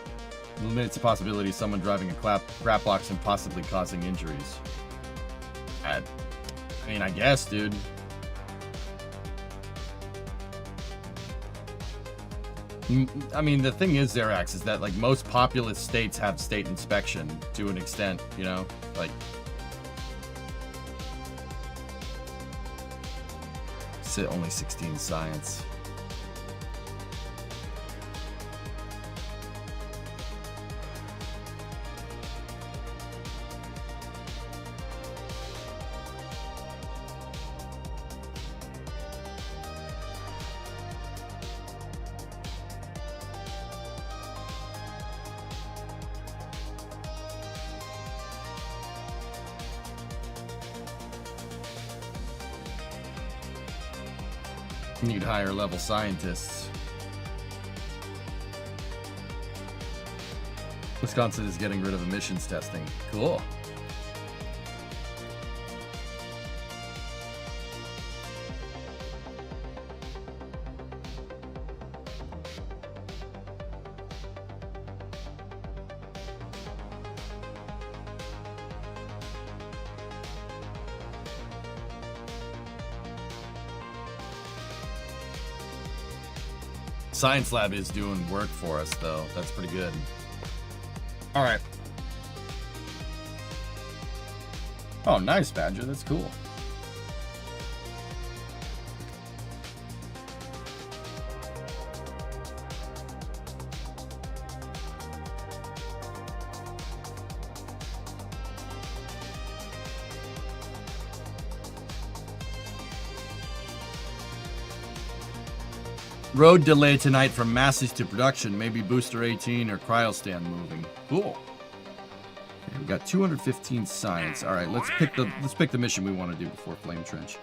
Eliminates the possibility of someone driving a crap box and possibly causing injuries. I mean, I guess, dude. I mean, the thing is, Zerax, is that, like, most populous states have state inspection to an extent, you know? Like... only 16 science. Need higher level scientists. Wisconsin is getting rid of emissions testing. Cool. Science lab is doing work for us, though. That's pretty good. All right. Oh, nice, Badger. That's cool. Road delay tonight from masses to production. Maybe booster 18 or cryostand moving. Cool. Okay, we got 215 science. All right, let's pick the mission we want to do before Flame Trench.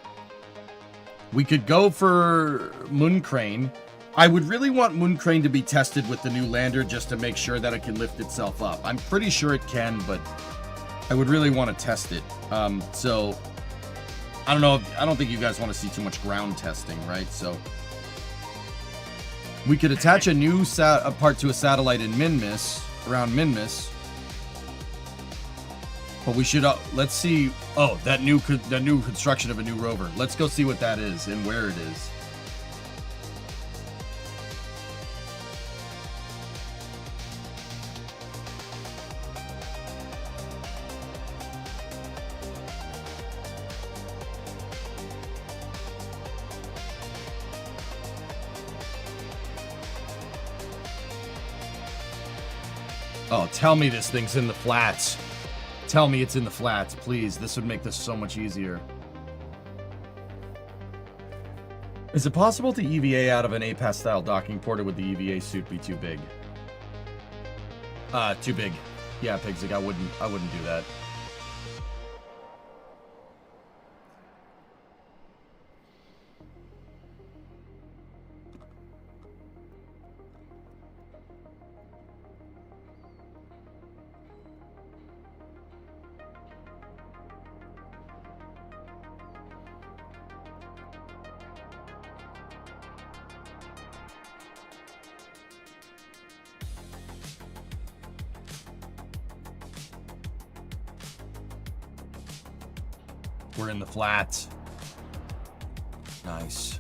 We could go for Moon Crane. I would really want Moon Crane to be tested with the new lander just to make sure that it can lift itself up. I'm pretty sure it can, but I would really want to test it. So I don't know. I don't think you guys want to see too much ground testing, right? So We could attach a new part to a satellite in Minmus, around Minmus. But we should, let's see, oh, that new construction of a new rover. Let's go see what that is and where it is. Oh, tell me this thing's in the flats. Tell me it's in the flats, please. This would make this so much easier. Is it possible to EVA out of an APAS style docking port, or would the EVA suit be too big? Too big. Yeah, Pigzig, I wouldn't do that. We're in the flats. Nice.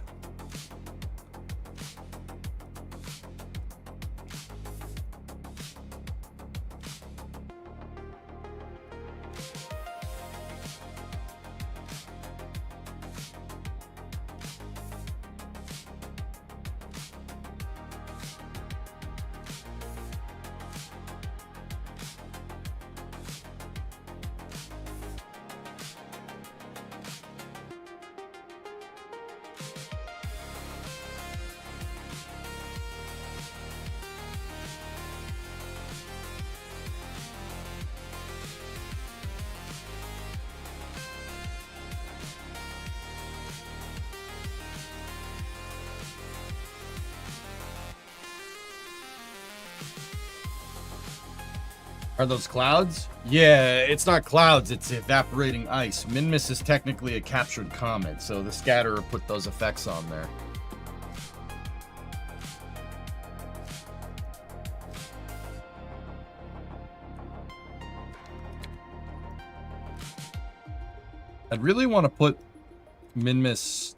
Are those clouds? Yeah, it's not clouds, it's evaporating ice. Minmus is technically a captured comet, so the scatterer put those effects on there. I'd really want to put Minmus,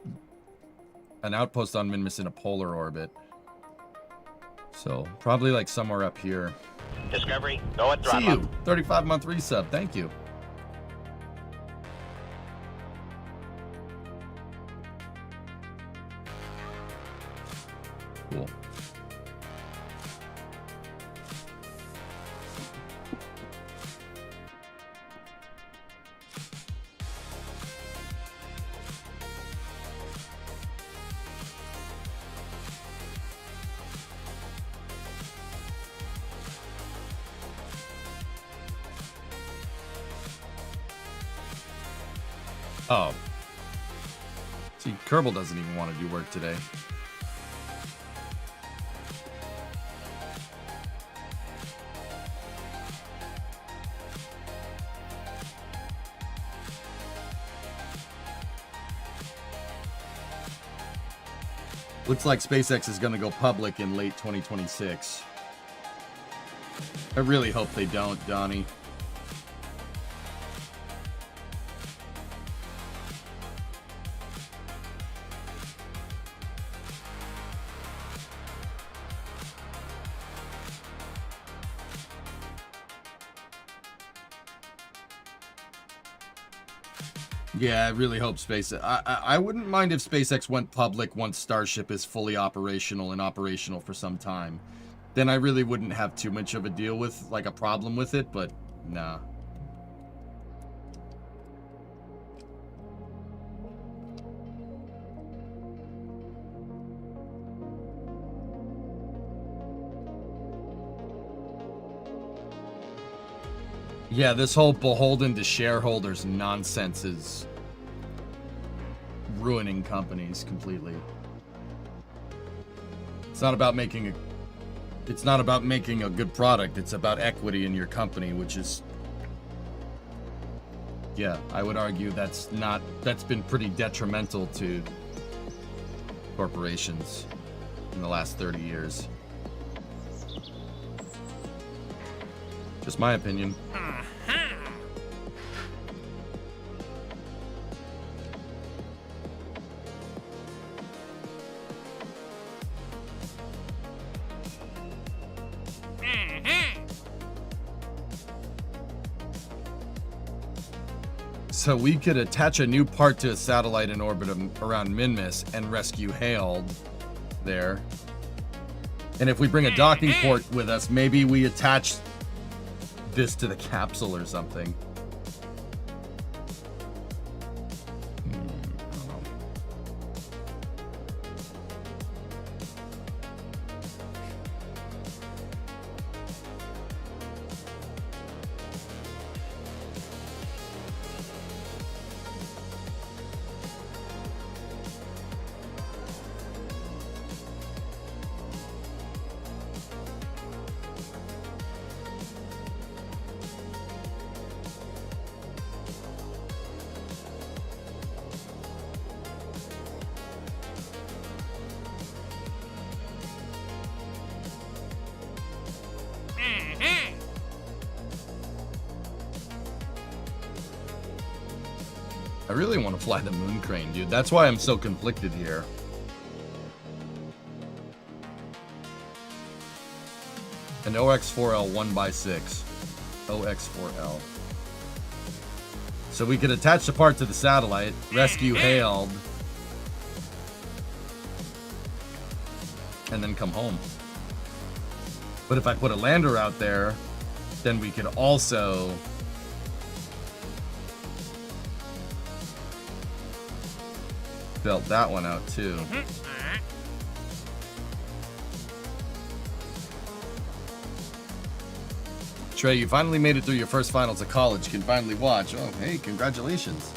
an outpost on Minmus in a polar orbit. So, probably like somewhere up here. Discovery, go at throttle. See you. 35-month resub. Thank you. Cool. Oh. See, Kerbal doesn't even want to do work today. Looks like SpaceX is going to go public in late 2026. I really hope they don't, Donnie. Yeah, I really hope I wouldn't mind if SpaceX went public once Starship is fully operational and operational for some time. Then I really wouldn't have too much of a deal with, like, a problem with it, but nah. Yeah, this whole beholden to shareholders nonsense is ruining companies completely. It's not about making a good product, it's about equity in your company, which is, yeah, I would argue that's been pretty detrimental to corporations. in the last 30 years. Just my opinion. So we could attach a new part to a satellite in orbit around Minmus and rescue Hale there. And if we bring a docking port with us, maybe we attach this to the capsule or something. I don't know. I really want to fly the moon crane, dude. That's why I'm so conflicted here. An OX4L 1x6. OX4L. So we could attach the part to the satellite, rescue Hale, and then come home. But if I put a lander out there, then we could also build that one out too. Trey, you finally made it through your first finals of college. You can finally watch. Oh, hey, congratulations.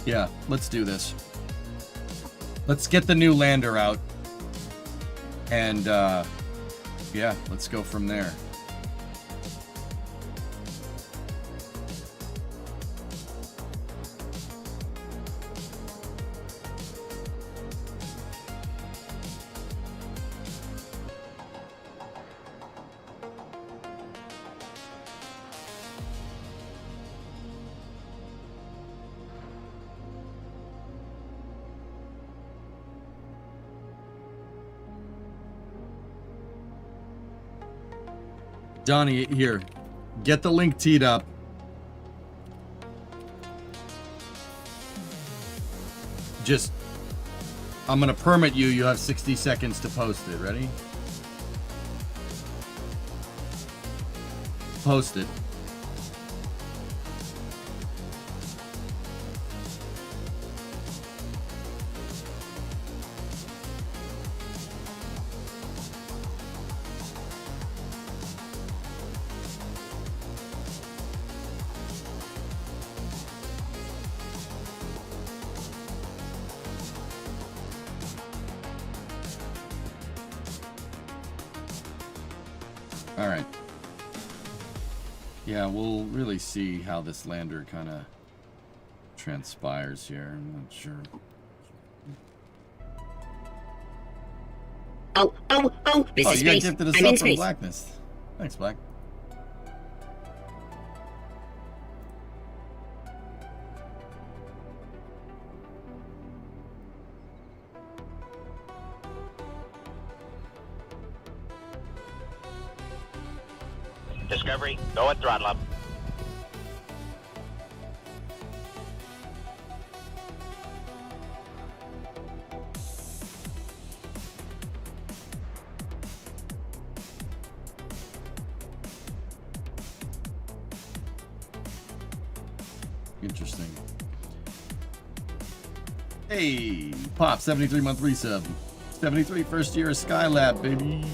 Yeah, let's do this. Let's get the new lander out. And, yeah, let's go from there. Donnie, here, get the link teed up. Just, I'm gonna permit you. You have 60 seconds to post it. Ready? Post it. All right. Yeah, we'll really see how this lander kind of transpires here. I'm not sure. This is You got space. gifted a I'm sub in from space. Blackness. Thanks, Black. Discovery, go at throttle up. Interesting. Hey, Pop, 73 month resub. 73 first year of Skylab, baby.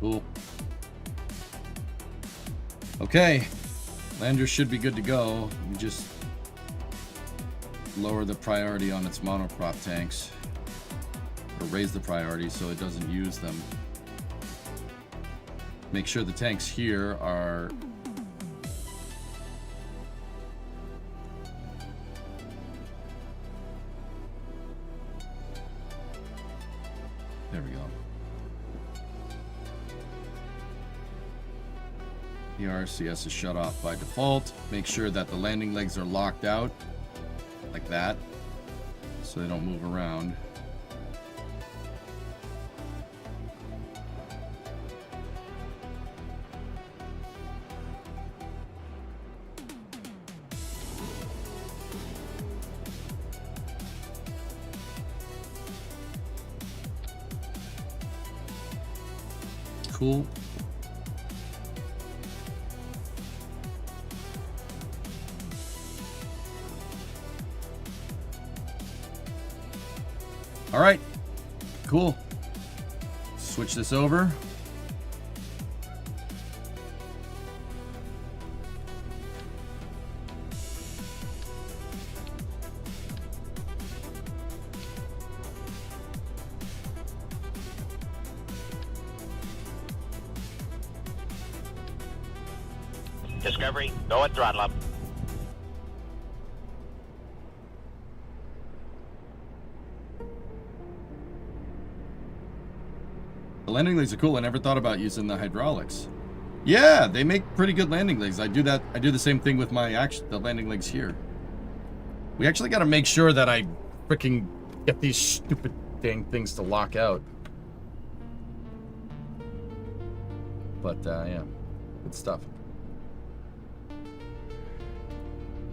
Cool. Okay. Lander should be good to go. We just lower the priority on its monoprop tanks. Or raise the priority so it doesn't use them. Make sure the tanks here are... There we go. The RCS is shut off by default. Make sure that the landing legs are locked out, like that, so they don't move around. Cool. All right, cool. Switch this over. Discovery, go at throttle up. The landing legs are cool. I never thought about using the hydraulics. Yeah, they make pretty good landing legs. I do that. I do the same thing with the landing legs here. We actually got to make sure that I freaking get these stupid dang things to lock out. But yeah, good stuff.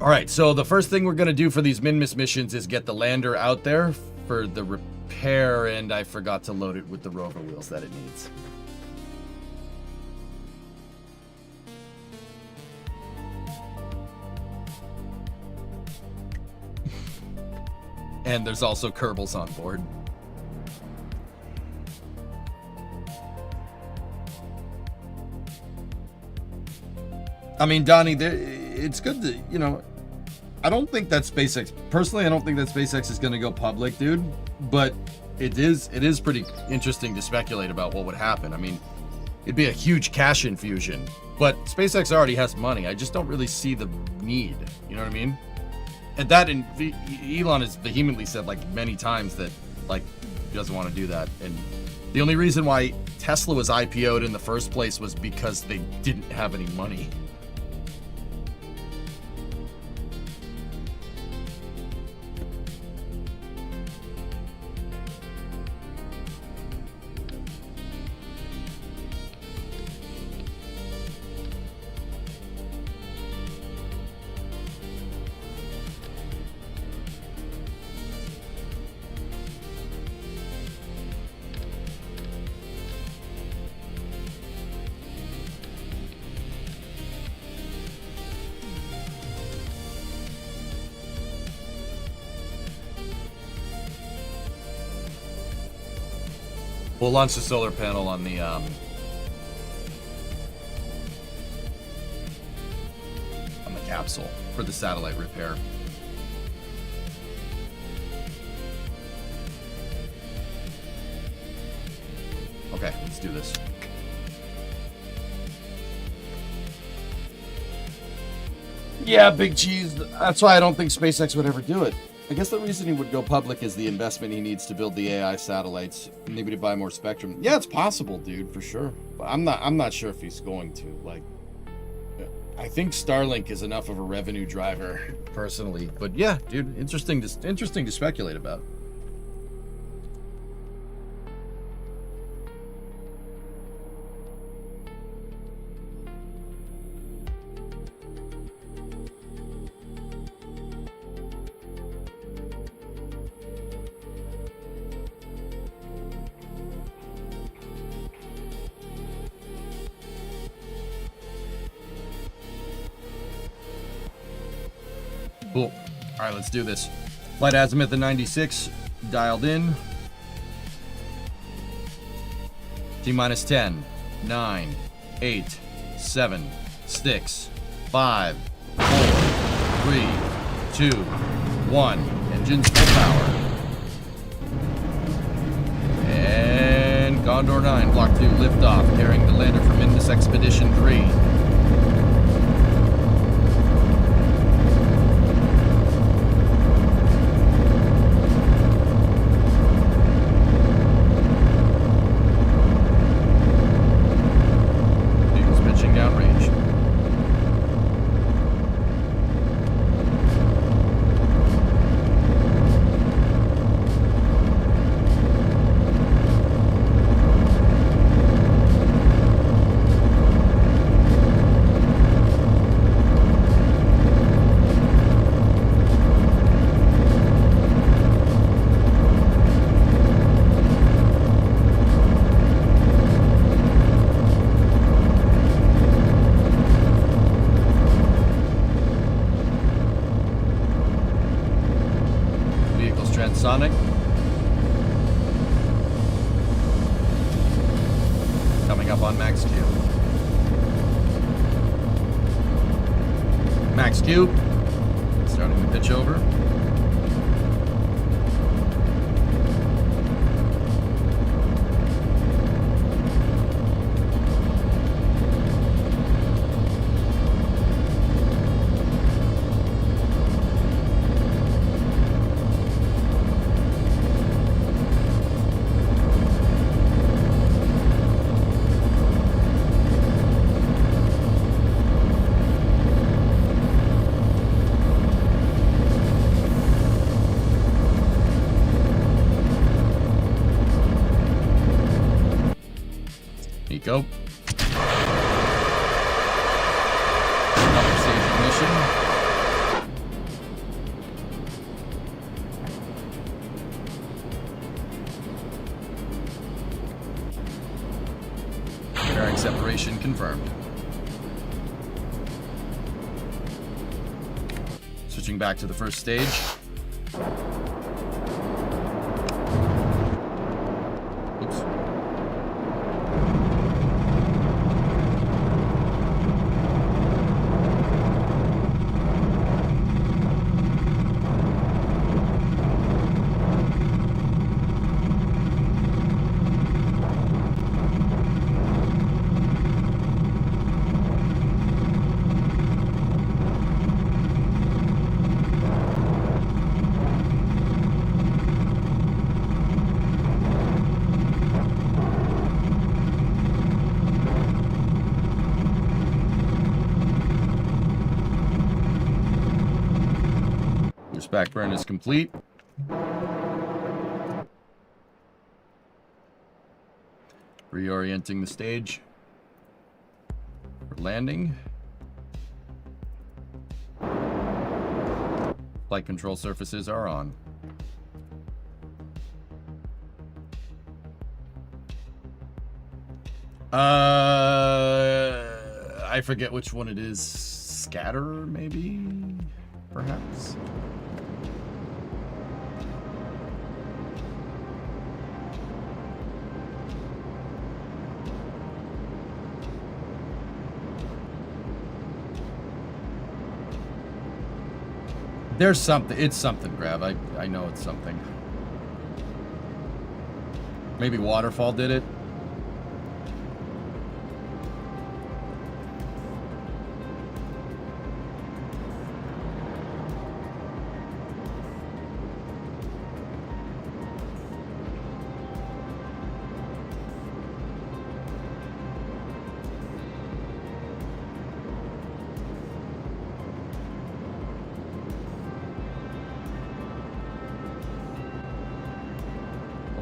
All right, so the first thing we're going to do for these min-miss missions is get the lander out there for the repair, and I forgot to load it with the rover wheels that it needs. And there's also Kerbals on board. I mean, Donnie, it's good to, you know, I don't think that SpaceX, personally, I don't think that SpaceX is going to go public, dude, but it is pretty interesting to speculate about what would happen. I mean, it'd be a huge cash infusion, but SpaceX already has money. I just don't really see the need, you know what I mean? And that, and Elon has vehemently said, like, many times that, like, he doesn't want to do that. And the only reason why Tesla was IPO'd in the first place was because they didn't have any money. We'll launch the solar panel on the capsule for the satellite repair. Okay, let's do this. Yeah, big cheese. That's why I don't think SpaceX would ever do it. I guess the reason he would go public is the investment he needs to build the AI satellites, maybe to buy more spectrum. Yeah, it's possible, dude, for sure. But I'm not sure if he's going to. Like, I think Starlink is enough of a revenue driver, personally. But yeah, dude, interesting to speculate about. Cool. All right, let's do this. Flight azimuth at 96, dialed in. T-minus 10, 9, 8, 7, 6, 5, 4, 3, 2, 1. Engines full power. And Gondor 9, Block 2, liftoff, carrying the lander from Indus Expedition 3. Vehicles pitching downrange. Vehicles transonic. Coming up on max Q. Max Q. Starting to pitch over. Nico. Upper stage ignition. Bearing separation confirmed. Switching back to the first stage. Oops. Back burn is complete. Reorienting the stage for landing. Flight control surfaces are on. I forget which one it is. Scatter, maybe? Perhaps? There's something. It's something, Grav. I know it's something. Maybe Waterfall did it.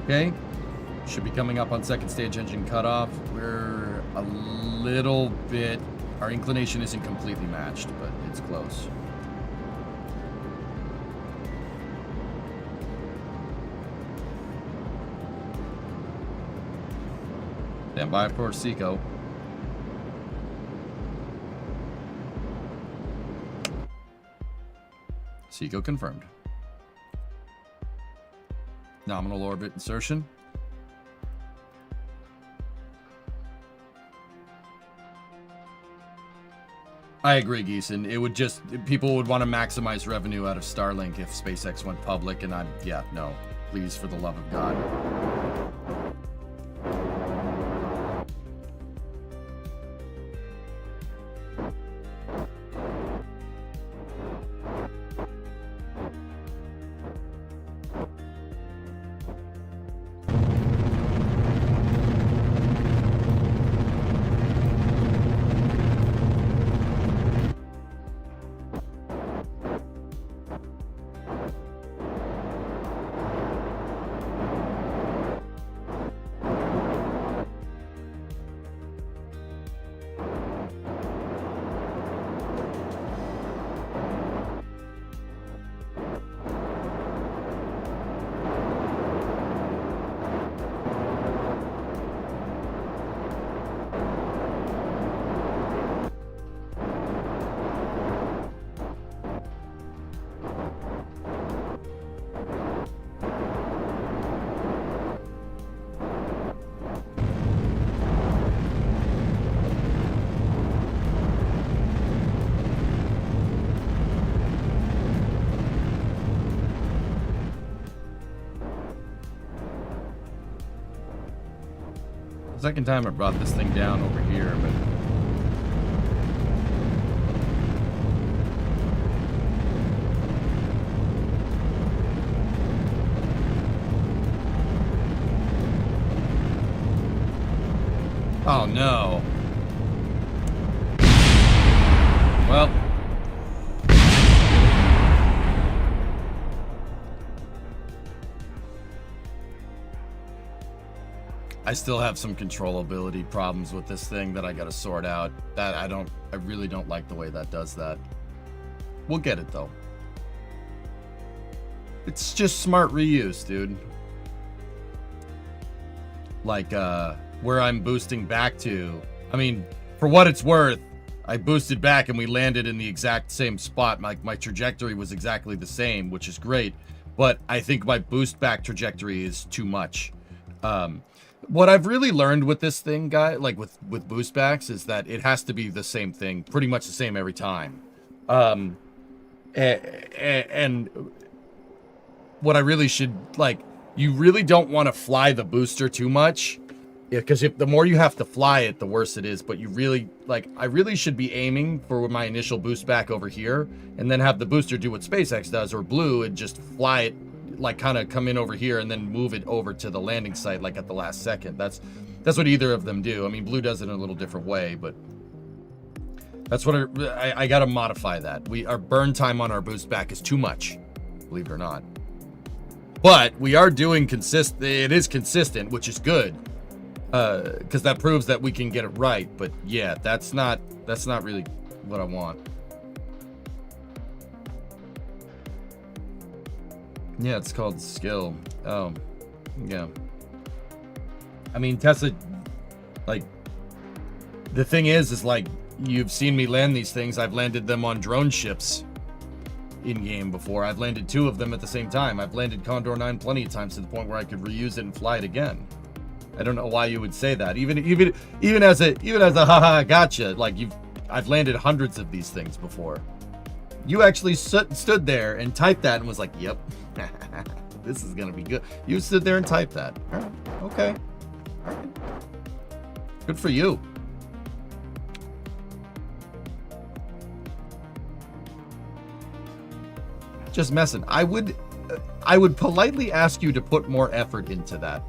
Okay, should be coming up on second stage engine cutoff. We're a little bit, our inclination isn't completely matched, but it's close. Stand by for Seco. Seco confirmed. Nominal orbit insertion. I agree, Geeson. It would just, people would want to maximize revenue out of Starlink if SpaceX went public, and yeah, no. Please, for the love of God. Second time I brought this thing down over here, but oh no. Well, I still have some controllability problems with this thing that I gotta sort out. That I really don't like the way that does that. We'll get it though. It's just smart reuse, dude. Like, where I'm boosting back to. I mean, for what it's worth, I boosted back and we landed in the exact same spot. My trajectory was exactly the same, which is great. But I think my boost back trajectory is too much. What I've really learned with this thing, guy, like with boost backs, is that it has to be the same thing, pretty much the same every time. And what I really should, like, you really don't want to fly the booster too much, because the more you have to fly it, the worse it is. But you really, like, I really should be aiming for my initial boost back over here, and then have the booster do what SpaceX does, or Blue, and just fly it, like, kind of come in over here and then move it over to the landing site, like, at the last second. That's what either of them do. I mean, Blue does it in a little different way, but that's what I got to modify that. Our burn time on our boost back is too much, believe it or not. But we are doing it is consistent, which is good, because that proves that we can get it right. But yeah, that's not really what I want. Yeah, it's called skill. Oh, yeah. I mean, Tesla, like, the thing is like, you've seen me land these things. I've landed them on drone ships in-game before. I've landed 2 of them at the same time. I've landed Condor 9 plenty of times to the point where I could reuse it and fly it again. I don't know why you would say that. Even as a haha gotcha, like, I've landed hundreds of these things before. You actually stood there and typed that and was like, yep. This is gonna be good. You stood there and typed that. All right. Okay. All right. Good for you. Just messing. I would politely ask you to put more effort into that.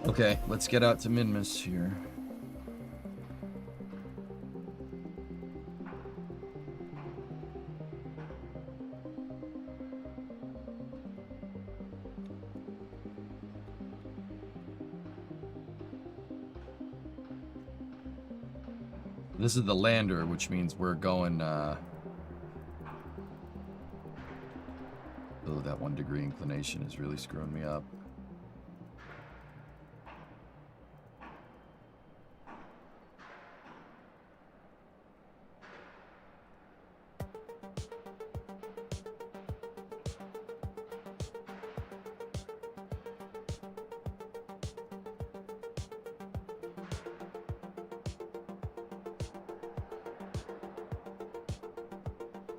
Okay, let's get out to Minmus here. This is the lander, which means we're going, the that 1 degree inclination is really screwing me up.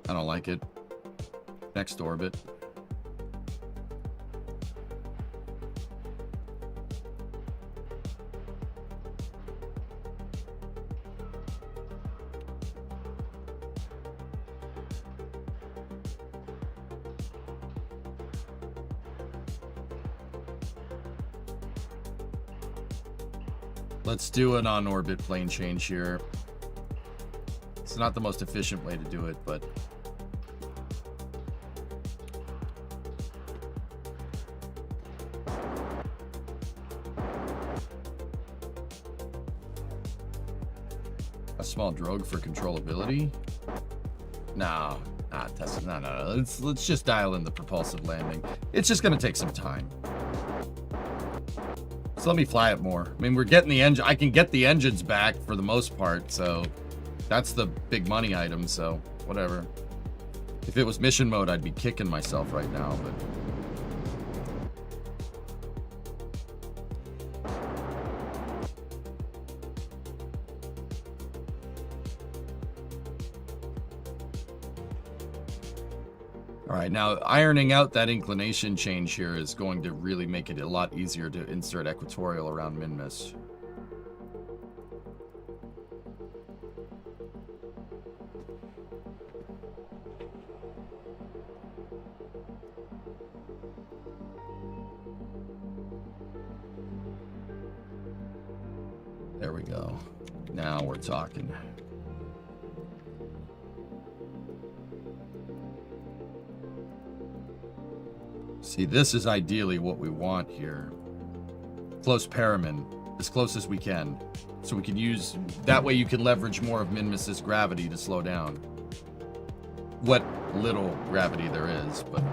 I don't like it. Next orbit. Let's do an on-orbit plane change here. It's not the most efficient way to do it, but... a small drogue for controllability? No. No. Let's just dial in the propulsive landing. It's just gonna take some time. So let me fly it more. I mean, we're getting the engine. I can get the engines back for the most part, so that's the big money item, so whatever. If it was mission mode, I'd be kicking myself right now, but... All right, now ironing out that inclination change here is going to really make it a lot easier to insert equatorial around Minmus. There we go. Now we're talking. See, this is ideally what we want here. Close Paramin, as close as we can. So we can use, that way you can leverage more of Minmus's gravity to slow down. What little gravity there is, but...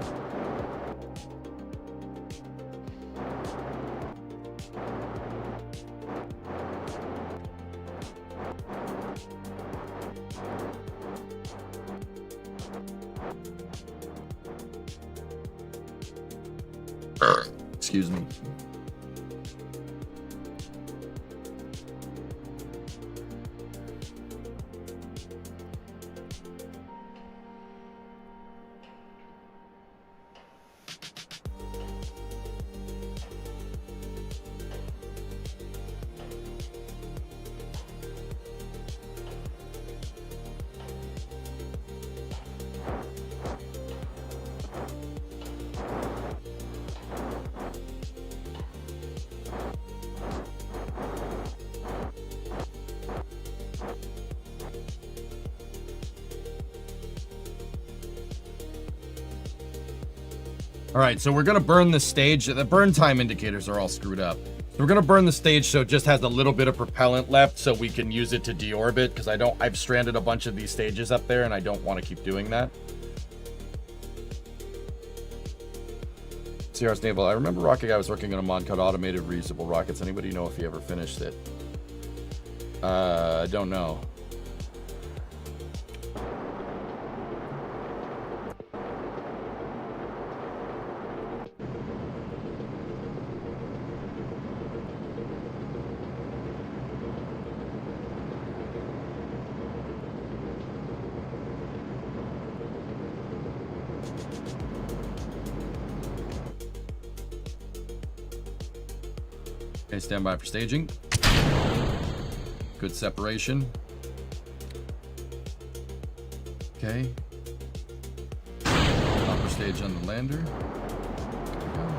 Excuse me. All right, so we're gonna burn the stage. The burn time indicators are all screwed up. So we're gonna burn the stage so it just has a little bit of propellant left so we can use it to deorbit, because I've stranded a bunch of these stages up there and I don't want to keep doing that. CR's Naval, I remember Rocket Guy was working on a mod called Automated Reusable Rockets. Anybody know if he ever finished it? I don't know. Okay, stand by for staging. Good separation. Okay. Upper stage on the lander. There we go.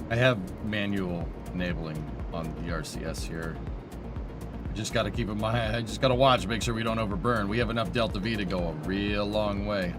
I have manual enabling on the RCS here. Just got to keep in mind, I just got to watch, make sure we don't overburn. We have enough Delta V to go a real long way.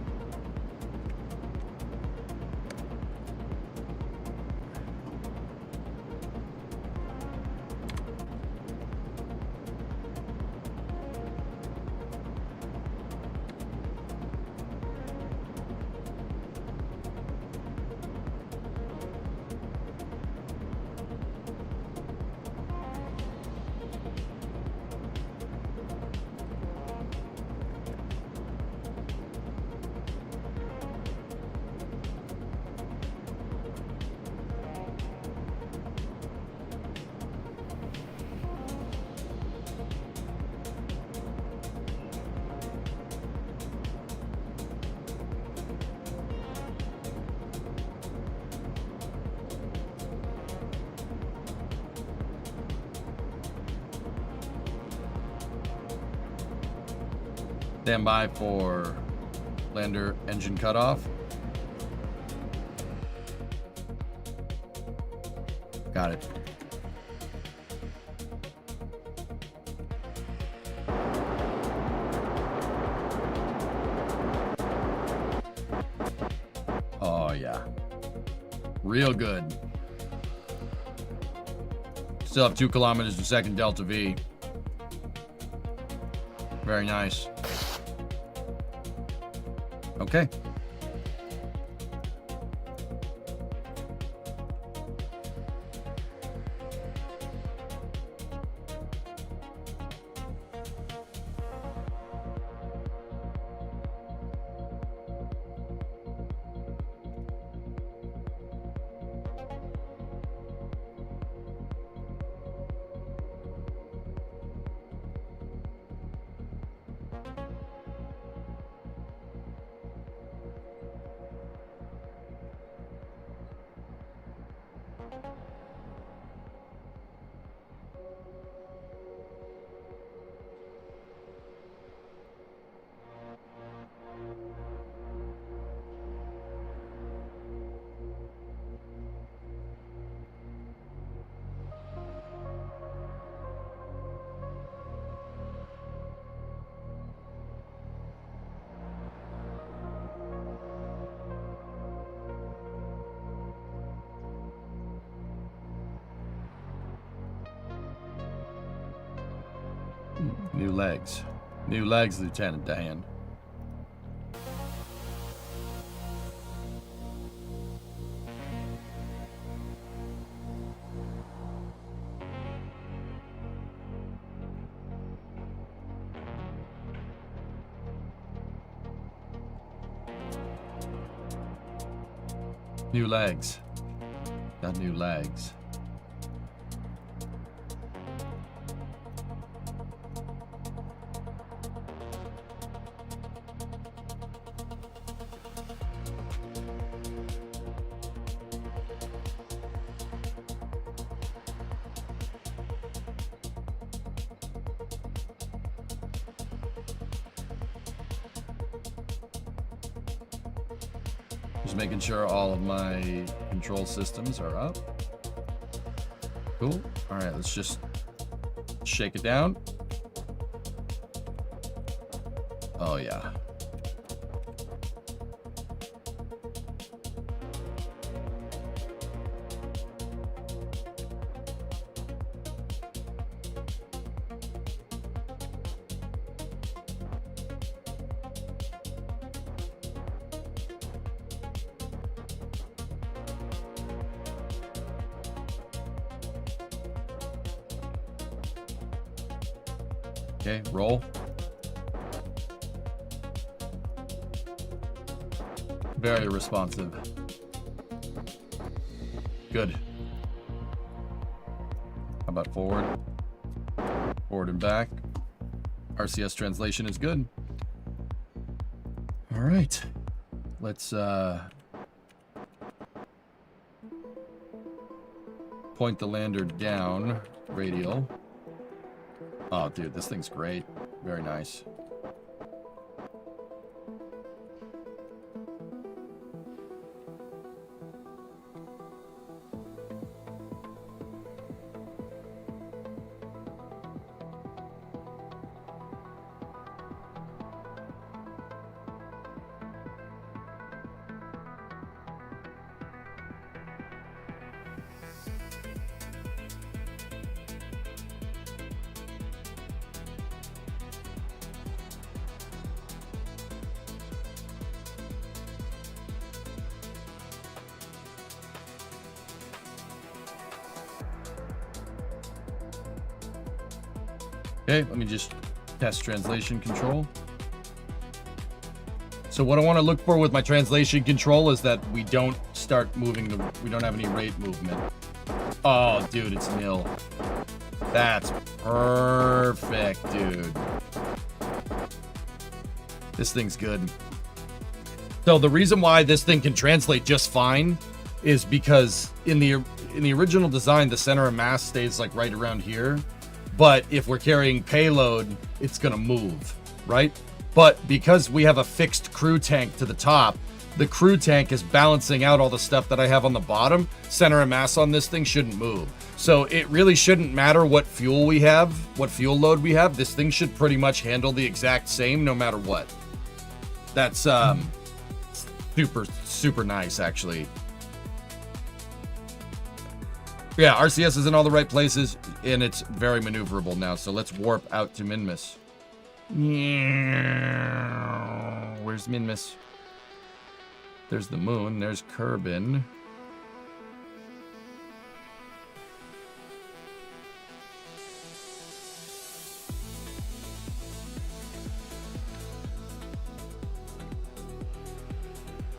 Stand by for lander engine cutoff. Got it. Oh, yeah. Real good. Still have 2 kilometers a second Delta V. Very nice. Okay. New legs. New legs, Lieutenant Dan. New legs. Got new legs. Just making sure all of my control systems are up. Cool. All right, let's just shake it down. Oh, yeah. Okay, roll. Very responsive. Good. How about forward? Forward and back. RCS translation is good. All right. Let's point the lander down, radial. Oh, dude, this thing's great. Very nice. Okay, let me just test translation control. So what I want to look for with my translation control is that we don't start moving we don't have any rate movement. Oh, dude, it's nil. That's perfect, dude. This thing's good. So the reason why this thing can translate just fine is because in the original design, the center of mass stays like right around here. But if we're carrying payload, it's gonna move, right? But because we have a fixed crew tank to the top, the crew tank is balancing out all the stuff that I have on the bottom. Center of mass on this thing shouldn't move. So it really shouldn't matter what fuel we have, what fuel load we have. This thing should pretty much handle the exact same no matter what. That's super, super nice, actually. Yeah, RCS is in all the right places, and it's very maneuverable now. So let's warp out to Minmus. Where's Minmus? There's the moon. There's Kerbin.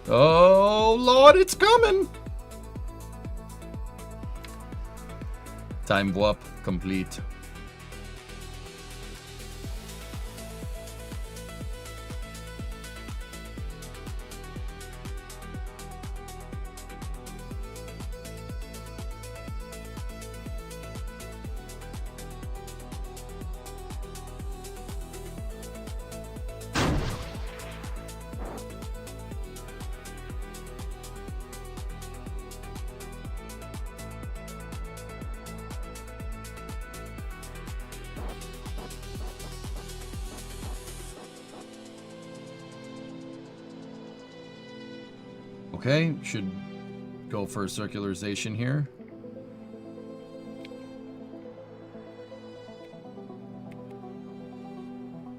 Oh, Lord, it's coming! Time warp complete. Okay, should go for circularization here.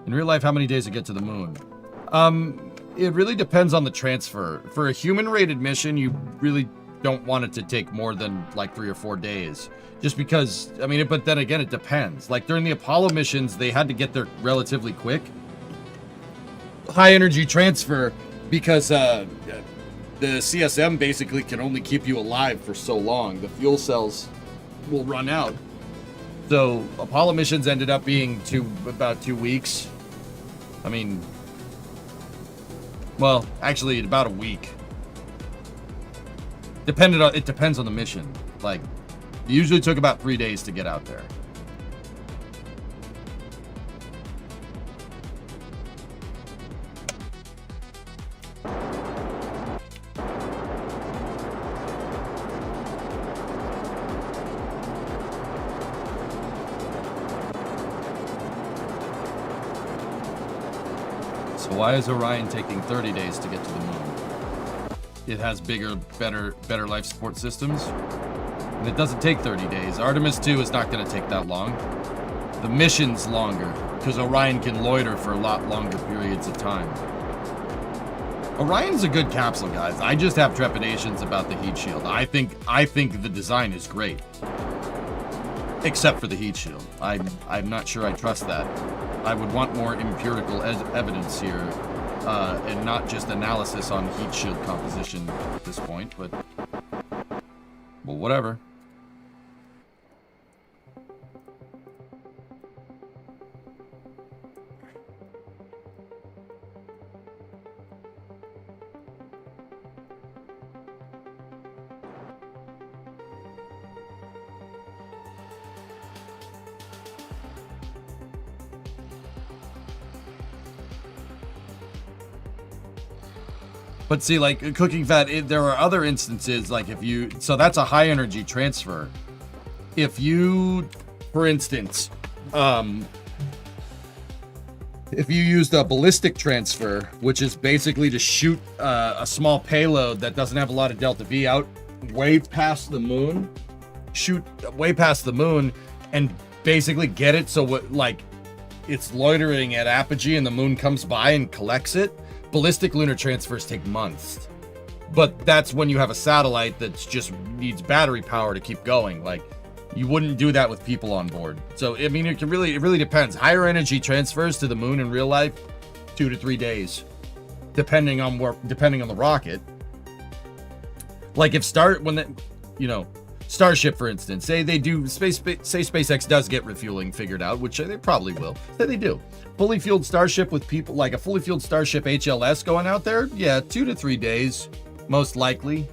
In real life, how many days to get to the moon? It really depends on the transfer. For a human-rated mission, you really don't want it to take more than like 3 or 4 days. Just because, I mean, but then again, it depends. Like during the Apollo missions, they had to get there relatively quick. High energy transfer because the CSM basically can only keep you alive for so long. The fuel cells will run out. So Apollo missions ended up being about 2 weeks. I mean, well, actually about a week. It depends on the mission. Like, it usually took about 3 days to get out there. So why is Orion taking 30 days to get to the moon? It has bigger, better life support systems. And it doesn't take 30 days. Artemis 2 is not going to take that long. The mission's longer, because Orion can loiter for a lot longer periods of time. Orion's a good capsule, guys. I just have trepidations about the heat shield. I think the design is great. Except for the heat shield. I'm not sure I trust that. I would want more empirical evidence here, and not just analysis on heat shield composition at this point, but well, whatever. But see, like cooking fat, there are other instances, like so that's a high energy transfer. If you, for instance, if you used a ballistic transfer, which is basically to shoot a small payload that doesn't have a lot of delta V out way past the moon, shoot way past the moon, and basically get it so like it's loitering at apogee and the moon comes by and collects it. Ballistic lunar transfers take months, but that's when you have a satellite that just needs battery power to keep going. Like, You wouldn't do that with people on board. So, I mean, it really depends. Higher energy transfers to the moon in real life, 2 to 3 days, depending on the rocket. Like if Starship, for instance, say SpaceX does get refueling figured out, which they probably will. Say they do. Fully fueled Starship with people, like a fully fueled Starship HLS going out there, yeah, 2 to 3 days, most likely.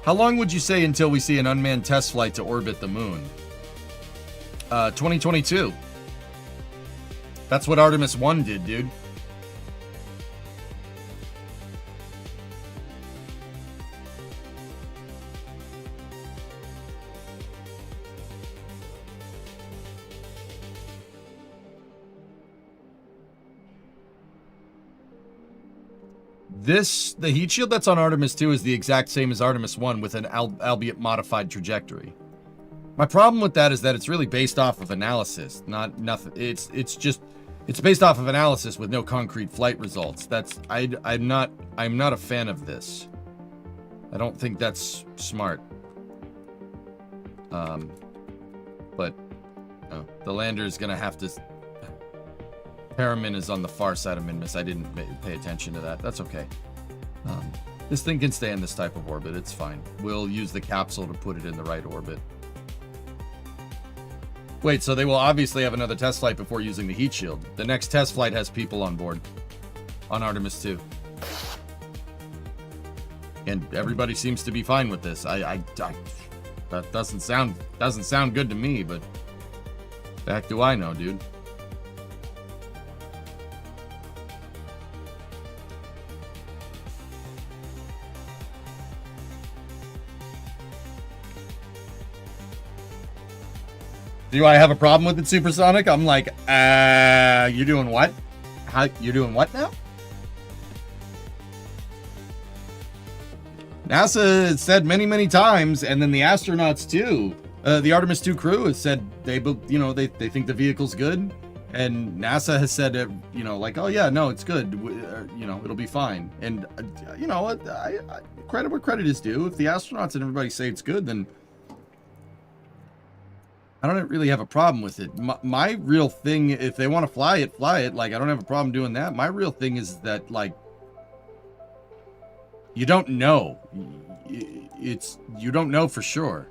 How long would you say until we see an unmanned test flight to orbit the moon? 2022. That's what Artemis 1 did, dude. The heat shield that's on Artemis 2 is the exact same as Artemis 1 with an albeit modified trajectory. My problem with that is that it's really based off of analysis, not nothing. It's based off of analysis with no concrete flight results. I'm not a fan of this. I don't think that's smart. But the lander is gonna have to. Paramin is on the far side of Minmus. I didn't pay attention to that. That's okay. This thing can stay in this type of orbit. It's fine. We'll use the capsule to put it in the right orbit. Wait, so they will obviously have another test flight before using the heat shield. The next test flight has people on board on Artemis 2. And everybody seems to be fine with this. That doesn't sound good to me, but the heck do I know, dude? Do I have a problem with it, Supersonic? I'm like, you're doing what? You're doing what now? NASA said many times, and then the astronauts too. The Artemis 2 crew has said they think the vehicle's good, and NASA has said like, oh yeah, no, it's good. It'll be fine. And credit where credit is due. If the astronauts and everybody say it's good, then I don't really have a problem with it. My real thing, if they want to fly it. Like, I don't have a problem doing that. My real thing is that, like, you don't know. You don't know for sure.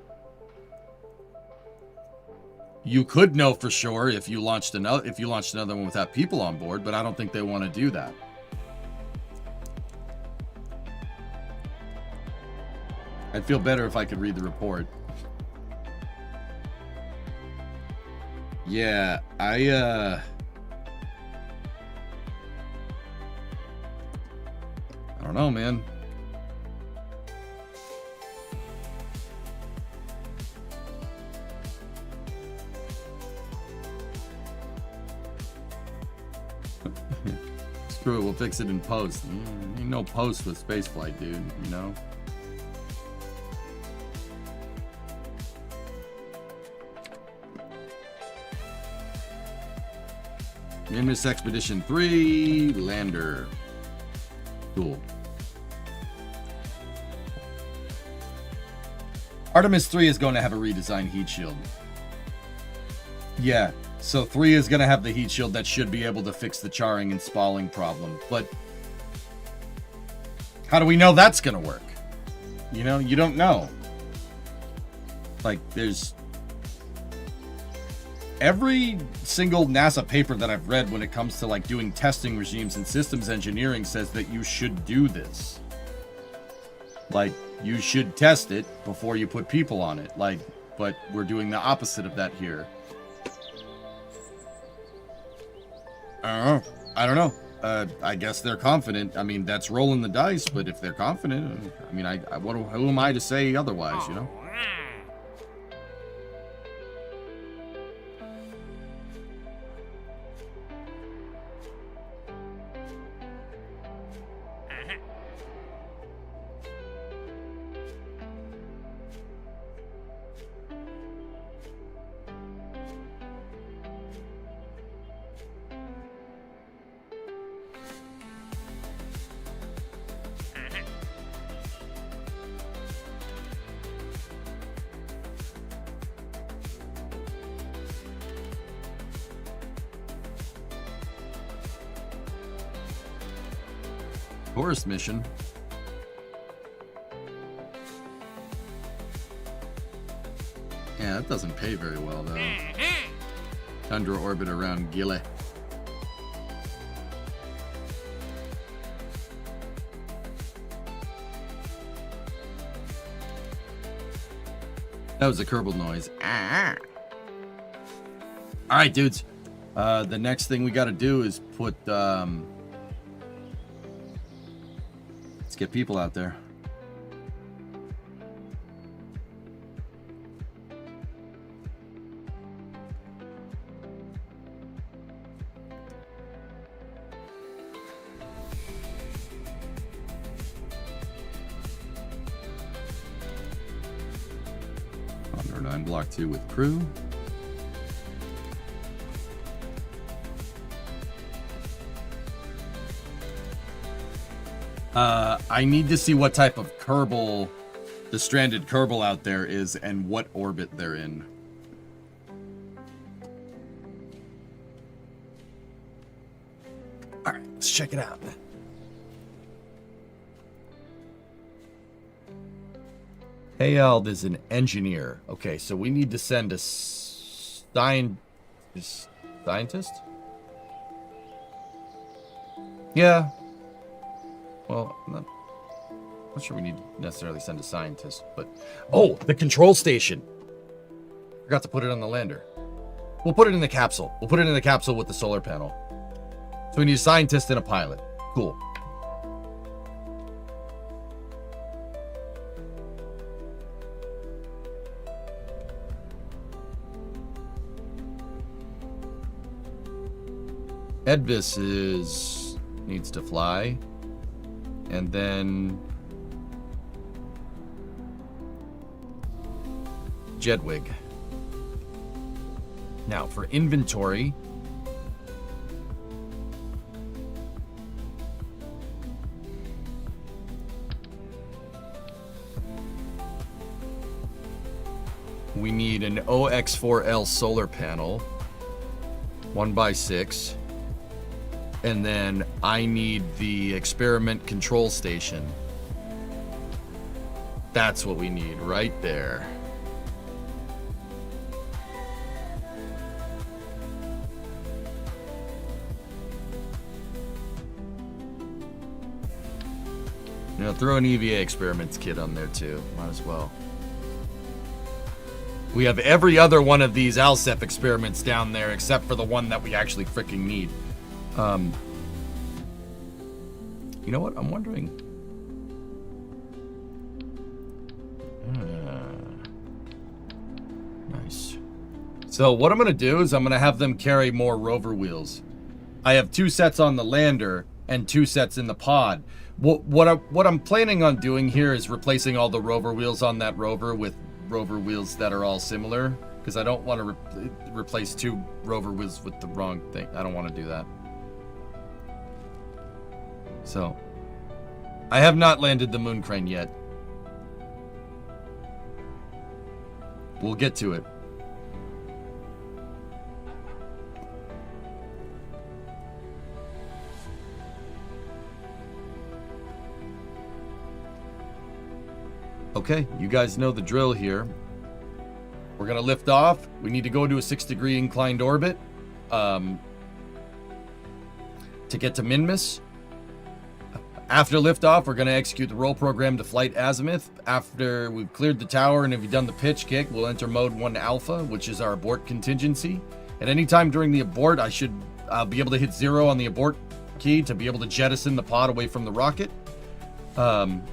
You could know for sure if you launched another one without people on board, but I don't think they want to do that. I'd feel better if I could read the report. Yeah, I don't know, man. Screw it, we'll fix it in post. Ain't no post with spaceflight, dude, you know? Minmus Expedition 3 lander. Cool. Artemis 3 is going to have a redesigned heat shield. Yeah, so 3 is going to have the heat shield that should be able to fix the charring and spalling problem. But how do we know that's going to work? You know, you don't know. Like, there's every single NASA paper that I've read when it comes to like doing testing regimes and systems engineering says that you should do this. Like, you should test it before you put people on it. Like, but we're doing the opposite of that here. I don't know. I guess they're confident. I mean, that's rolling the dice, but if they're confident, I mean, who am I to say otherwise, you know? Tourist mission. Yeah, that doesn't pay very well, though. Tundra orbit around Gile. That was a Kerbal noise. All right, dudes. The next thing we got to do is put... let's get people out there. Block 2 with crew. I need to see what type of Kerbal the stranded Kerbal out there is and what orbit they're in. All right, let's check it out. Hayald is an engineer. Okay, so we need to send a scientist? Yeah. Well, I'm not sure we need to necessarily send a scientist, but... Oh, the control station! Forgot to put it on the lander. We'll put it in the capsule. We'll put it in the capsule with the solar panel. So we need a scientist and a pilot. Cool. Edvis needs to fly, and then Jedwig. Now for inventory, we need an OX4L solar panel, 1x6. And then I need the experiment control station. That's what we need right there. You know, throw an EVA experiments kit on there too. Might as well. We have every other one of these ALSEP experiments down there except for the one that we actually freaking need. You know what? I'm wondering. Nice. So what I'm going to do is I'm going to have them carry more rover wheels. I have 2 sets on the lander and 2 sets in the pod. What I'm planning on doing here is replacing all the rover wheels on that rover with rover wheels that are all similar, because I don't want to replace 2 rover wheels with the wrong thing. I don't want to do that. So, I have not landed the moon crane yet. We'll get to it. Okay, you guys know the drill here. We're gonna lift off. We need to go to a 6-degree inclined orbit to get to Minmus. After liftoff, we're going to execute the roll program to flight azimuth. After we've cleared the tower and if we've done the pitch kick, we'll enter mode 1 alpha, which is our abort contingency. At any time during the abort, I'll be able to hit 0 on the abort key to be able to jettison the pod away from the rocket. And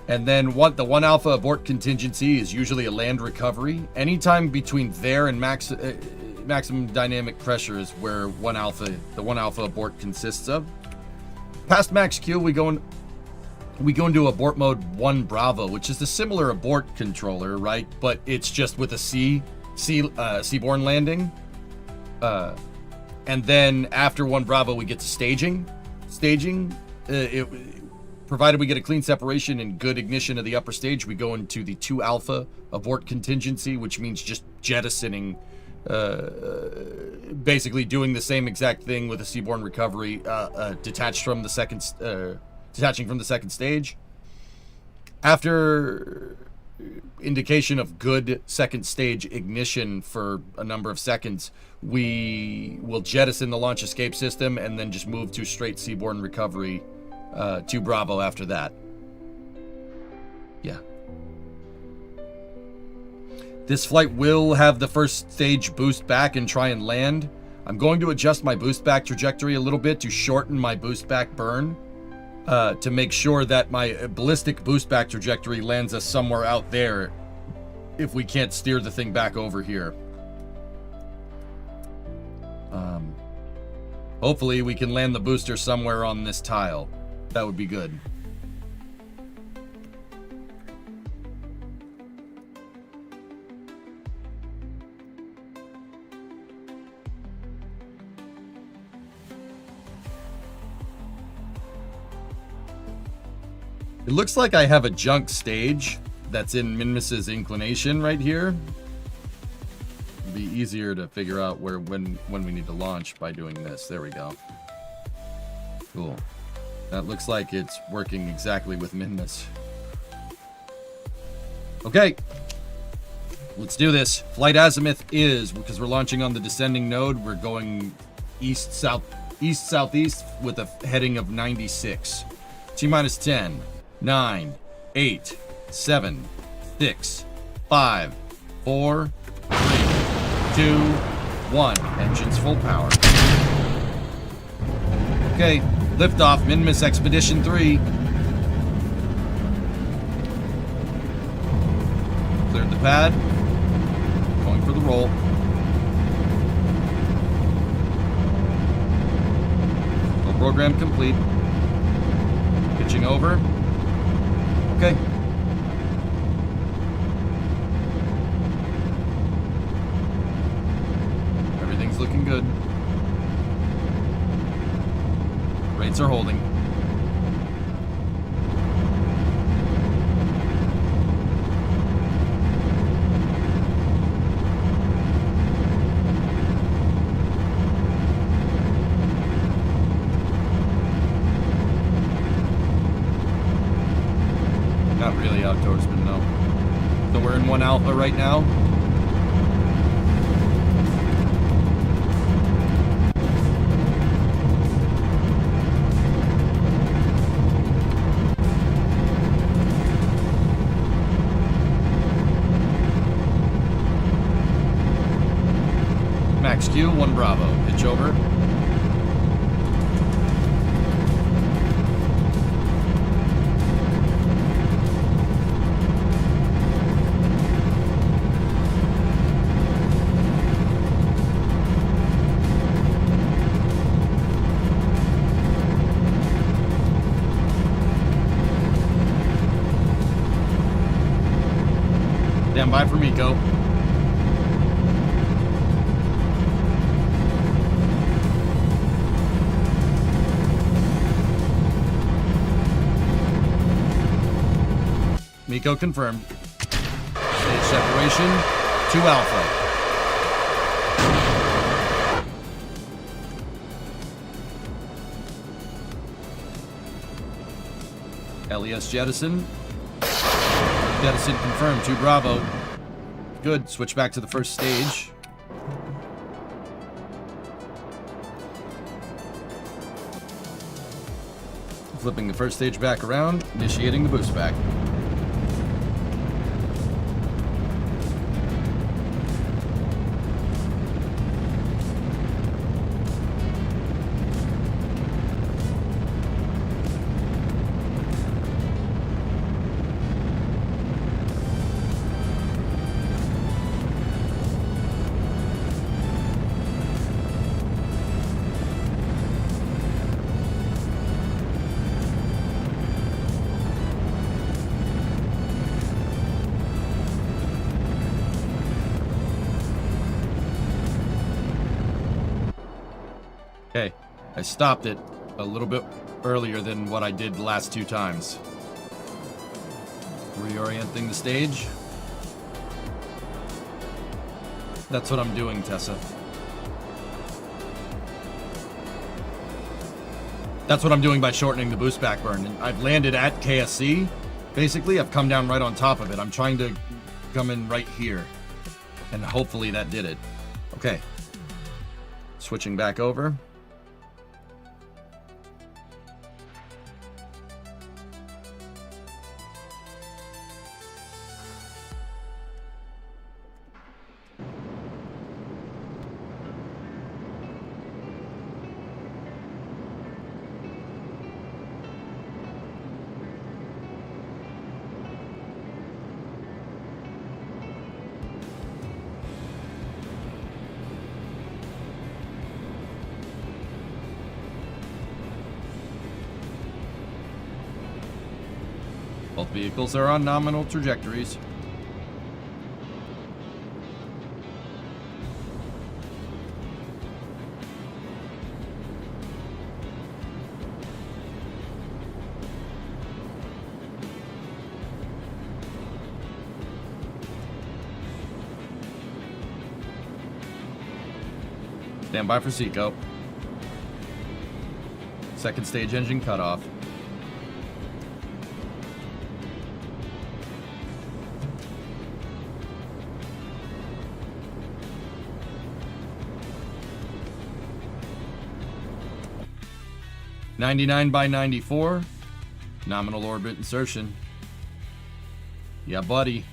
then the 1 alpha abort contingency is usually a land recovery. Anytime between there and maximum dynamic pressure is where the 1 alpha abort consists of. Past max Q, we go into abort mode 1 Bravo, which is the similar abort controller, right? But it's just with a seaborne landing. And then after 1 Bravo, we get to staging. Provided we get a clean separation and good ignition of the upper stage, we go into the 2 alpha abort contingency, which means just jettisoning basically doing the same exact thing with a seaborne recovery, detaching from the second stage. After indication of good second stage ignition for a number of seconds, we will jettison the launch escape system and then just move to straight seaborne recovery to Bravo after that. Yeah. This flight will have the first stage boost back and try and land. I'm going to adjust my boost back trajectory a little bit to shorten my boost back burn, to make sure that my ballistic boost back trajectory lands us somewhere out there if we can't steer the thing back over here. Hopefully we can land the booster somewhere on this tile. That would be good. It looks like I have a junk stage that's in Minmus's inclination right here. It'd be easier to figure out when we need to launch by doing this. There we go. Cool. That looks like it's working exactly with Minmus. Okay. Let's do this. Flight azimuth is, because we're launching on the descending node, we're going east-southeast with a heading of 96. T-minus 10. 9, 8, 7, 6, 5, 4, 3, 2, 1. Engines full power. Okay, liftoff, Minmus Expedition 3. Cleared the pad. Going for the roll. Full program complete. Pitching over. Okay. Everything's looking good. Rates are holding. Not really outdoorsman, no. So we're in 1 alpha right now. Max Q, 1 Bravo. Pitch over. Stand by for Miko. Miko confirmed. Stage separation, 2 alpha. LES jettison. Jettison confirmed, 2 Bravo. Good, switch back to the first stage. Flipping the first stage back around, initiating the boost back. Okay, I stopped it a little bit earlier than what I did the last 2 times. Reorienting the stage. That's what I'm doing, Tessa. That's what I'm doing by shortening the boost back burn. And I've landed at KSC. Basically, I've come down right on top of it. I'm trying to come in right here. And hopefully that did it. Okay. Switching back over. Both vehicles are on nominal trajectories. Stand by for Seco. Second stage engine cutoff. (99 by 94). Nominal orbit insertion. Yeah, buddy.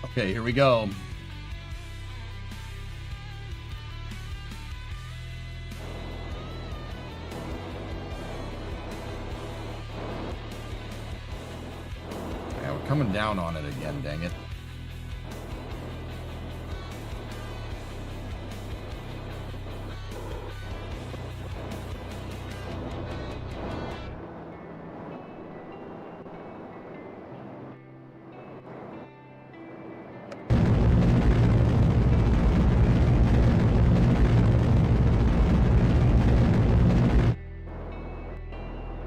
Okay, here we go. Yeah, we're coming down on it again, dang it.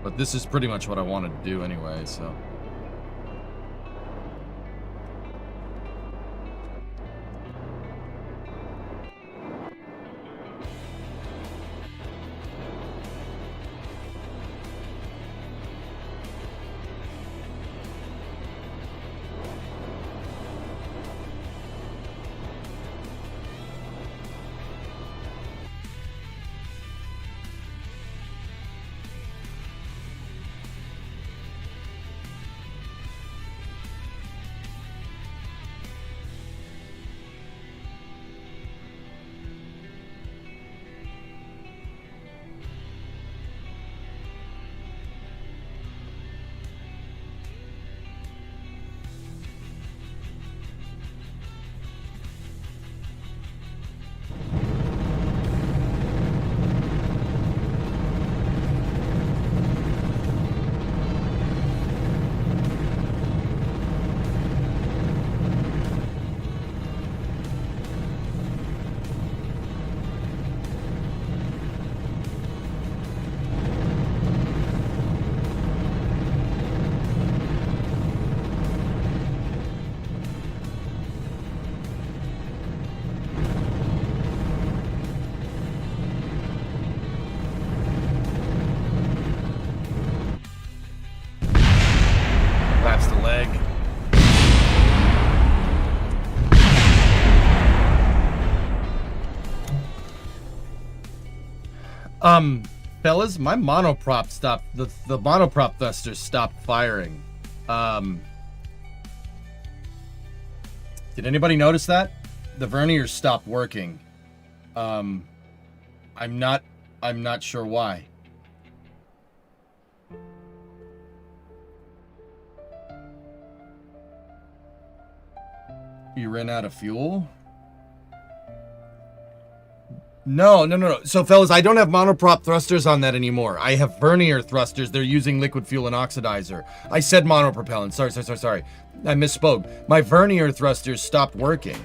But this is pretty much what I wanted to do anyway, so. Claps the leg. Fellas, my monoprop stopped. The monoprop thrusters stopped firing. Did anybody notice that? The verniers stopped working. I'm not sure why. You ran out of fuel? No. So, fellas, I don't have monoprop thrusters on that anymore. I have vernier thrusters. They're using liquid fuel and oxidizer. I said monopropellant. Sorry. I misspoke. My vernier thrusters stopped working,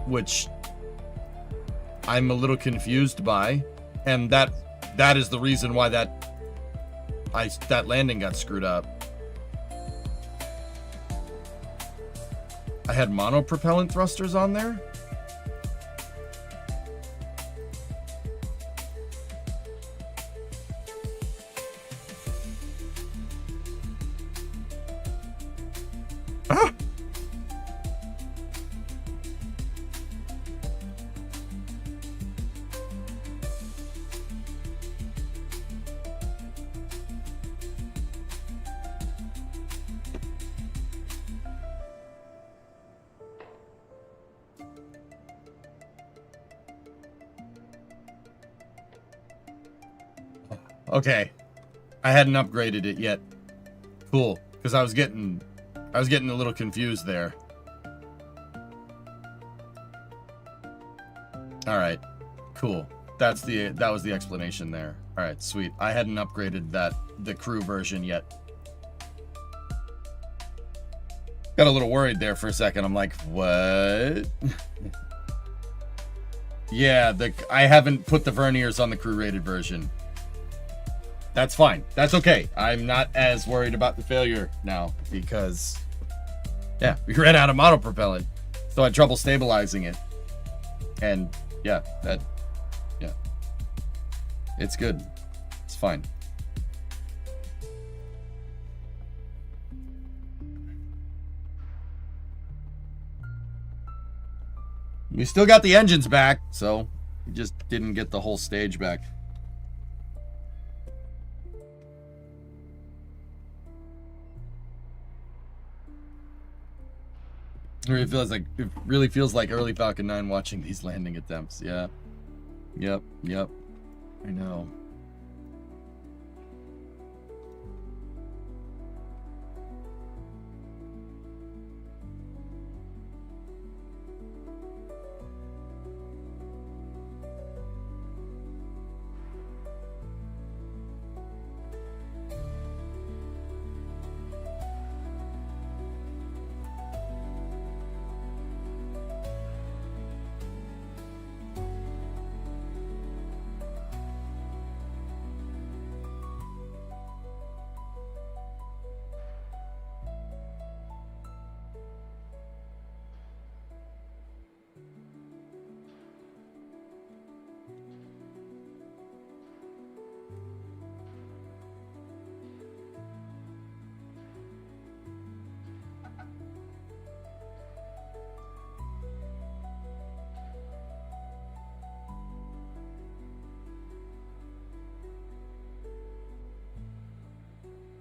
which I'm a little confused by. And that that is the reason why that landing got screwed up. I had monopropellant thrusters on there. Ah! Okay, I hadn't upgraded it yet. Cool, because I was getting a little confused there. All right, cool. That was the explanation there. All right, sweet. I hadn't upgraded the crew version yet. Got a little worried there for a second. I'm like, what? Yeah, I haven't put the verniers on the crew rated version. That's fine. That's okay. I'm not as worried about the failure now because, yeah, we ran out of monopropellant, so I had trouble stabilizing it. And yeah, it's good. It's fine. We still got the engines back, so we just didn't get the whole stage back. It really feels like early Falcon 9 watching these landing attempts. Yeah. Yep. I know.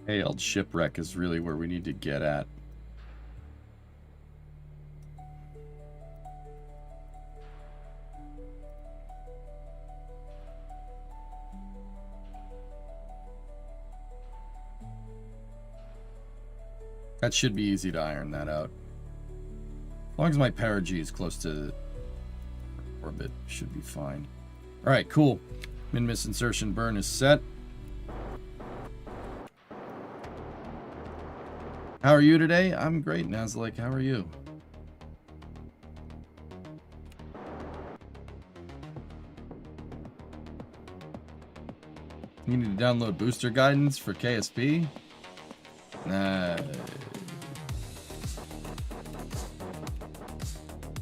Hailed shipwreck is really where we need to get at. That should be easy to iron that out. As long as my perigee is close to orbit, should be fine. Alright, cool. Min-miss insertion burn is set. How are you today? I'm great, Nazlik. How are you? You need to download booster guidance for KSP? Nah.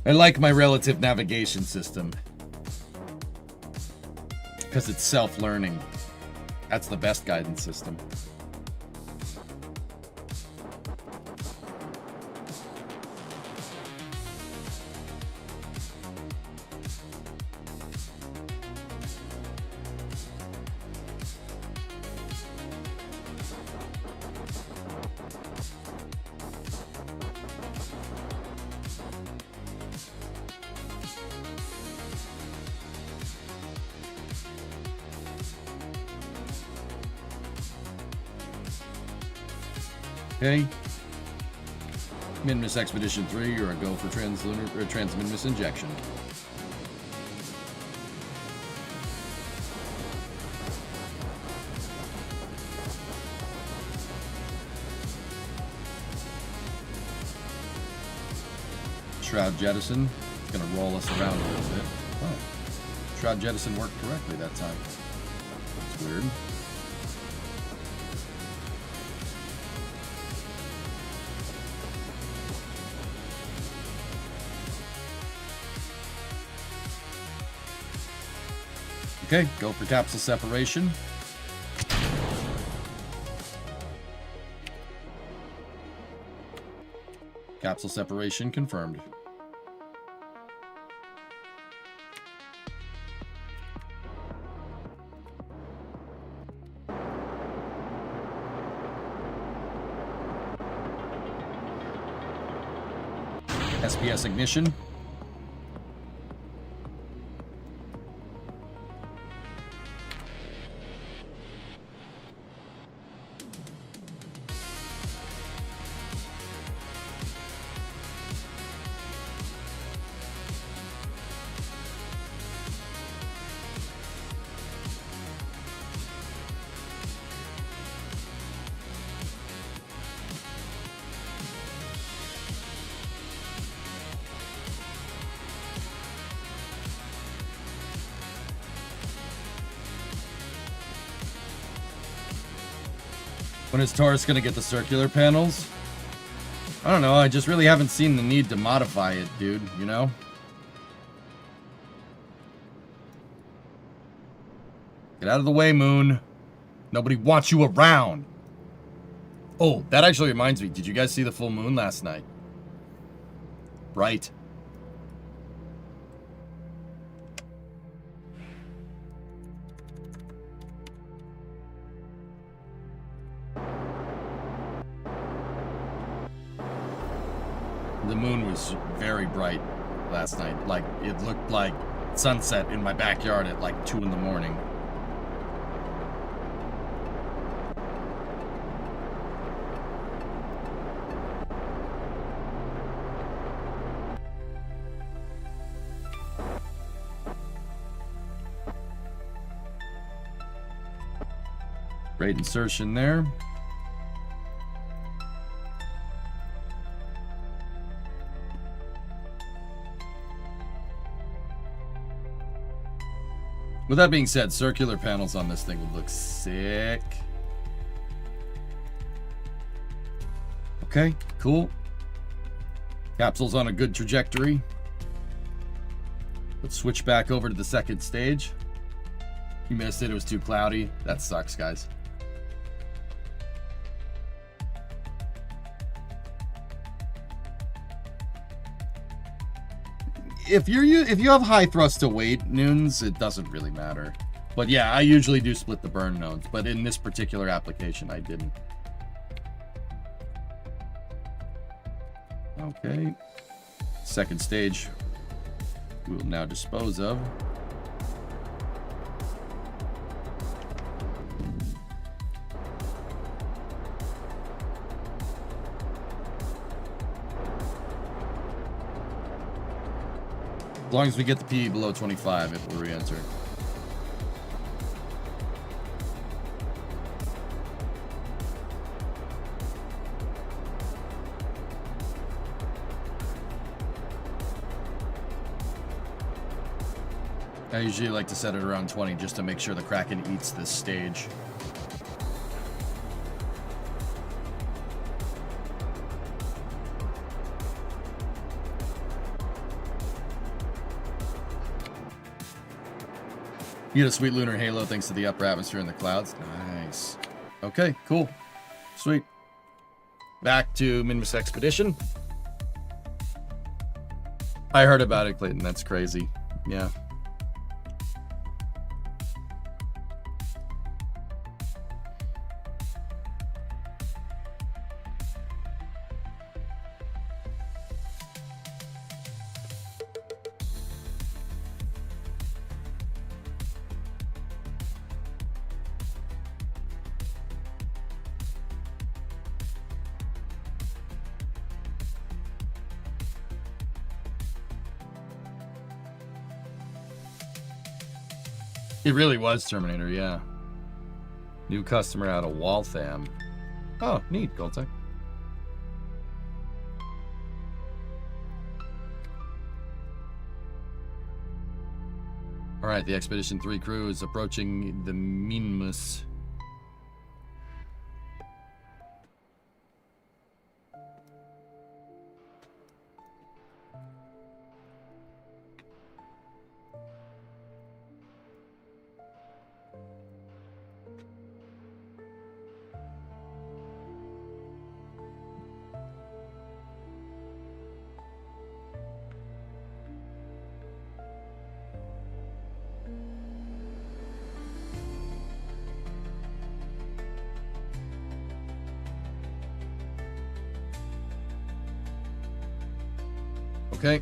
I like my relative navigation system. Because it's self-learning. That's the best guidance system. Okay. Min-miss Expedition 3, you're a go for trans-min-miss injection. Shroud jettison. It's gonna roll us around a little bit. Oh. Shroud jettison worked correctly that time. That's weird. Okay, go for capsule separation. Capsule separation confirmed. SPS ignition. When is Taurus going to get the circular panels? I don't know. I just really haven't seen the need to modify it, dude, you know? Get out of the way, Moon. Nobody wants you around. Oh, that actually reminds me. Did you guys see the full moon last night? Bright. The moon was very bright last night. Like, it looked like sunset in my backyard at like 2 in the morning. Great insertion there. With that being said, circular panels on this thing would look sick. Okay, cool. Capsule's on a good trajectory. Let's switch back over to the second stage. You missed it, it was too cloudy. That sucks, guys. If you have high thrust to weight noons, it doesn't really matter. But yeah, I usually do split the burn nodes, but in this particular application, I didn't. Okay. Second stage, we will now dispose of. As long as we get the PE below 25, it will re-enter. I usually like to set it around 20 just to make sure the Kraken eats this stage. You get a sweet lunar halo thanks to the upper atmosphere and the clouds. Nice. Okay, cool. Sweet. Back to Minmus Expedition. I heard about it, Clayton. That's crazy. Yeah. It really was Terminator, yeah. New customer out of Waltham. Oh, neat, Goldtech. All right, the Expedition 3 crew is approaching the Minmus. Okay.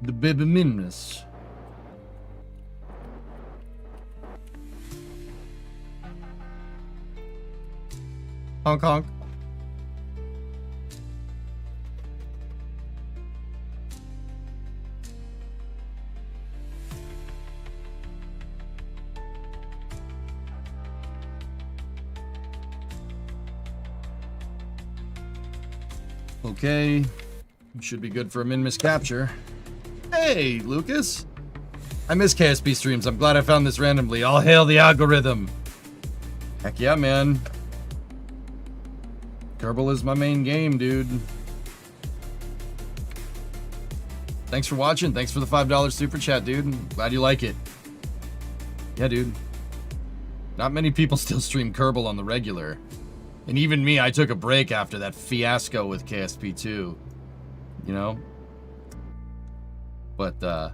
The Baby Minmus. Honk honk. Okay. Should be good for a Minmus capture. Hey, Lucas. I miss KSP streams. I'm glad I found this randomly. All hail the algorithm. Heck yeah, man. Kerbal is my main game, dude. Thanks for watching. Thanks for the $5 super chat, dude. Glad you like it. Yeah, dude. Not many people still stream Kerbal on the regular. And even me, I took a break after that fiasco with KSP2. You know? But,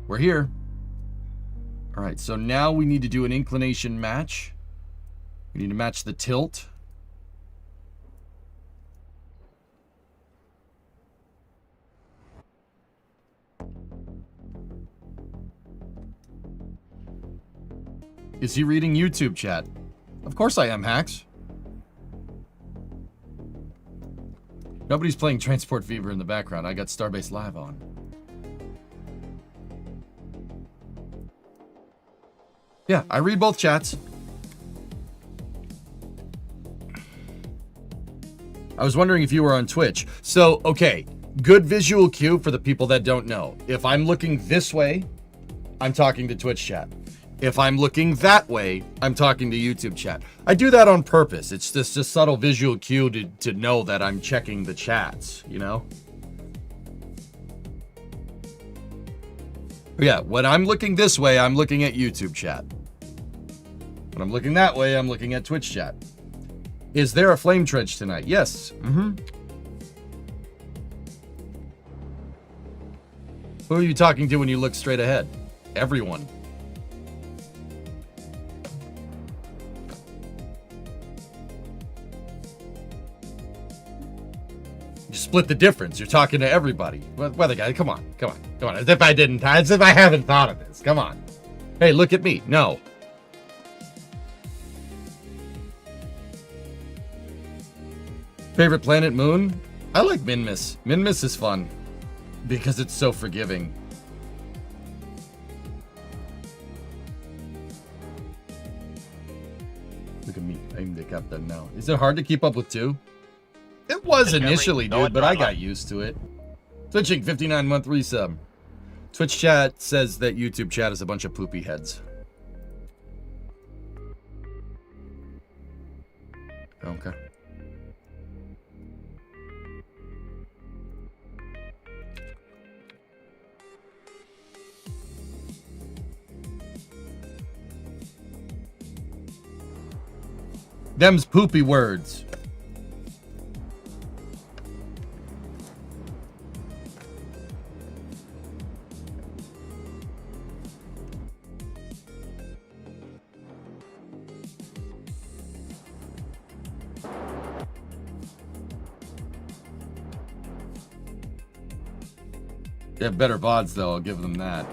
we're here. Alright, so now we need to do an inclination match. We need to match the tilt. Is he reading YouTube chat? Of course I am, Hacks. Nobody's playing Transport Fever in the background. I got Starbase Live on. Yeah, I read both chats. I was wondering if you were on Twitch. So, okay, good visual cue for the people that don't know. If I'm looking this way, I'm talking to Twitch chat. If I'm looking that way, I'm talking to YouTube chat. I do that on purpose. It's just a subtle visual cue to know that I'm checking the chats, you know? But yeah, when I'm looking this way, I'm looking at YouTube chat. When I'm looking that way, I'm looking at Twitch chat. Is there a flame trench tonight? Yes. Who are you talking to when you look straight ahead? Everyone. You split the difference. You're talking to everybody. Weather guy, come on. As if I haven't thought of this. Come on. Hey, look at me. No. Favorite planet, Moon? I like Minmus. Minmus is fun because it's so forgiving. Look at me. I'm the captain now. Is it hard to keep up with two? It was initially, dude, but I got used to it. Twitching, 59-month resub. Twitch chat says that YouTube chat is a bunch of poopy heads. Okay. Them's poopy words. They have better VODs, though. I'll give them that.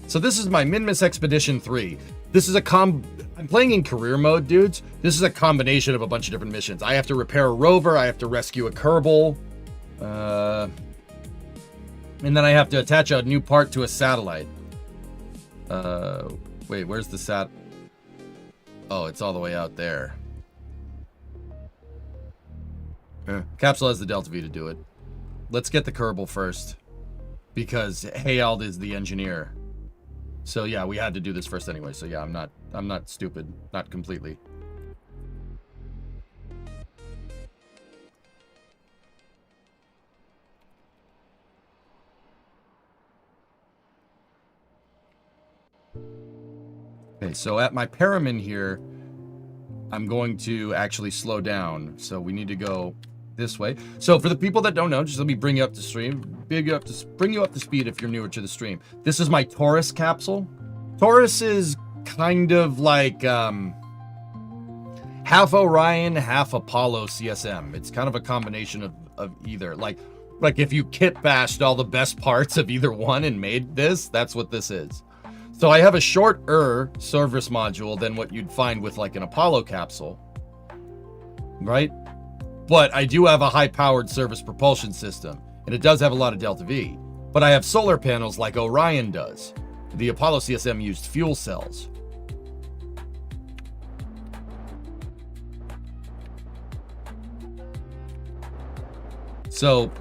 So this is my Minmus Expedition 3. This is I'm playing in career mode, dudes. This is a combination of a bunch of different missions. I have to repair a rover. I have to rescue a Kerbal. And then I have to attach a new part to a satellite. Wait, where's the sat? Oh, it's all the way out there. Capsule has the Delta V to do it. Let's get the Kerbal first, because Hayald is the engineer. So yeah, we had to do this first anyway. So yeah, I'm not stupid, not completely. Okay, so at my Paramin here, I'm going to actually slow down. So we need to go this way. So for the people that don't know, just let me bring you up to stream. Bring you up to speed if you're newer to the stream. This is my Taurus capsule. Taurus is kind of like half Orion, half Apollo CSM. It's kind of a combination of either. Like if you kit bashed all the best parts of either one and made this, that's what this is. So I have a shorter service module than what you'd find with like an Apollo capsule, right? But I do have a high-powered service propulsion system, and it does have a lot of Delta V. But I have solar panels like Orion does. The Apollo CSM used fuel cells. So,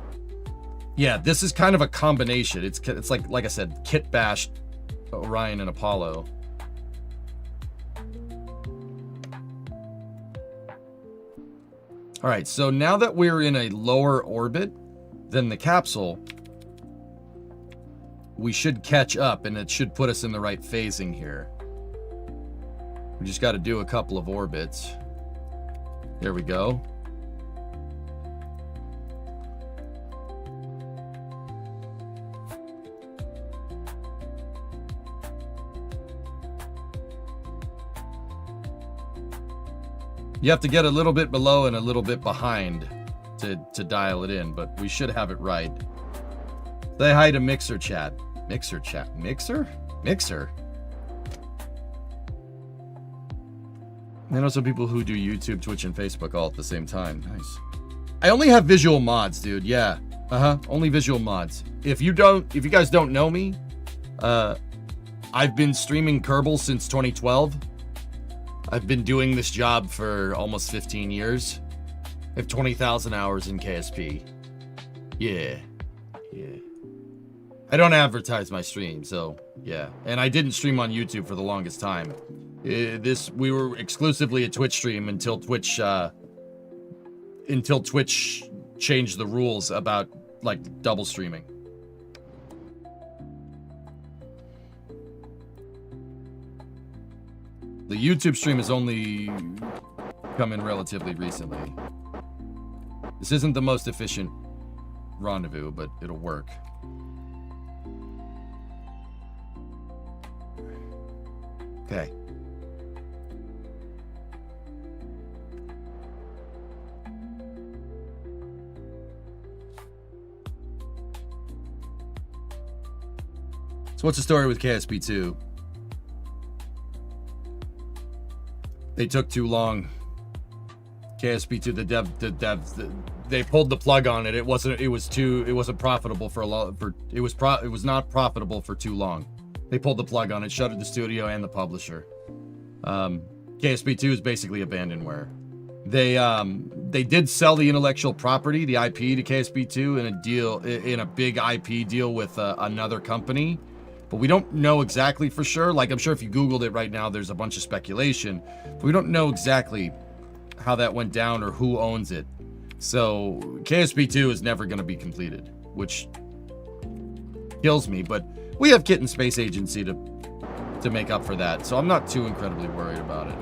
yeah, this is kind of a combination. It's like I said, kit bashed Orion and Apollo. All right, so now that we're in a lower orbit than the capsule, we should catch up, and it should put us in the right phasing here. We just got to do a couple of orbits. There we go. You have to get a little bit below and a little bit behind to dial it in, but we should have it right. Say hi to Mixer Chat. Mixer Chat. Mixer? Mixer? I know some people who do YouTube, Twitch, and Facebook all at the same time. Nice. I only have visual mods, dude. Yeah. Only visual mods. If you guys don't know me, I've been streaming Kerbal since 2012. I've been doing this job for almost 15 years. I have 20,000 hours in KSP. Yeah. I don't advertise my stream, so yeah. And I didn't stream on YouTube for the longest time. We were exclusively a Twitch stream until Twitch changed the rules about like double streaming. The YouTube stream has only come in relatively recently. This isn't the most efficient rendezvous, but it'll work. Okay. So what's the story with KSP2? They took too long. KSP2, the devs, they pulled the plug on it. It wasn't profitable for a lot. It was not profitable for too long. They pulled the plug on it, shuttered the studio and the publisher. KSP2 is basically abandonware. They did sell the intellectual property, the IP, to KSP2 in a big IP deal with another company. But we don't know exactly for sure. Like, I'm sure if you Googled it right now, there's a bunch of speculation. But we don't know exactly how that went down or who owns it. So KSP2 is never going to be completed, which kills me. But we have Kitten Space Agency to make up for that. So I'm not too incredibly worried about it.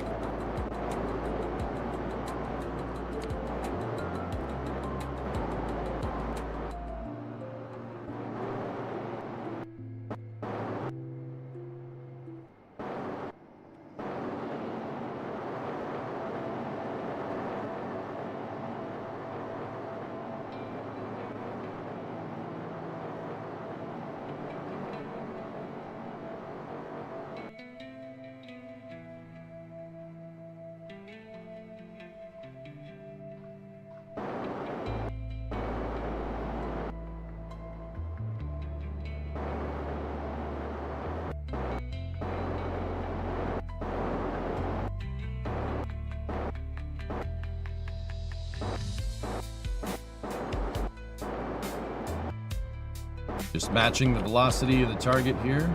Just matching the velocity of the target here.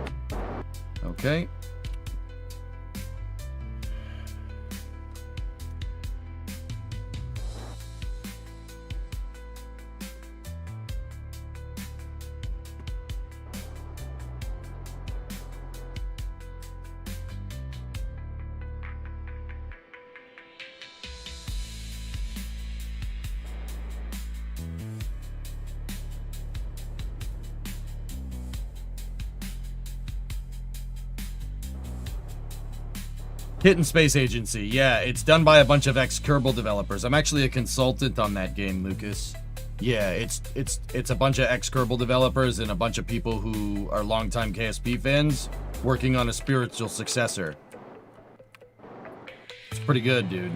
Okay. Kitten Space Agency. Yeah, it's done by a bunch of ex-Kerbal developers. I'm actually a consultant on that game, Lucas. Yeah, it's a bunch of ex-Kerbal developers and a bunch of people who are longtime KSP fans working on a spiritual successor. It's pretty good, dude.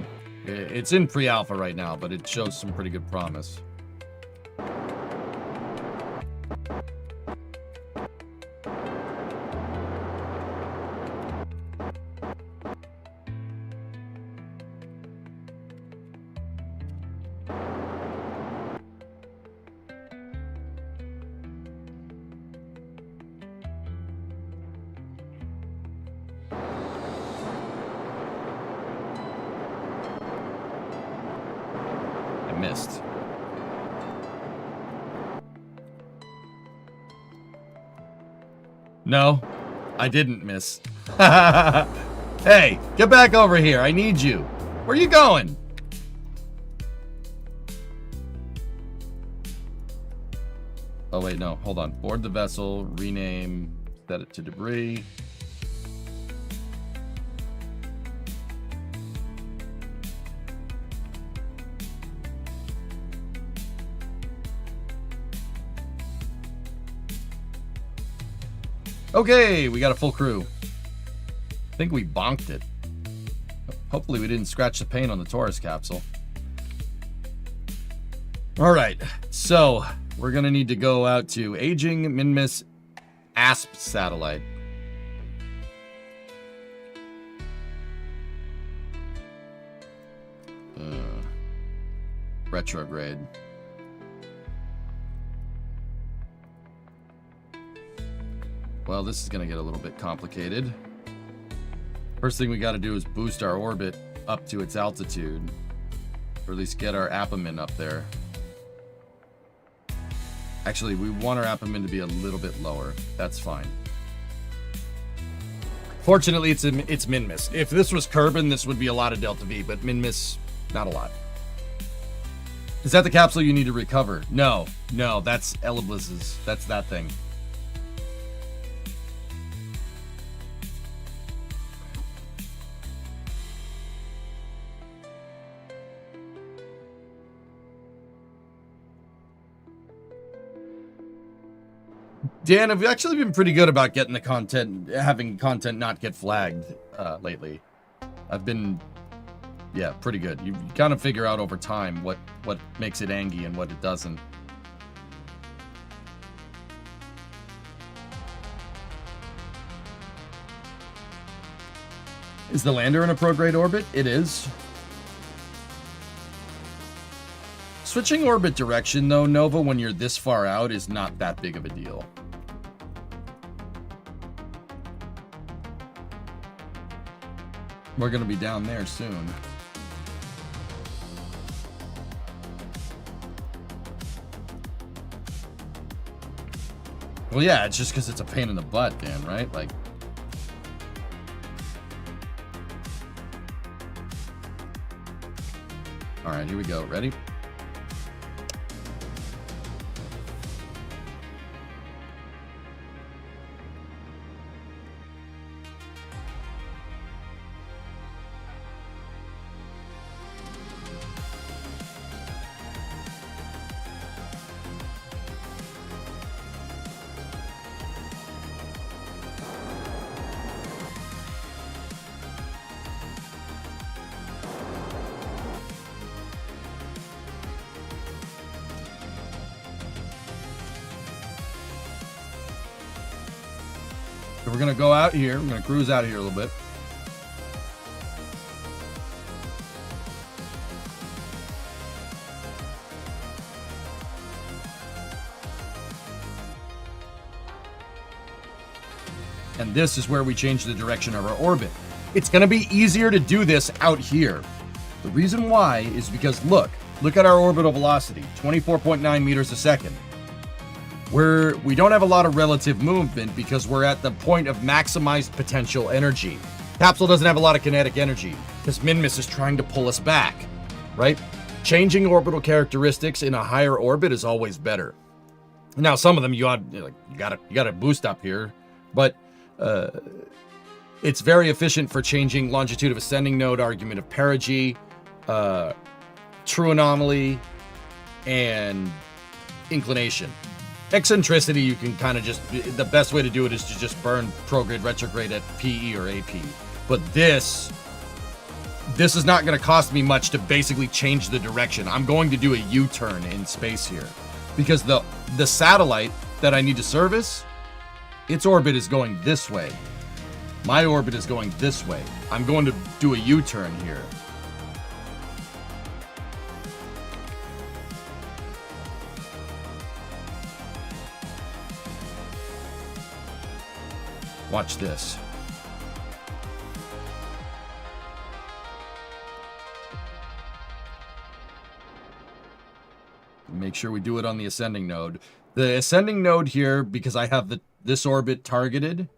It's in pre-alpha right now, but it shows some pretty good promise. Missed. No, I didn't miss. Hey, get back over here. I need you. Where are you going? Oh, wait, no. Hold on. Board the vessel, rename, set it to debris. Okay, we got a full crew. I think we bonked it. Hopefully we didn't scratch the paint on the Taurus capsule. All right, so we're gonna need to go out to aging Minmus ASP satellite. Retrograde. Well, this is going to get a little bit complicated. First thing we got to do is boost our orbit up to its altitude. Or at least get our Appamin up there. Actually, we want our Appamin to be a little bit lower. That's fine. Fortunately, it's Minmus. If this was Kerbin, this would be a lot of Delta V, but Minmus, not a lot. Is that the capsule you need to recover? No, that's Eliblis's. That's that thing. Dan, I've actually been pretty good about getting the content, having content not get flagged lately. I've been, yeah, pretty good. You kind of figure out over time what makes it angy and what it doesn't. Is the lander in a prograde orbit? It is. Switching orbit direction, though, Nova, when you're this far out is not that big of a deal. We're going to be down there soon. Well, yeah, it's just because it's a pain in the butt, Dan, right? Like... Alright, here we go. Ready? So we're going to go out here. We're going to cruise out here a little bit. And this is where we change the direction of our orbit. It's going to be easier to do this out here. The reason why is because look at our orbital velocity, 24.9 meters a second. We don't have a lot of relative movement because we're at the point of maximized potential energy. Capsule doesn't have a lot of kinetic energy because Minmus is trying to pull us back, right? Changing orbital characteristics in a higher orbit is always better. Now, some of them you gotta boost up here, but it's very efficient for changing longitude of ascending node, argument of perigee, true anomaly, and inclination. Eccentricity, you can kind of just, the best way to do it is to just burn prograde, retrograde at PE or AP. But this is not going to cost me much to basically change the direction. I'm going to do a U-turn in space here because the satellite that I need to service, its orbit is going this way. My orbit is going this way. I'm going to do a U-turn here. Watch this. Make sure we do it on the ascending node. The ascending node here, because I have this orbit targeted,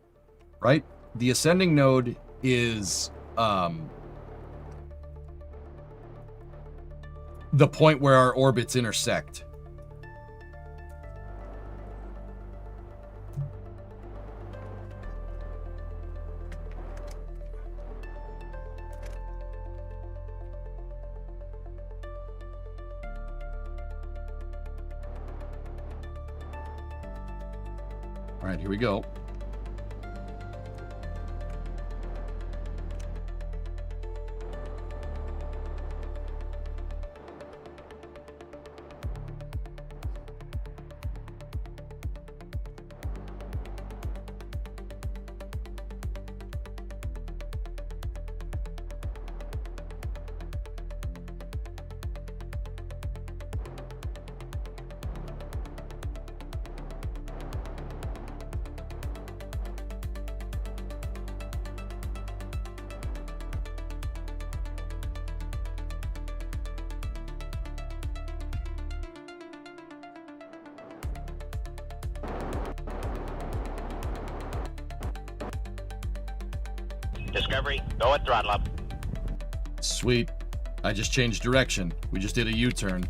right? The ascending node is the point where our orbits intersect. All right, here we go. Discovery, go at throttle up. Sweet. I just changed direction. We just did a U-turn.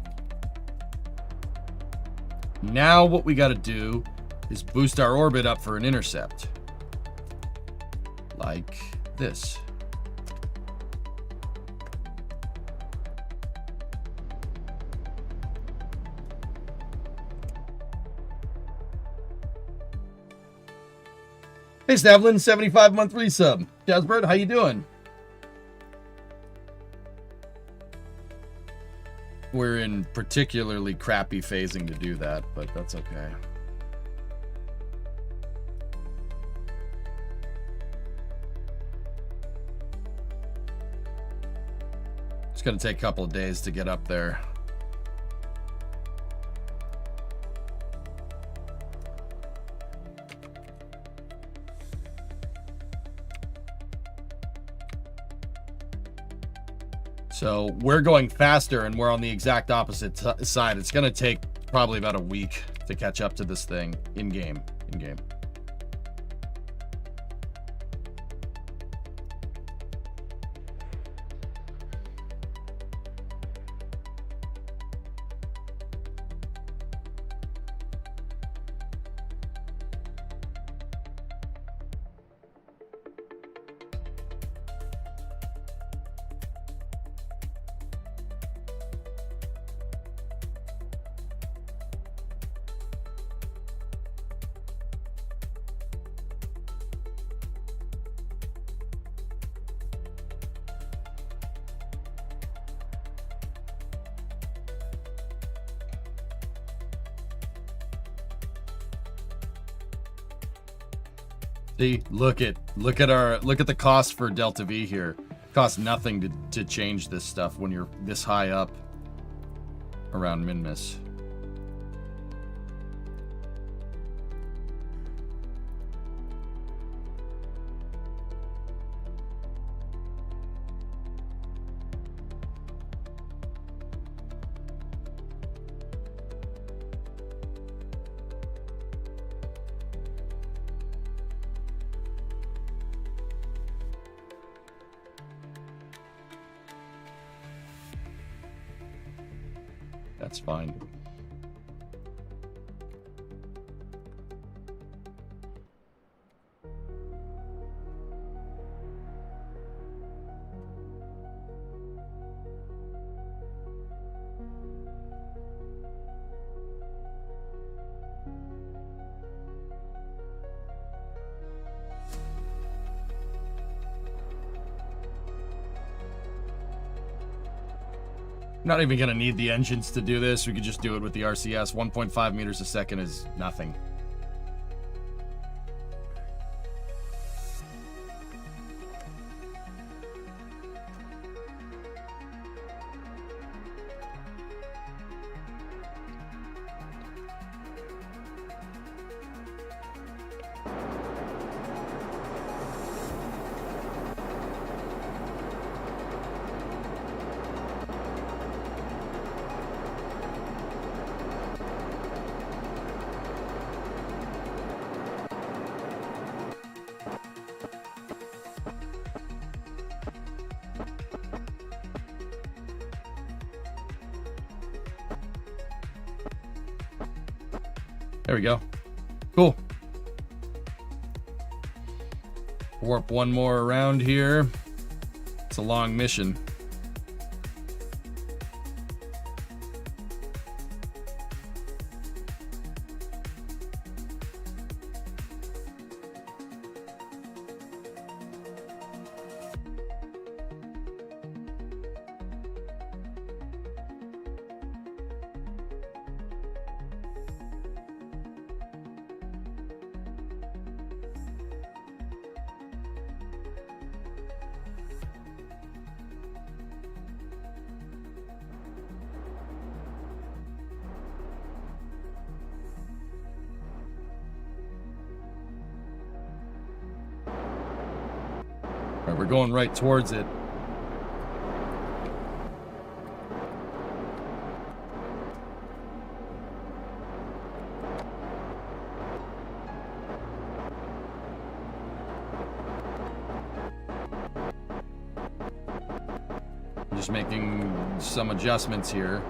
Now what we got to do is boost our orbit up for an intercept. Like this. Hey Stavlin, 75-month resub. Jasbert, how you doing? We're in particularly crappy phasing to do that, but that's okay. It's gonna take a couple of days to get up there. So we're going faster and we're on the exact opposite side. It's going to take probably about a week to catch up to this thing in game. See, look at the cost for Delta V here. Costs nothing to change this stuff when you're this high up around Minmus. That's fine. Not even going to need the engines to do this. We could just do it with the RCS. 1.5 meters a second is nothing. There we go. Cool. Warp one more around here. It's a long mission. All right, we're going right towards it. Just making some adjustments here.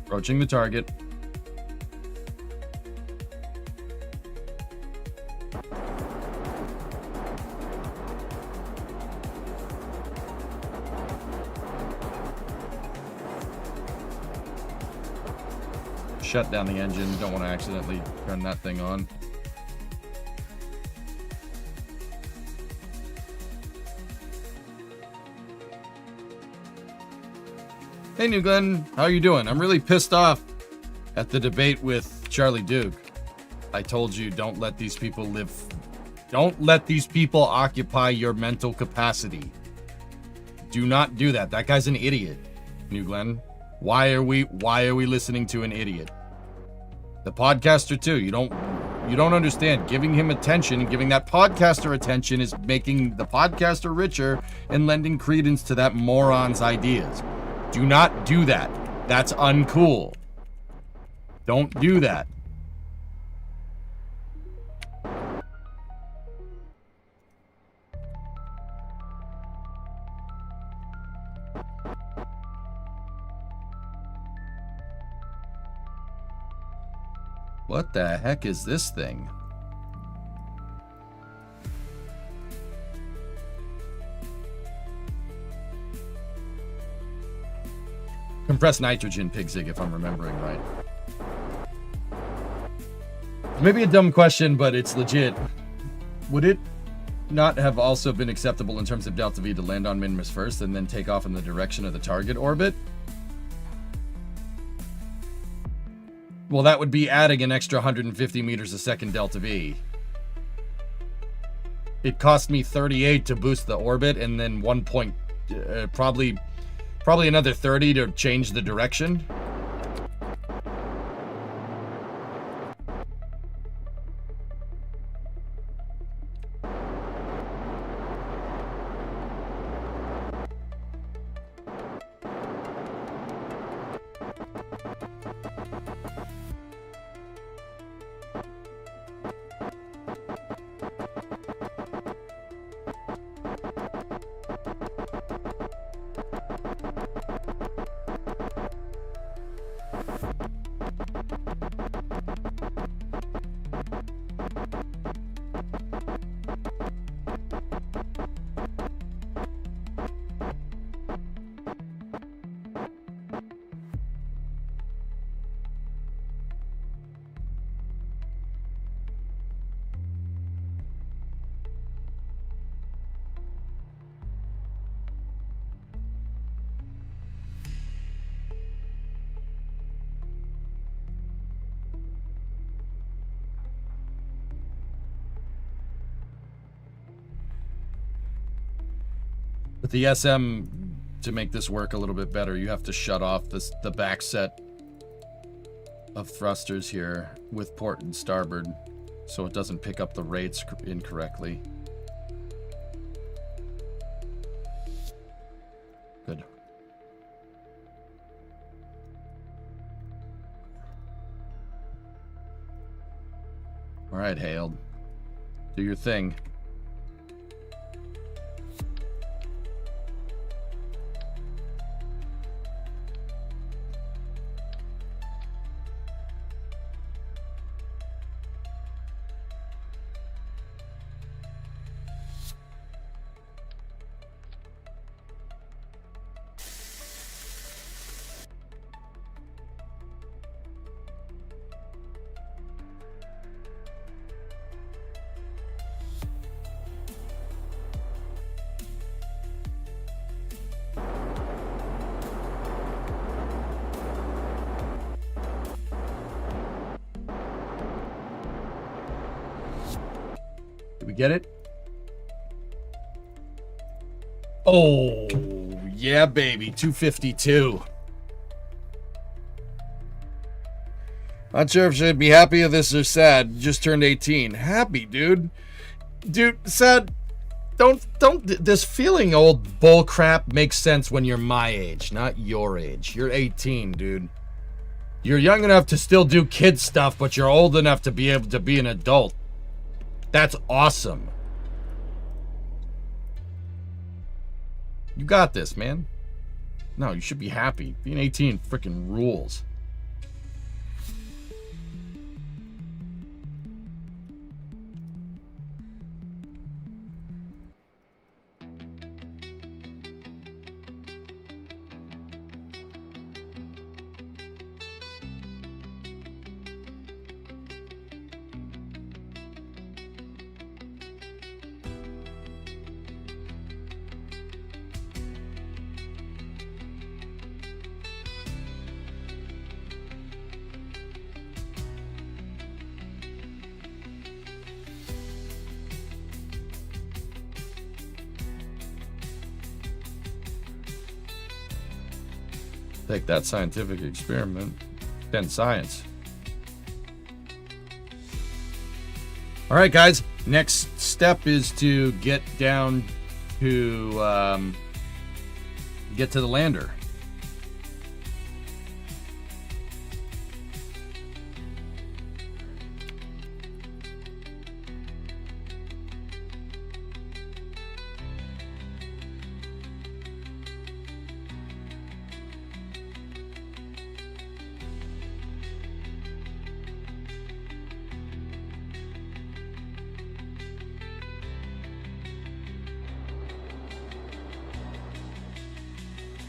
Approaching the target. Shut down the engine. Don't want to accidentally turn that thing on. Hey, New Glenn, how are you doing? I'm really pissed off at the debate with Charlie Duke. I told you, don't let these people live. Don't let these people occupy your mental capacity. Do not do that. That guy's an idiot, New Glenn. Why are we listening to an idiot? The podcaster too. You don't understand. Giving him attention and giving that podcaster attention is making the podcaster richer and lending credence to that moron's ideas. Do not do that. That's uncool. Don't do that. What the heck is this thing? Compressed nitrogen, Pigzig, if I'm remembering right. Maybe a dumb question, but it's legit. Would it not have also been acceptable in terms of Delta V to land on Minmus first and then take off in the direction of the target orbit? Well, that would be adding an extra 150 meters a second Delta V. It cost me 38 to boost the orbit and then probably another 30 to change the direction. With the SM, to make this work a little bit better, you have to shut off the back set of thrusters here with port and starboard, so it doesn't pick up the rates incorrectly. Good. All right, Hailed. Do your thing. Did we get it? Oh, yeah, baby. 252. Not sure if I should be happy with this or sad. Just turned 18. Happy, dude. Dude, sad. Don't. This feeling old bull crap makes sense when you're my age, not your age. You're 18, dude. You're young enough to still do kid stuff, but you're old enough to be able to be an adult. That's awesome. You got this, man. No, you should be happy. Being 18 freaking rules. Take that scientific experiment. Then science. All right, guys. Next step is to get down to get to the lander.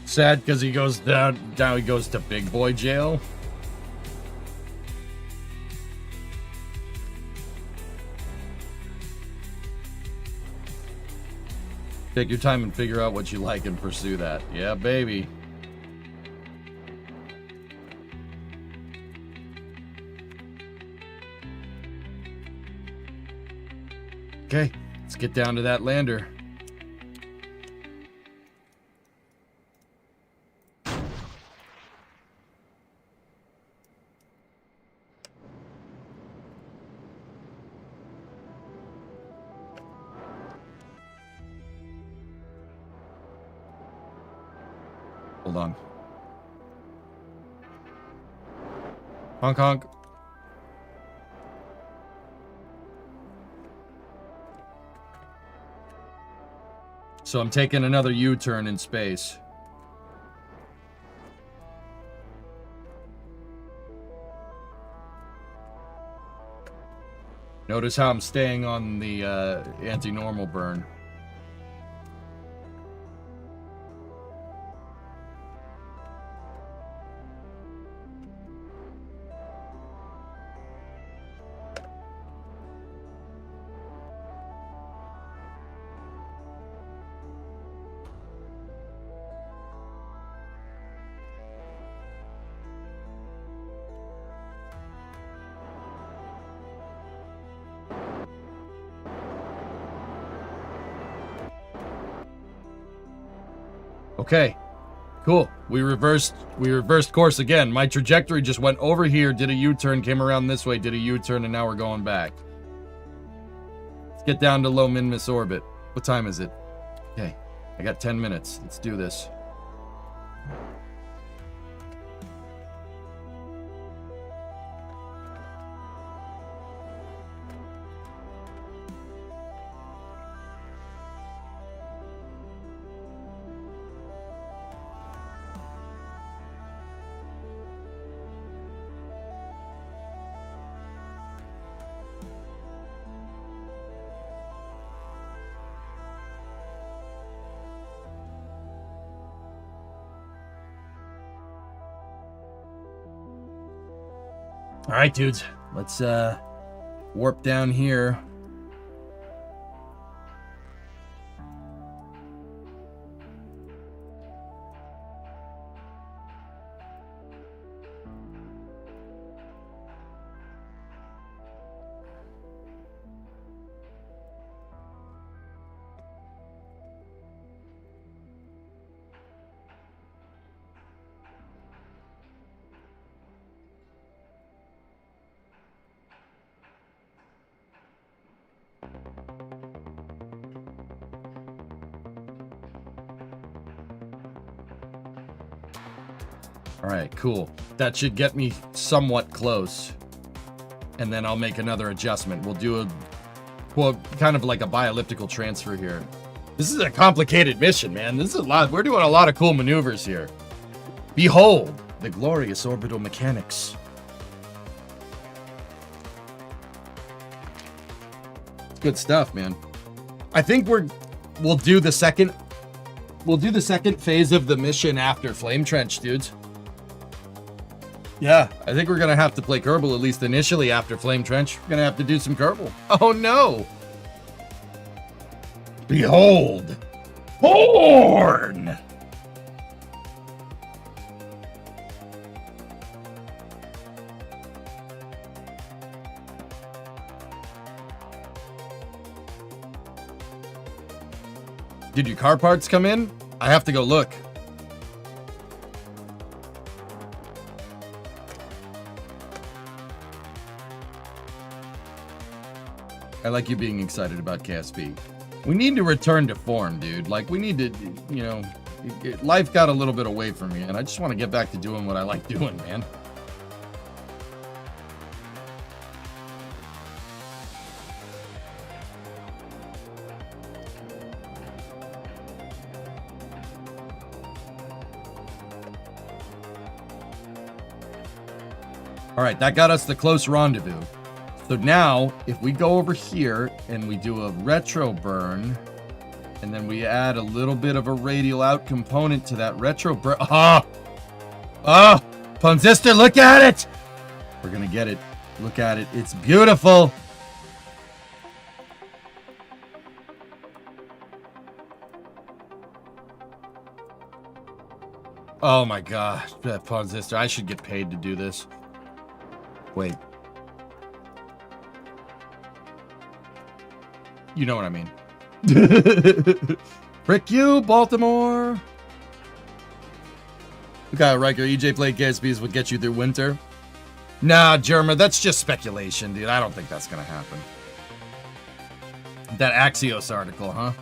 Sad because he goes down. Now he goes to big boy jail. Take your time and figure out what you like and pursue that. Yeah, baby. Okay, let's get down to that lander. Hold on. Honk honk. So I'm taking another U-turn in space. Notice how I'm staying on the anti-normal burn. Okay. Cool. We reversed course again. My trajectory just went over here, did a U-turn, came around this way, did a U-turn, and now we're going back. Let's get down to low min-miss orbit. What time is it? Okay. I got 10 minutes. Let's do this. All right, dudes. Let's warp down here. All right, cool. That should get me somewhat close. And then I'll make another adjustment. We'll do kind of like a bi-elliptical transfer here. This is a complicated mission, man. This is a lot. We're doing a lot of cool maneuvers here. Behold, the glorious orbital mechanics. It's good stuff, man. I think we'll do the second phase of the mission after Flame Trench, dudes. Yeah, I think we're gonna have to play Kerbal at least initially after Flame Trench. We're gonna have to do some Kerbal. Oh no! Behold! Horn! Did your car parts come in? I have to go look. I like you being excited about KSP. We need to return to form, dude. Like, we need to, you know, life got a little bit away from me, and I just want to get back to doing what I like doing, man. All right, that got us the close rendezvous. So now, if we go over here and we do a retro burn, and then we add a little bit of a radial out component to that retro burn. Ponzister, look at it! We're gonna get it. Look at it. It's beautiful. Oh my gosh, that Ponzister. I should get paid to do this. Wait. You know what I mean. Frick you, Baltimore. Okay, Riker, EJ played KSPs would get you through winter. Nah, Germa, that's just speculation, dude. I don't think that's gonna happen. That Axios article, huh?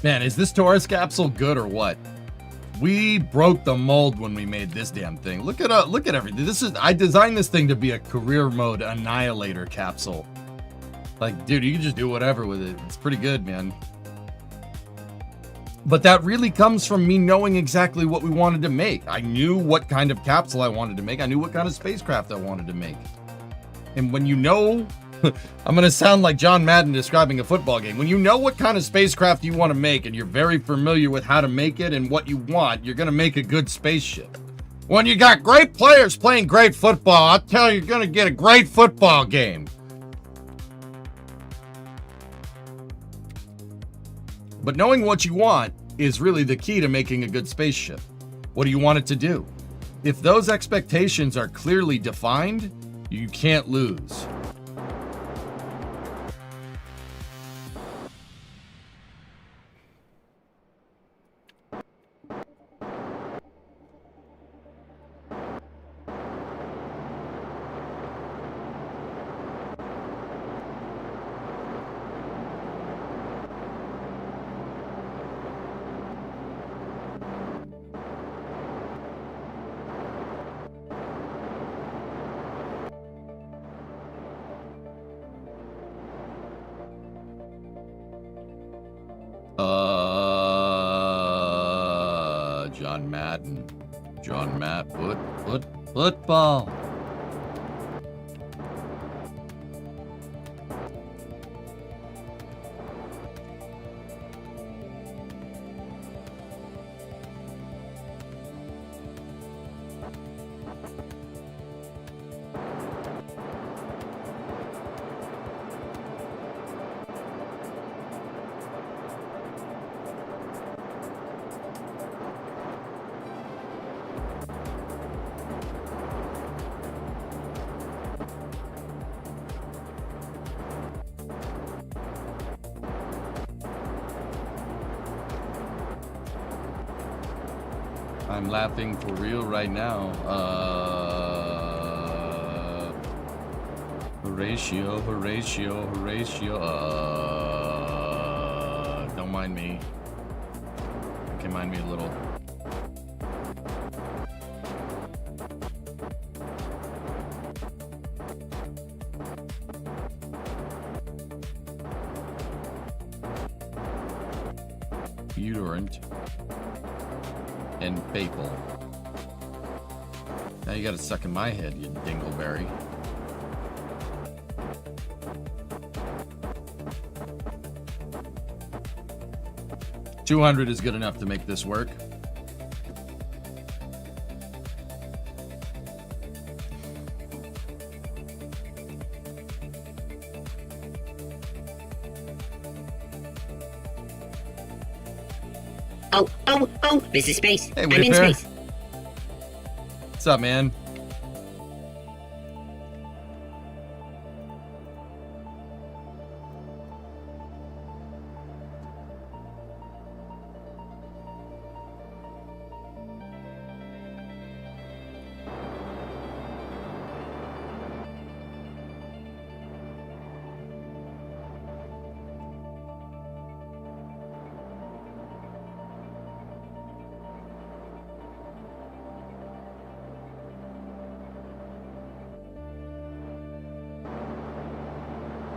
Man, is this Taurus capsule good or what? We broke the mold when we made this damn thing. Look at everything. I designed this thing to be a career mode annihilator capsule. Like, dude, you can just do whatever with it. It's pretty good, man. But that really comes from me knowing exactly what we wanted to make. I knew what kind of capsule I wanted to make. I knew what kind of spacecraft I wanted to make. And when you know, I'm going to sound like John Madden describing a football game. When you know what kind of spacecraft you want to make and you're very familiar with how to make it and what you want, you're going to make a good spaceship. When you got great players playing great football, I'll tell you, you're going to get a great football game. But knowing what you want is really the key to making a good spaceship. What do you want it to do? If those expectations are clearly defined, you can't lose. John Madden. John Matt, football. I'm laughing for real right now. Horatio. Don't mind me. Okay, mind me a little. Uterant. And Babel. Now you gotta suck in my head, you dingleberry. $200 is good enough to make this work. Oh, this is space. Hey, I'm in Wayfair. space. What's up, man?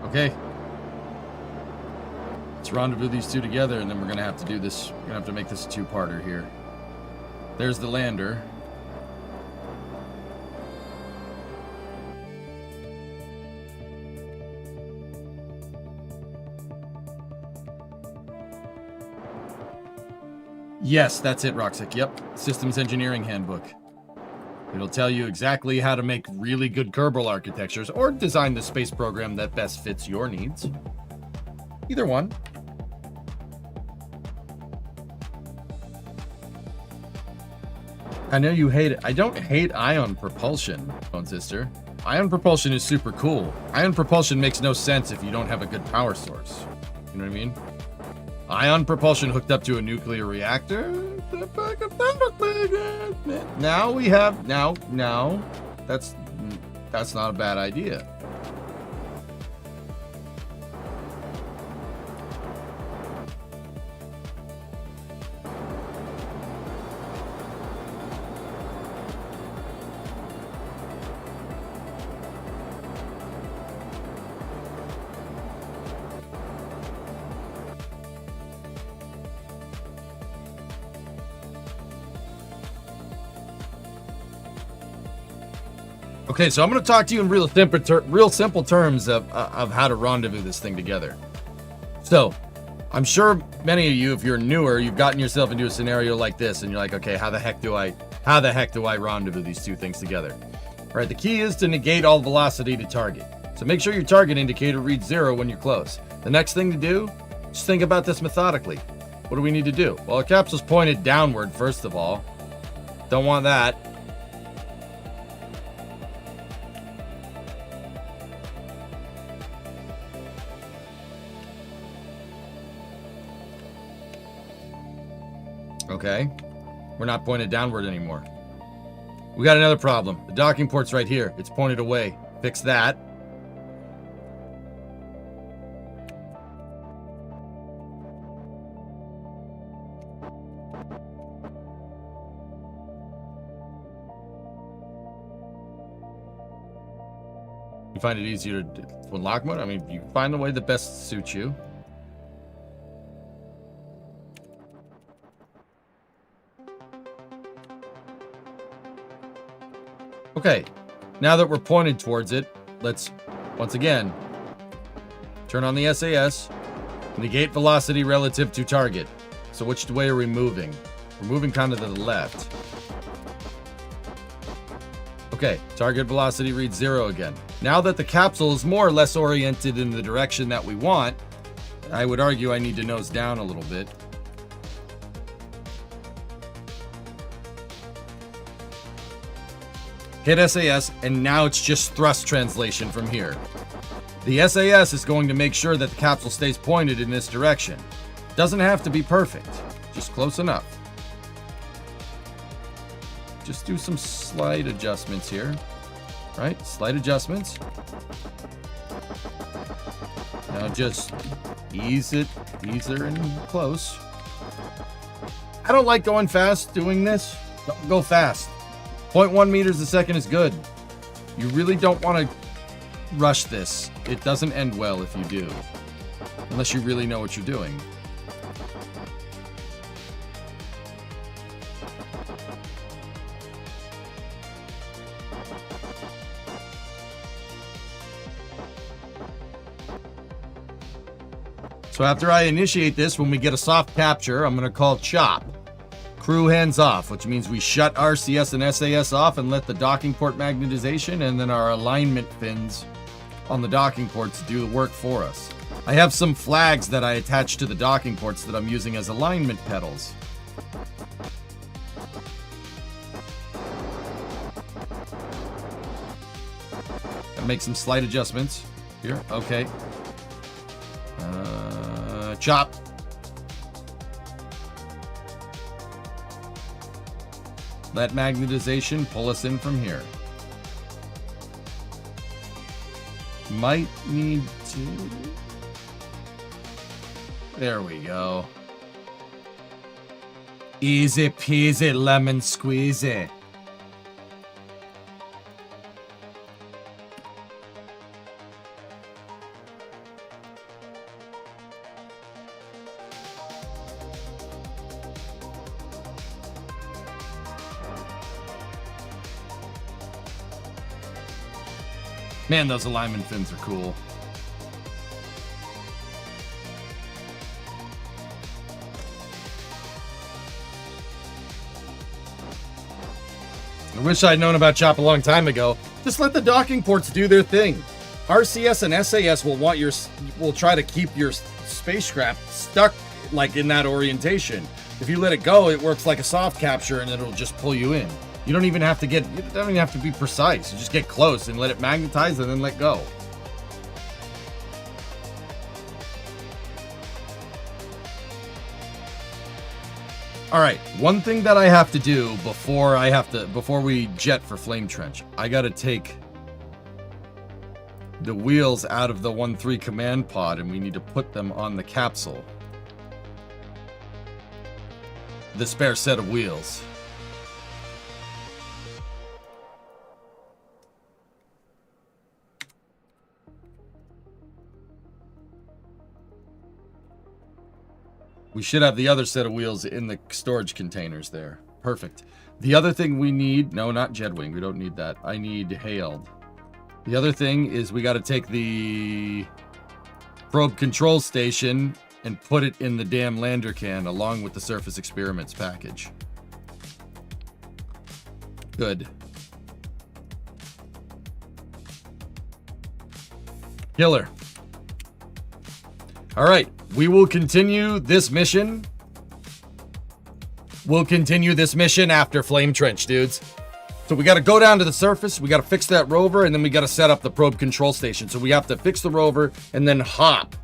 Okay. Let's rendezvous these two together, and then we're gonna have to do this. We're gonna have to make this a two-parter here. There's the lander. Yes, that's it, Roxic. Yep. Systems Engineering Handbook. It'll tell you exactly how to make really good Kerbal architectures or design the space program that best fits your needs. Either one. I know you hate it. I don't hate ion propulsion, phone sister. Ion propulsion is super cool. Ion propulsion makes no sense if you don't have a good power source. You know what I mean? Ion propulsion hooked up to a nuclear reactor. Now we have now. That's not a bad idea. Okay, so I'm going to talk to you in real simple terms of how to rendezvous this thing together. So, I'm sure many of you, if you're newer, you've gotten yourself into a scenario like this, and you're like, okay, how the heck do I How the heck do I rendezvous these two things together? All right, the key is to negate all velocity to target. So make sure your target indicator reads 0 when you're close. The next thing to do, just think about this methodically. What do we need to do? Well, our capsule's pointed downward, first of all. Don't want that. Okay. We're not pointed downward anymore. We got another problem. The docking port's right here. It's pointed away. Fix that. You find it easier to unlock mode? I mean, you find the way that best suits you. Okay, now that we're pointed towards it, let's, once again, turn on the SAS, negate velocity relative to target. So which way are we moving? We're moving kind of to the left. Okay, target velocity reads 0 again. Now that the capsule is more or less oriented in the direction that we want, I would argue I need to nose down a little bit. Hit SAS, and now it's just thrust translation from here. The SAS is going to make sure that the capsule stays pointed in this direction. Doesn't have to be perfect, just close enough. Just do some slight adjustments here, right? Slight adjustments. Now just ease her and close. I don't like going fast doing this. Don't go fast. 0.1 meters a second is good. You really don't want to rush this. It doesn't end well if you do. Unless you really know what you're doing. So after I initiate this, when we get a soft capture, I'm going to call chop. Crew hands off, which means we shut RCS and SAS off and let the docking port magnetization and then our alignment fins on the docking ports do the work for us. I have some flags that I attach to the docking ports that I'm using as alignment pedals. I'll make some slight adjustments here. Okay. Chop. Let magnetization pull us in from here. Might need to... There we go. Easy peasy lemon squeezy. Man, those alignment fins are cool. I wish I'd known about Chop a long time ago. Just let the docking ports do their thing. RCS and SAS will try to keep your spacecraft stuck like in that orientation. If you let it go, it works like a soft capture and it'll just pull you in. You don't even have to be precise. You just get close and let it magnetize and then let go. All right, one thing that I have to do before we jet for Flame Trench, I got to take the wheels out of the 1-3 command pod and we need to put them on the capsule. The spare set of wheels. We should have the other set of wheels in the storage containers there. Perfect. The other thing we need... No, not Jedwing. We don't need that. I need Hailed. The other thing is we got to take the probe control station and put it in the damn lander can along with the surface experiments package. Good. Killer. All right, we will continue this mission. We'll continue this mission after Flame Trench, dudes. So we got to go down to the surface. We got to fix that rover, and then we got to set up the probe control station. So we have to fix the rover and then hop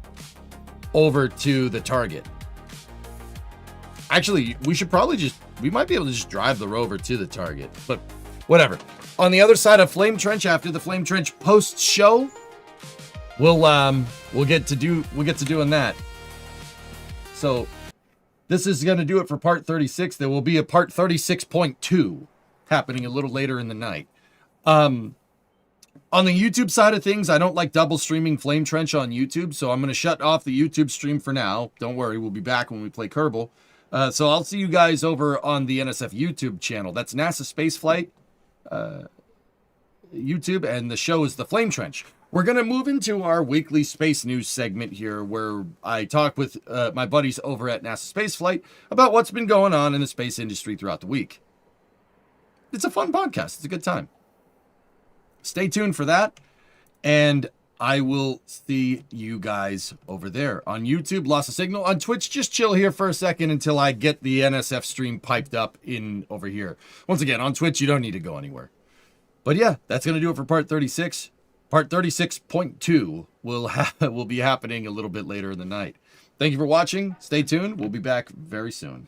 over to the target. Actually, we should probably we might be able to just drive the rover to the target, but whatever. On the other side of Flame Trench, after the Flame Trench post-show, we'll get to doing that. So this is going to do it for part 36. There will be a part 36.2 happening a little later in the night. On the YouTube side of things, I don't like double streaming Flame Trench on YouTube, so I'm going to shut off the YouTube stream for now. Don't worry, we'll be back when we play Kerbal. So I'll see you guys over on the NSF YouTube channel. That's NASA Spaceflight YouTube, and the show is the Flame Trench. We're going to move into our weekly space news segment here, where I talk with my buddies over at NASA Spaceflight about what's been going on in the space industry throughout the week. It's a fun podcast. It's a good time. Stay tuned for that, and I will see you guys over there. On YouTube, lost a signal. On Twitch, just chill here for a second until I get the NSF stream piped up in over here. Once again, on Twitch, you don't need to go anywhere. But yeah, that's going to do it for part 36. Part 36.2 will be happening a little bit later in the night. Thank you for watching. Stay tuned. We'll be back very soon.